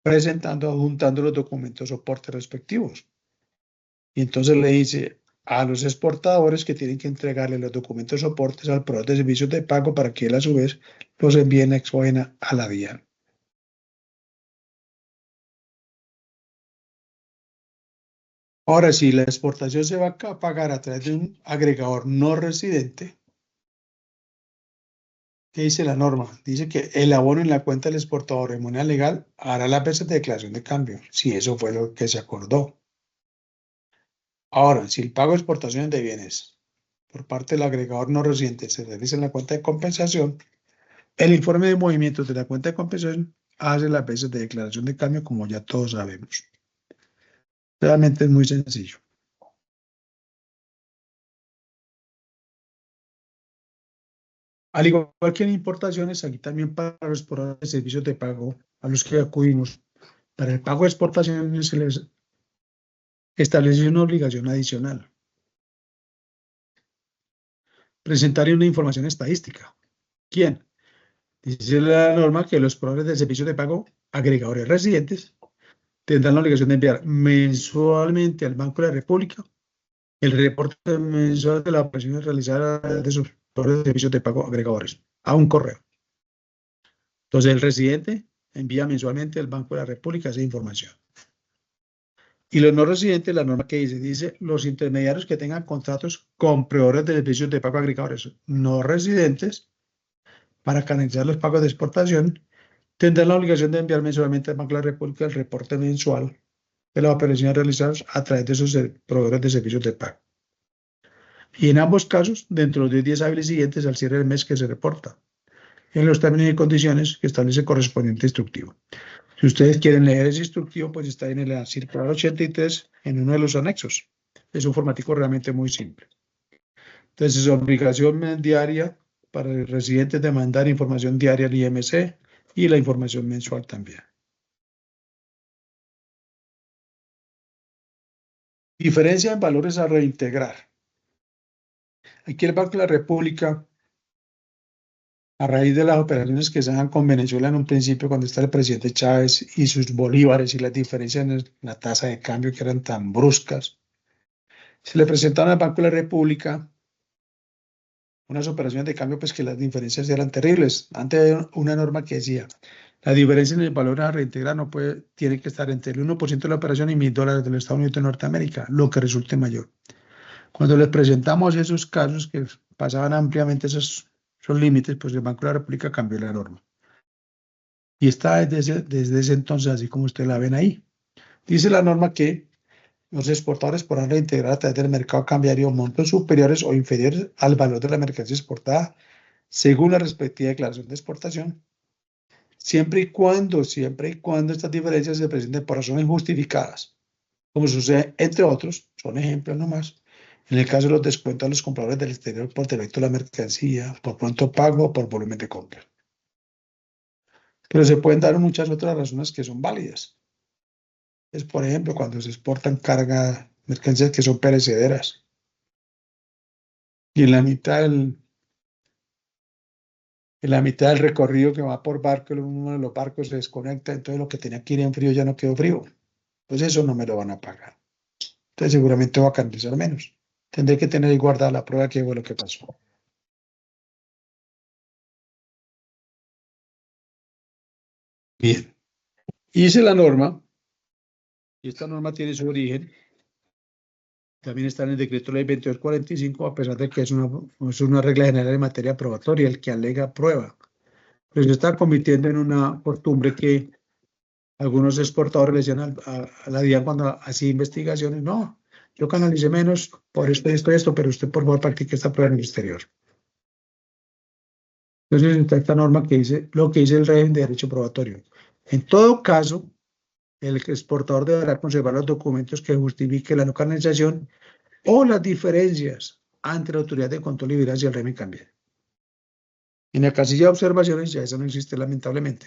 presentando, adjuntando los documentos soporte respectivos. Y entonces le dice a los exportadores que tienen que entregarle los documentos soportes al proveedor de servicios de pago para que él a su vez los envíe en exógena a la DIAN. Ahora, si la exportación se va a pagar a través de un agregador no residente, ¿qué dice la norma? Dice que el abono en la cuenta del exportador en moneda legal hará las veces de declaración de cambio, si eso fue lo que se acordó. Ahora, si el pago de exportaciones de bienes por parte del agregador no residente se realiza en la cuenta de compensación, el informe de movimientos de la cuenta de compensación hace las veces de declaración de cambio, como ya todos sabemos. Realmente es muy sencillo. Al igual que en importaciones, aquí también para los proveedores de servicios de pago a los que acudimos, para el pago de exportaciones se les establece una obligación adicional. Presentar una información estadística. ¿Quién? Dice la norma que los proveedores de servicios de pago agregadores residentes tendrán la obligación de enviar mensualmente al Banco de la República el reporte mensual de las operaciones realizadas de sus proveedores de servicios de pago agregadores a un correo. Entonces, el residente envía mensualmente al Banco de la República esa información. Y los no residentes, la norma que dice los intermediarios que tengan contratos con proveedores de servicios de pago agregadores no residentes para canalizar los pagos de exportación, tendrán la obligación de enviar mensualmente al Banco de la República el reporte mensual de las operaciones realizadas a través de sus proveedores de servicios de pago. Y en ambos casos, dentro de los 10 días hábiles siguientes al cierre del mes que se reporta, en los términos y condiciones que establece el correspondiente instructivo. Si ustedes quieren leer ese instructivo, pues está en el circular 83 en uno de los anexos. Es un formatico realmente muy simple. Entonces, es obligación diaria para el residente de mandar información diaria al IMC y la información mensual también. Diferencia en valores a reintegrar. Aquí el Banco de la República, a raíz de las operaciones que se hagan con Venezuela en un principio, cuando está el presidente Chávez y sus bolívares y las diferencias en la tasa de cambio que eran tan bruscas, se le presentaron al Banco de la República unas operaciones de cambio, pues que las diferencias eran terribles. Antes había una norma que decía, la diferencia en el valor a reintegrar no puede, tiene que estar entre el 1% de la operación y $1.000 de los Estados Unidos de Norteamérica, lo que resulte mayor. Cuando les presentamos esos casos que pasaban ampliamente esos límites, pues el Banco de la República cambió la norma. Y está desde ese entonces, así como ustedes la ven ahí. Dice la norma que los exportadores podrán reintegrar a través del mercado cambiario montos superiores o inferiores al valor de la mercancía exportada según la respectiva declaración de exportación, siempre y cuando estas diferencias se presenten por razones justificadas, como sucede, entre otros, son ejemplos nomás, en el caso de los descuentos a los compradores del exterior por defecto de la mercancía, por pronto pago o por volumen de compra. Pero se pueden dar muchas otras razones que son válidas. Es, por ejemplo, cuando se exportan mercancías que son perecederas y en la mitad del recorrido que va por barco, uno de los barcos se desconecta, entonces lo que tenía que ir en frío ya no quedó frío. Pues eso no me lo van a pagar. Entonces seguramente va a canalizar menos. Tendré que tener ahí guardada la prueba que fue lo que pasó. Bien. Hice la norma, y esta norma tiene su origen. También está en el decreto ley 2245, a pesar de que es una regla general en materia probatoria, el que alega prueba. Pero se está convirtiendo en una costumbre que algunos exportadores le decían a la DIAN cuando hacía investigaciones, no, yo canalicé menos por esto, pero usted por favor practique esta prueba en el exterior. Entonces está esta norma que dice lo que dice el régimen de derecho probatorio. En todo caso, el exportador deberá conservar los documentos que justifiquen la no canalización o las diferencias ante la autoridad de control y vigilancia del régimen cambiario. En la casilla de observaciones ya eso no existe lamentablemente.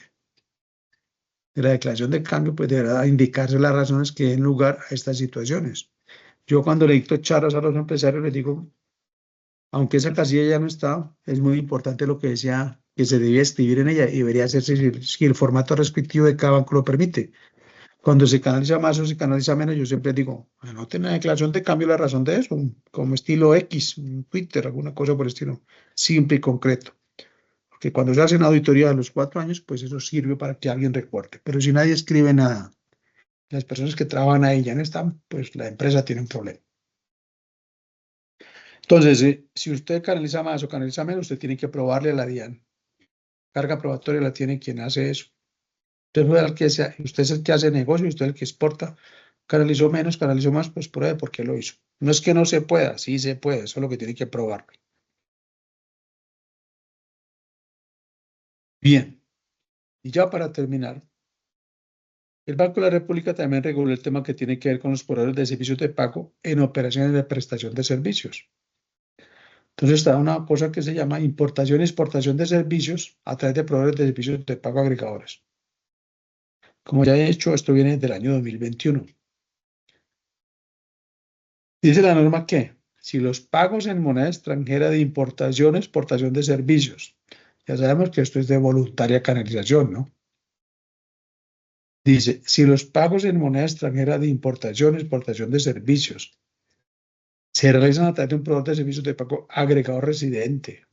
De la declaración de cambio, pues deberá indicarse las razones que den lugar a estas situaciones. Yo cuando le dicto charlas a los empresarios les digo, aunque esa casilla ya no está, es muy importante lo que decía que se debía escribir en ella y debería hacerse si el formato respectivo de cada banco lo permite. Cuando se canaliza más o se canaliza menos, yo siempre digo, anoten en la declaración de cambio la razón de eso, como estilo X, Twitter, alguna cosa por el estilo, simple y concreto. Porque cuando se hacen auditoría a los 4 años, pues eso sirve para que alguien reporte. Pero si nadie escribe nada, las personas que trabajan ahí ya no están, pues la empresa tiene un problema. Entonces, si usted canaliza más o canaliza menos, usted tiene que probarle a la DIAN. Carga probatoria la tiene quien hace eso. Usted es el que hace negocio, usted es el que exporta. Canalizó menos, canalizó más, pues pruebe por qué lo hizo. No es que no se pueda, sí se puede, eso es lo que tiene que probar. Bien, y ya para terminar, el Banco de la República también reguló el tema que tiene que ver con los proveedores de servicios de pago en operaciones de prestación de servicios. Entonces está una cosa que se llama importación y exportación de servicios a través de proveedores de servicios de pago agregadores. Como ya he dicho, esto viene del año 2021. Dice la norma que si los pagos en moneda extranjera de importación o exportación de servicios, ya sabemos que esto es de voluntaria canalización, ¿no? Dice, si los pagos en moneda extranjera de importación o exportación de servicios se realizan a través de un proveedor de servicios de pago agregado residente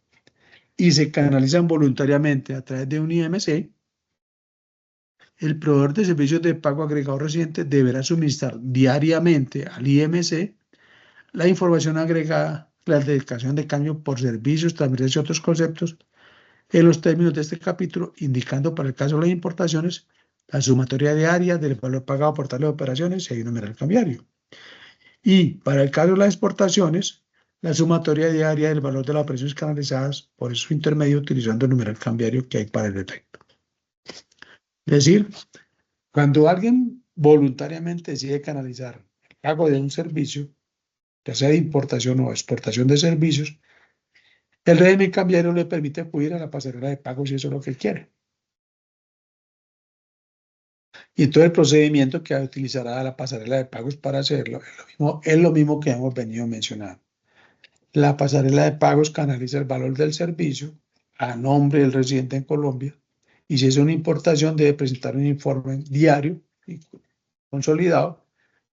y se canalizan voluntariamente a través de un IMC, el proveedor de servicios de pago agregado residente deberá suministrar diariamente al IMC la información agregada, la dedicación de cambio por servicios, transferencias y otros conceptos en los términos de este capítulo, indicando para el caso de las importaciones la sumatoria diaria del valor pagado por tales operaciones y hay un numeral cambiario. Y para el caso de las exportaciones, la sumatoria diaria del valor de las operaciones canalizadas por su intermedio utilizando el numeral cambiario que hay para el efecto. Es decir, cuando alguien voluntariamente decide canalizar el pago de un servicio, ya sea de importación o exportación de servicios, el régimen cambiario le permite acudir a la pasarela de pagos si eso es lo que quiere. Y todo el procedimiento que utilizará la pasarela de pagos para hacerlo es lo mismo que hemos venido mencionando. La pasarela de pagos canaliza el valor del servicio a nombre del residente en Colombia y si es una importación debe presentar un informe diario y consolidado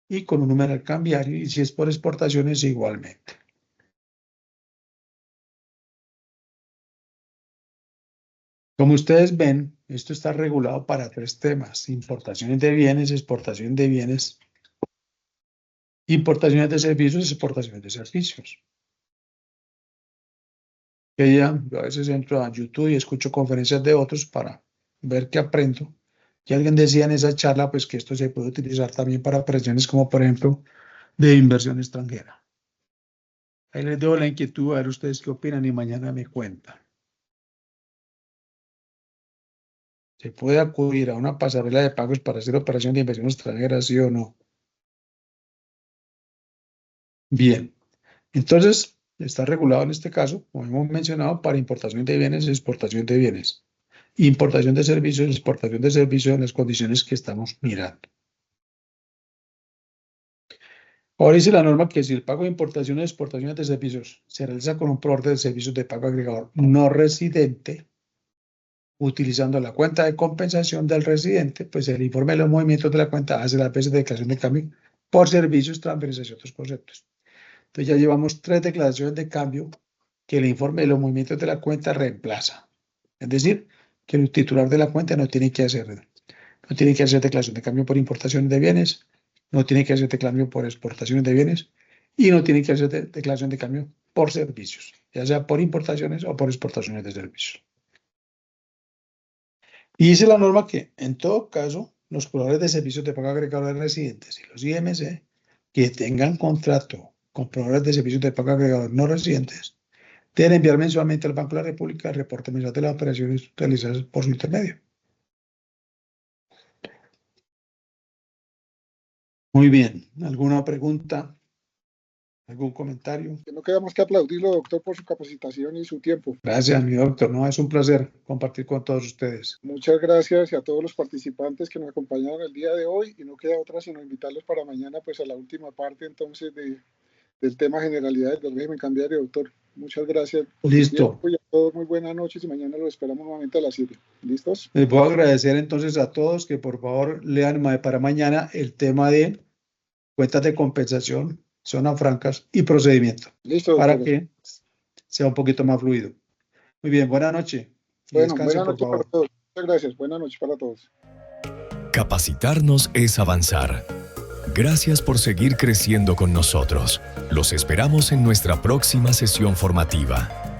y con un numeral cambiario y si es por exportaciones igualmente. Como ustedes ven, esto está regulado para 3 temas: importaciones de bienes, exportación de bienes, importaciones de servicios, exportaciones de servicios. Yo a veces entro a YouTube y escucho conferencias de otros para ver qué aprendo. Y alguien decía en esa charla pues que esto se puede utilizar también para operaciones como por ejemplo de inversión extranjera. Ahí les dejo la inquietud a ver ustedes qué opinan y mañana me cuentan. ¿Se puede acudir a una pasarela de pagos para hacer operación de inversión extranjera, sí o no? Bien, entonces está regulado en este caso, como hemos mencionado, para importación de bienes y exportación de bienes. Importación de servicios y exportación de servicios en las condiciones que estamos mirando. Ahora dice la norma que si el pago de importaciones y exportaciones de servicios se realiza con un proveedor de servicios de pago agregador no residente, utilizando la cuenta de compensación del residente, pues el informe de los movimientos de la cuenta hace las veces de declaración de cambio por servicios, transferencias y otros conceptos. Entonces ya llevamos 3 declaraciones de cambio que el informe de los movimientos de la cuenta reemplaza. Es decir, que el titular de la cuenta no tiene que hacer declaración de cambio por importaciones de bienes, no tiene que hacer declaración por exportaciones de bienes y no tiene que hacer declaración de cambio por servicios, ya sea por importaciones o por exportaciones de servicios. Y dice la norma que, en todo caso, los proveedores de servicios de pago agregado de residentes y los IMC que tengan contrato con proveedores de servicios de pago agregado no residentes deben enviar mensualmente al Banco de la República el reporte mensual de las operaciones realizadas por su intermedio. Muy bien. ¿Alguna pregunta? ¿Algún comentario? Que no queda más que aplaudirlo, doctor, por su capacitación y su tiempo. Gracias, mi doctor. No, es un placer compartir con todos ustedes. Muchas gracias y a todos los participantes que nos acompañaron el día de hoy, y no queda otra sino invitarlos para mañana pues a la última parte entonces del tema generalidades del régimen cambiario, doctor. Muchas gracias. Listo. Y a todos muy buenas noches y mañana los esperamos nuevamente a las 7. ¿Listos? Les voy a agradecer entonces a todos que por favor lean para mañana el tema de cuentas de compensación, zonas francas y procedimiento. Listo, para doctor. que sea un poquito más fluido. Muy bien, buenas noches. Bueno, buenas noches para todos. Muchas gracias. Buenas noches para todos. Capacitarnos es avanzar. Gracias por seguir creciendo con nosotros. Los esperamos en nuestra próxima sesión formativa.